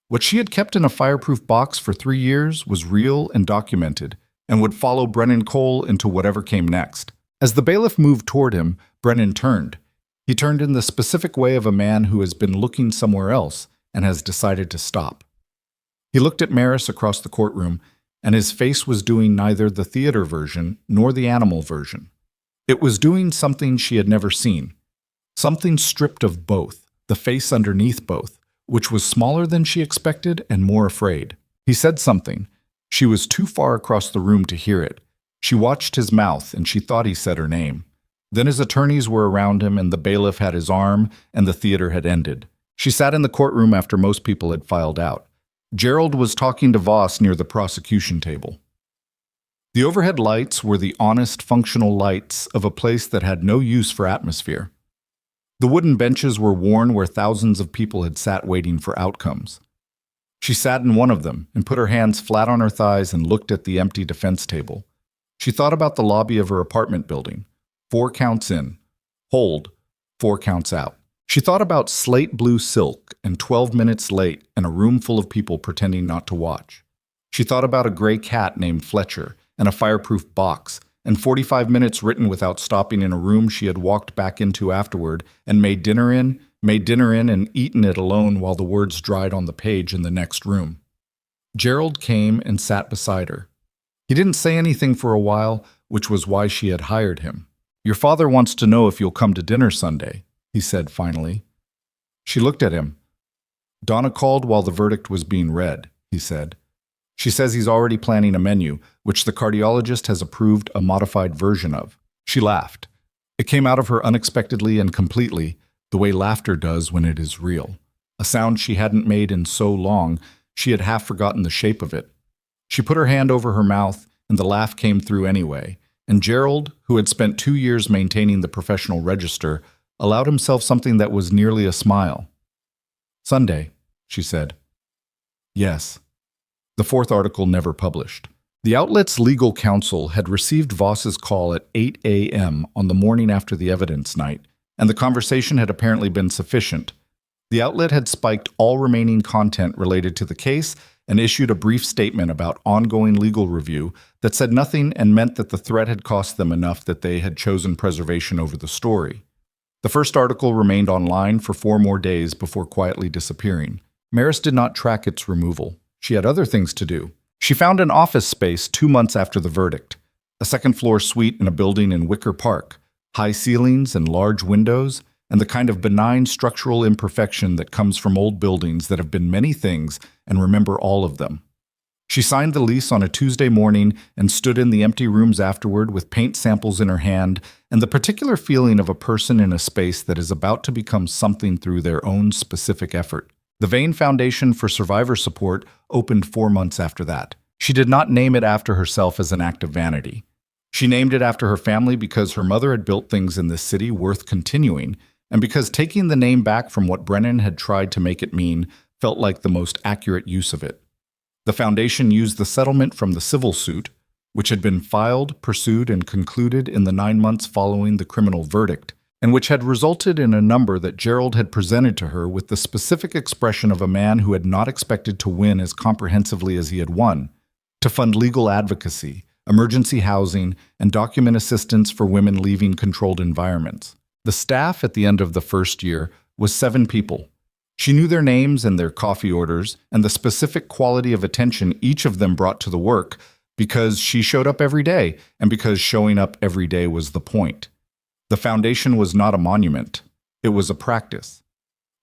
what she had kept in a fireproof box for 3 years was real and documented, and would follow Brennan Cole into whatever came next. As the bailiff moved toward him, Brennan turned. He turned in the specific way of a man who has been looking somewhere else and has decided to stop. He looked at Maris across the courtroom, and his face was doing neither the theater version nor the animal version. It was doing something she had never seen, something stripped of both, the face underneath both, which was smaller than she expected and more afraid. He said something. She was too far across the room to hear it. She watched his mouth, and she thought he said her name. Then his attorneys were around him, and the bailiff had his arm, and the theater had ended. She sat in the courtroom after most people had filed out. Gerald was talking to Voss near the prosecution table. The overhead lights were the honest, functional lights of a place that had no use for atmosphere. The wooden benches were worn where thousands of people had sat waiting for outcomes. She sat in one of them and put her hands flat on her thighs and looked at the empty defense table. She thought about the lobby of her apartment building. 4 counts in. Hold. 4 counts out. She thought about slate blue silk and 12 minutes late and a room full of people pretending not to watch. She thought about a gray cat named Fletcher and a fireproof box and 45 minutes written without stopping in a room she had walked back into afterward and made dinner in and eaten it alone while the words dried on the page in the next room. Gerald came and sat beside her. He didn't say anything for a while, which was why she had hired him. Your father wants to know if you'll come to dinner Sunday, he said finally. She looked at him. Donna called while the verdict was being read, he said. She says he's already planning a menu, which the cardiologist has approved a modified version of. She laughed. It came out of her unexpectedly and completely, the way laughter does when it is real. A sound she hadn't made in so long, she had half forgotten the shape of it. She put her hand over her mouth, and the laugh came through anyway, and Gerald, who had spent 2 years maintaining the professional register, allowed himself something that was nearly a smile. Sunday, she said. Yes. The 4th article never published. The outlet's legal counsel had received Voss's call at 8 a.m. on the morning after the evidence night, and the conversation had apparently been sufficient. The outlet had spiked all remaining content related to the case and issued a brief statement about ongoing legal review that said nothing and meant that the threat had cost them enough that they had chosen preservation over the story. The 1st article remained online for 4 more days before quietly disappearing. Maris did not track its removal. She had other things to do. She found an office space 2 months after the verdict, a 2nd-floor suite in a building in Wicker Park, high ceilings and large windows, and the kind of benign structural imperfection that comes from old buildings that have been many things and remember all of them. She signed the lease on a Tuesday morning and stood in the empty rooms afterward with paint samples in her hand and the particular feeling of a person in a space that is about to become something through their own specific effort. The Vane Foundation for Survivor Support opened 4 months after that. She did not name it after herself as an act of vanity. She named it after her family because her mother had built things in this city worth continuing, and because taking the name back from what Brennan had tried to make it mean felt like the most accurate use of it. The foundation used the settlement from the civil suit, which had been filed, pursued, and concluded in the 9 months following the criminal verdict, and which had resulted in a number that Gerald had presented to her with the specific expression of a man who had not expected to win as comprehensively as he had won, to fund legal advocacy, emergency housing, and document assistance for women leaving controlled environments. The staff at the end of the 1st year was 7 people. She knew their names and their coffee orders and the specific quality of attention each of them brought to the work because she showed up every day and because showing up every day was the point. The foundation was not a monument. It was a practice.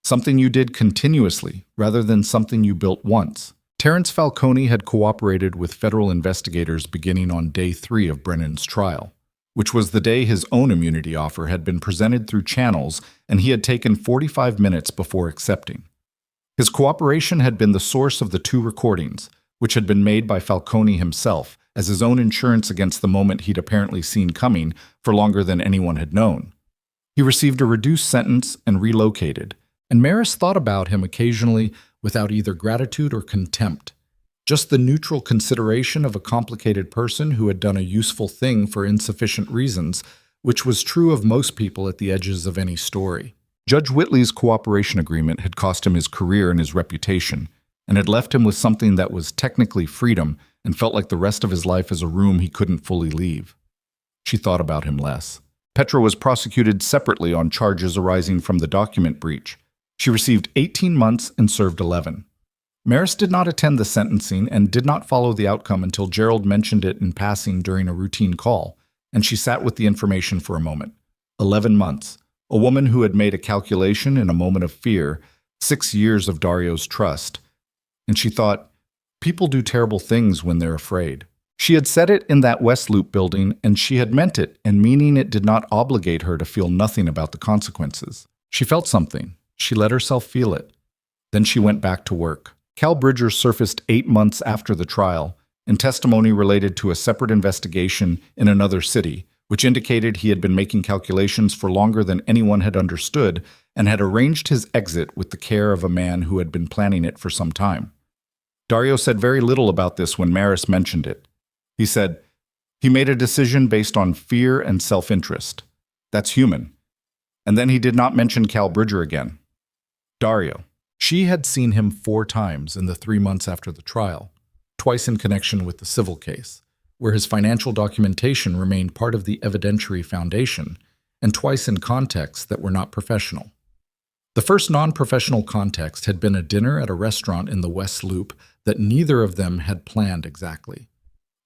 Something you did continuously rather than something you built once. Terrence Falcone had cooperated with federal investigators beginning on day 3 of Brennan's trial, which was the day his own immunity offer had been presented through channels and he had taken 45 minutes before accepting. His cooperation had been the source of the 2 recordings, which had been made by Falcone himself as his own insurance against the moment he'd apparently seen coming for longer than anyone had known. He received a reduced sentence and relocated, and Maris thought about him occasionally without either gratitude or contempt, just the neutral consideration of a complicated person who had done a useful thing for insufficient reasons, which was true of most people at the edges of any story. Judge Whitley's cooperation agreement had cost him his career and his reputation, and had left him with something that was technically freedom and felt like the rest of his life as a room he couldn't fully leave. She thought about him less. Petra was prosecuted separately on charges arising from the document breach. She received 18 months and served 11. Maris did not attend the sentencing and did not follow the outcome until Gerald mentioned it in passing during a routine call, and she sat with the information for a moment. 11 months. A woman who had made a calculation in a moment of fear, 6 years of Dario's trust. And she thought, people do terrible things when they're afraid. She had said it in that West Loop building, and she had meant it, and meaning it did not obligate her to feel nothing about the consequences. She felt something. She let herself feel it. Then she went back to work. Cal Bridger surfaced 8 months after the trial in testimony related to a separate investigation in another city, which indicated he had been making calculations for longer than anyone had understood and had arranged his exit with the care of a man who had been planning it for some time. Dario said very little about this when Maris mentioned it. He said, he made a decision based on fear and self-interest. That's human. And then he did not mention Cal Bridger again. Dario. She had seen him 4 times in the 3 months after the trial, twice in connection with the civil case, where his financial documentation remained part of the evidentiary foundation, and twice in contexts that were not professional. The first non-professional context had been a dinner at a restaurant in the West Loop that neither of them had planned exactly.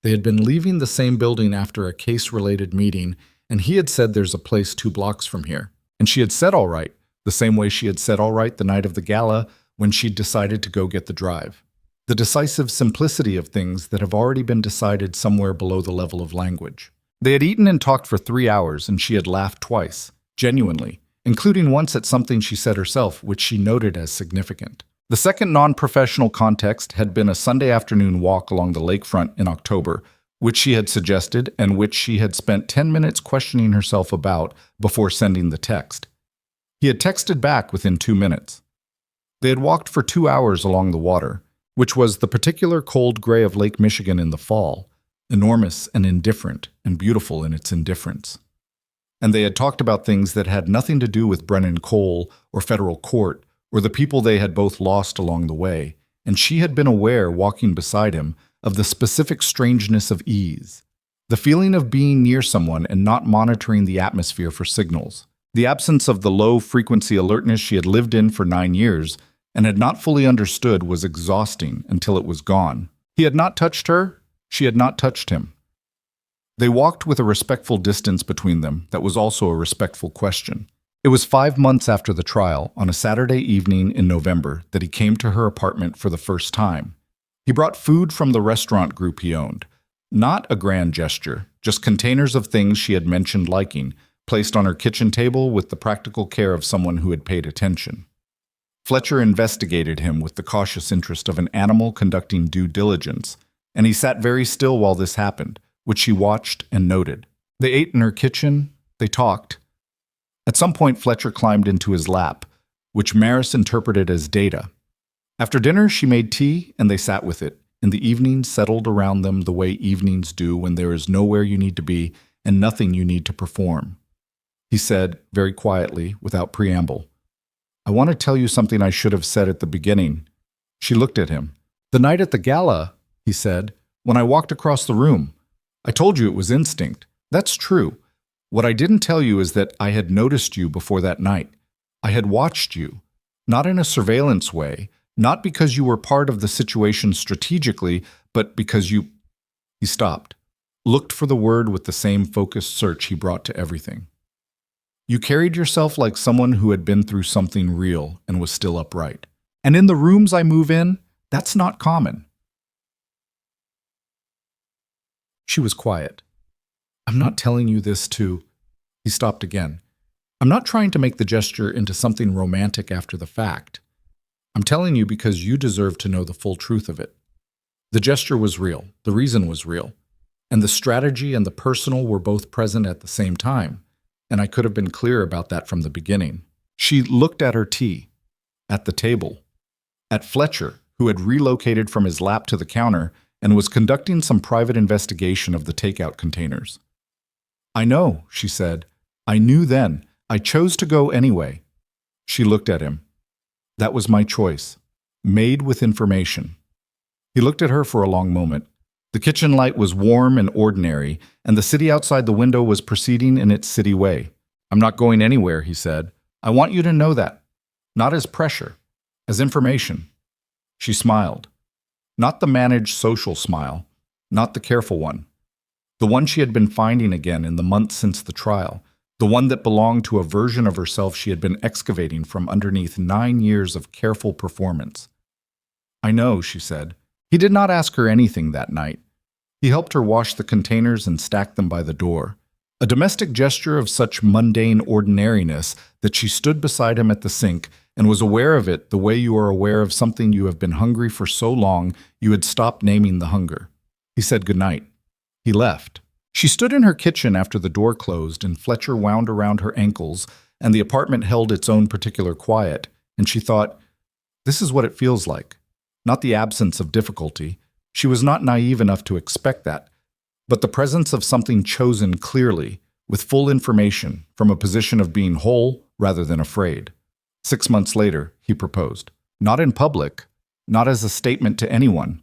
They had been leaving the same building after a case-related meeting, and he had said there's a place 2 blocks from here. And she had said all right, the same way she had said all right the night of the gala when she'd decided to go get the drive. The decisive simplicity of things that have already been decided somewhere below the level of language. They had eaten and talked for 3 hours, and she had laughed twice, genuinely, including once at something she said herself, which she noted as significant. The second non-professional context had been a Sunday afternoon walk along the lakefront in October, which she had suggested and which she had spent 10 minutes questioning herself about before sending the text. He had texted back within 2 minutes. They had walked for 2 hours along the water, which was the particular cold gray of Lake Michigan in the fall, enormous and indifferent and beautiful in its indifference. And they had talked about things that had nothing to do with Brennan Cole or federal court or the people they had both lost along the way, and she had been aware, walking beside him, of the specific strangeness of ease, the feeling of being near someone and not monitoring the atmosphere for signals. The absence of the low-frequency alertness she had lived in for 9 years and had not fully understood was exhausting until it was gone. He had not touched her. She had not touched him. They walked with a respectful distance between them that was also a respectful question. It was 5 months after the trial, on a Saturday evening in November, that he came to her apartment for the first time. He brought food from the restaurant group he owned. Not a grand gesture, just containers of things she had mentioned liking, placed on her kitchen table with the practical care of someone who had paid attention. Fletcher investigated him with the cautious interest of an animal conducting due diligence, and he sat very still while this happened, which she watched and noted. They ate in her kitchen, they talked. At some point, Fletcher climbed into his lap, which Maris interpreted as data. After dinner, she made tea, and they sat with it. In the evening, settled around them the way evenings do when there is nowhere you need to be and nothing you need to perform. He said, very quietly, without preamble, "I want to tell you something I should have said at the beginning." She looked at him. "The night at the gala," he said, "when I walked across the room. I told you it was instinct. That's true. What I didn't tell you is that I had noticed you before that night. I had watched you. Not in a surveillance way, not because you were part of the situation strategically, but because you... He stopped, looked for the word with the same focused search he brought to everything. You carried yourself like someone who had been through something real and was still upright. And in the rooms I move in, that's not common. She was quiet. I'm not telling you this to... He stopped again. I'm not trying to make the gesture into something romantic after the fact. I'm telling you because you deserve to know the full truth of it. The gesture was real. The reason was real. And the strategy and the personal were both present at the same time. And I could have been clear about that from the beginning. She looked at her tea, at the table, at Fletcher, who had relocated from his lap to the counter and was conducting some private investigation of the takeout containers. I know, she said. I knew then. I chose to go anyway. She looked at him. That was my choice, made with information. He looked at her for a long moment. The kitchen light was warm and ordinary, and the city outside the window was proceeding in its city way. I'm not going anywhere, he said. I want you to know that. Not as pressure, as information. She smiled. Not the managed social smile, not the careful one. The one she had been finding again in the months since the trial, the one that belonged to a version of herself she had been excavating from underneath 9 years of careful performance. I know, she said. He did not ask her anything that night. He helped her wash the containers and stack them by the door, a domestic gesture of such mundane ordinariness that she stood beside him at the sink and was aware of it the way you are aware of something you have been hungry for so long you had stopped naming the hunger. He said goodnight. He left. She stood in her kitchen after the door closed and Fletcher wound around her ankles and the apartment held its own particular quiet, and she thought, this is what it feels like. Not the absence of difficulty. She was not naive enough to expect that, but the presence of something chosen clearly, with full information, from a position of being whole rather than afraid. 6 months later, he proposed. Not in public, not as a statement to anyone.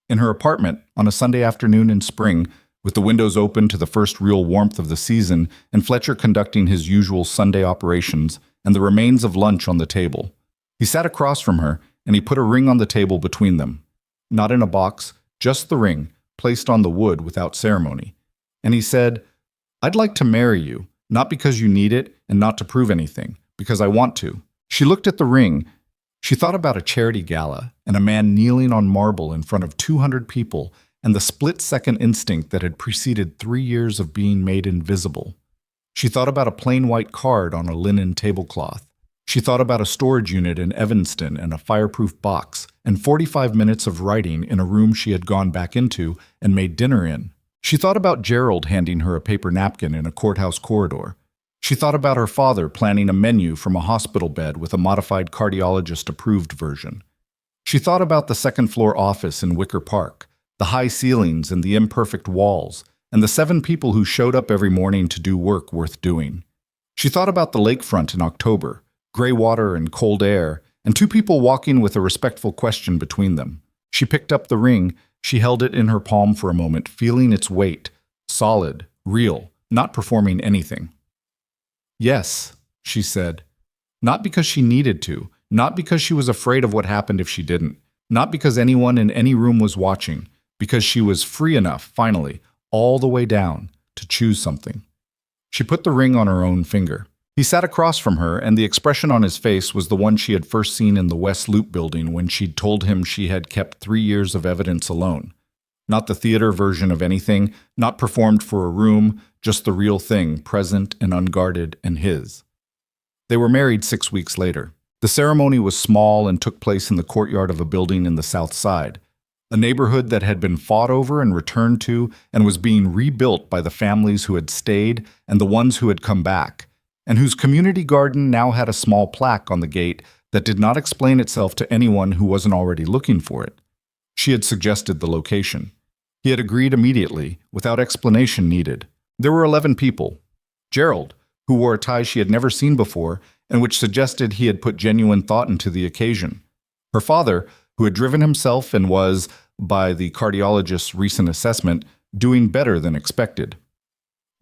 In her apartment, on a Sunday afternoon in spring, with the windows open to the first real warmth of the season and Fletcher conducting his usual Sunday operations and the remains of lunch on the table. He sat across from her and he put a ring on the table between them. Not in a box, just the ring, placed on the wood without ceremony. And he said, I'd like to marry you, not because you need it and not to prove anything, because I want to. She looked at the ring. She thought about a charity gala and a man kneeling on marble in front of 200 people and the split-second instinct that had preceded 3 years of being made invisible. She thought about a plain white card on a linen tablecloth. She thought about a storage unit in Evanston and a fireproof box, and 45 minutes of writing in a room she had gone back into and made dinner in. She thought about Gerald handing her a paper napkin in a courthouse corridor. She thought about her father planning a menu from a hospital bed with a modified cardiologist-approved version. She thought about the second-floor office in Wicker Park, the high ceilings and the imperfect walls, and the 7 people who showed up every morning to do work worth doing. She thought about the lakefront in October, gray water and cold air, and 2 people walking with a respectful question between them. She picked up the ring. She held it in her palm for a moment, feeling its weight, solid, real, not performing anything. Yes, she said. Not because she needed to, not because she was afraid of what happened if she didn't, not because anyone in any room was watching, because she was free enough, finally, all the way down, to choose something. She put the ring on her own finger. He sat across from her, and the expression on his face was the one she had first seen in the West Loop building when she'd told him she had kept 3 years of evidence alone. Not the theater version of anything, not performed for a room, just the real thing, present and unguarded and his. They were married 6 weeks later. The ceremony was small and took place in the courtyard of a building in the South Side, a neighborhood that had been fought over and returned to and was being rebuilt by the families who had stayed and the ones who had come back, and whose community garden now had a small plaque on the gate that did not explain itself to anyone who wasn't already looking for it. She had suggested the location. He had agreed immediately, without explanation needed. There were 11 people. Gerald, who wore a tie she had never seen before, and which suggested he had put genuine thought into the occasion. Her father, who had driven himself and was, by the cardiologist's recent assessment, doing better than expected.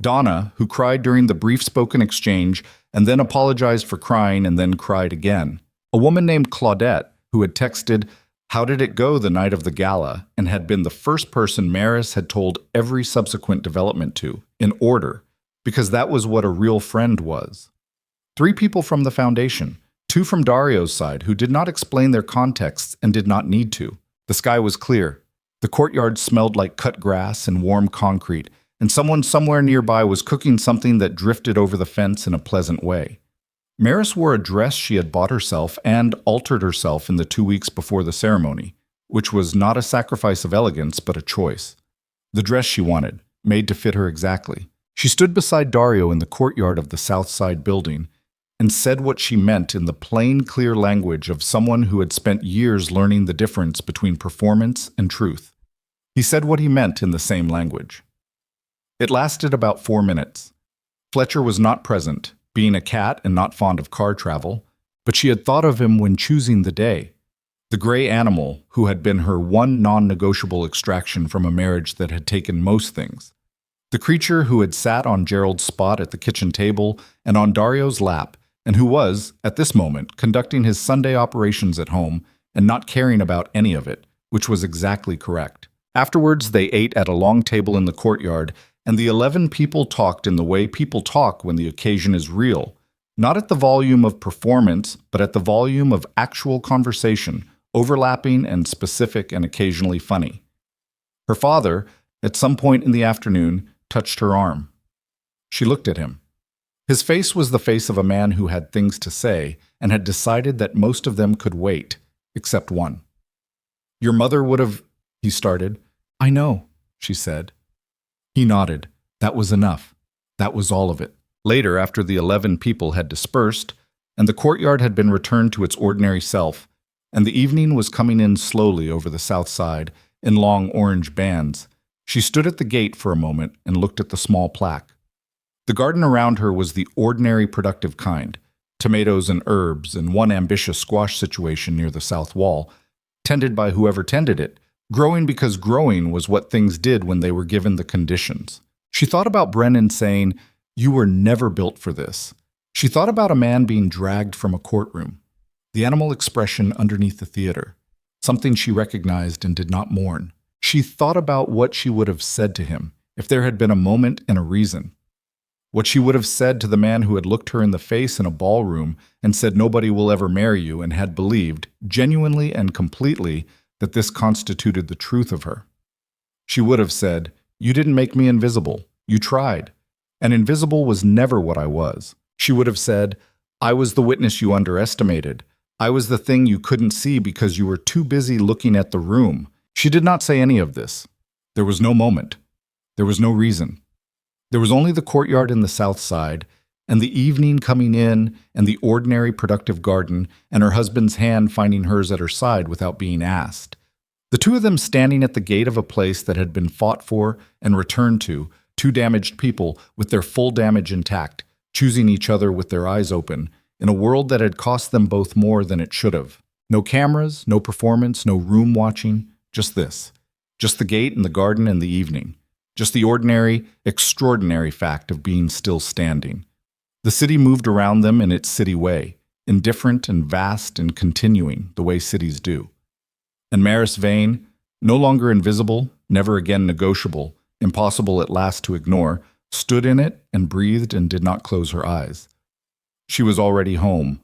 Donna, who cried during the brief spoken exchange and then apologized for crying and then cried again. A woman named Claudette, who had texted, "How did it go the night of the gala?" and had been the first person Maris had told every subsequent development to, in order, because that was what a real friend was. 3 people from the foundation, 2 from Dario's side, who did not explain their contexts and did not need to. The sky was clear. The courtyard smelled like cut grass and warm concrete, and someone somewhere nearby was cooking something that drifted over the fence in a pleasant way. Maris wore a dress she had bought herself and altered herself in the 2 weeks before the ceremony, which was not a sacrifice of elegance but a choice. The dress she wanted, made to fit her exactly. She stood beside Dario in the courtyard of the South Side building and said what she meant in the plain, clear language of someone who had spent years learning the difference between performance and truth. He said what he meant in the same language. It lasted about 4 minutes. Fletcher was not present, being a cat and not fond of car travel, but she had thought of him when choosing the day. The gray animal who had been her one non-negotiable extraction from a marriage that had taken most things. The creature who had sat on Gerald's spot at the kitchen table and on Dario's lap, and who was, at this moment, conducting his Sunday operations at home and not caring about any of it, which was exactly correct. Afterwards, they ate at a long table in the courtyard, and the 11 people talked in the way people talk when the occasion is real, not at the volume of performance, but at the volume of actual conversation, overlapping and specific and occasionally funny. Her father, at some point in the afternoon, touched her arm. She looked at him. His face was the face of a man who had things to say and had decided that most of them could wait, except one. "Your mother would have," he started. "I know," she said. He nodded. That was enough. That was all of it. Later, after the 11 people had dispersed, and the courtyard had been returned to its ordinary self, and the evening was coming in slowly over the south side in long orange bands, she stood at the gate for a moment and looked at the small plaque. The garden around her was the ordinary productive kind, tomatoes and herbs and one ambitious squash situation near the south wall, tended by whoever tended it, growing because growing was what things did when they were given the conditions. She thought about Brennan saying, "You were never built for this." She thought about a man being dragged from a courtroom, the animal expression underneath the theater, something she recognized and did not mourn. She thought about what she would have said to him if there had been a moment and a reason. What she would have said to the man who had looked her in the face in a ballroom and said nobody will ever marry you and had believed, genuinely and completely, that this constituted the truth of her. She would have said, "You didn't make me invisible. You tried. And invisible was never what I was." She would have said, "I was the witness you underestimated. I was the thing you couldn't see because you were too busy looking at the room." She did not say any of this. There was no moment. There was no reason. There was only the courtyard in the south side, and the evening coming in, and the ordinary productive garden, and her husband's hand finding hers at her side without being asked. The 2 of them standing at the gate of a place that had been fought for and returned to, 2 damaged people with their full damage intact, choosing each other with their eyes open, in a world that had cost them both more than it should have. No cameras, no performance, no room watching, just this. Just the gate and the garden and the evening. Just the ordinary, extraordinary fact of being still standing. The city moved around them in its city way, indifferent and vast and continuing, the way cities do. And Maris Vane, no longer invisible, never again negotiable, impossible at last to ignore, stood in it and breathed and did not close her eyes. She was already home,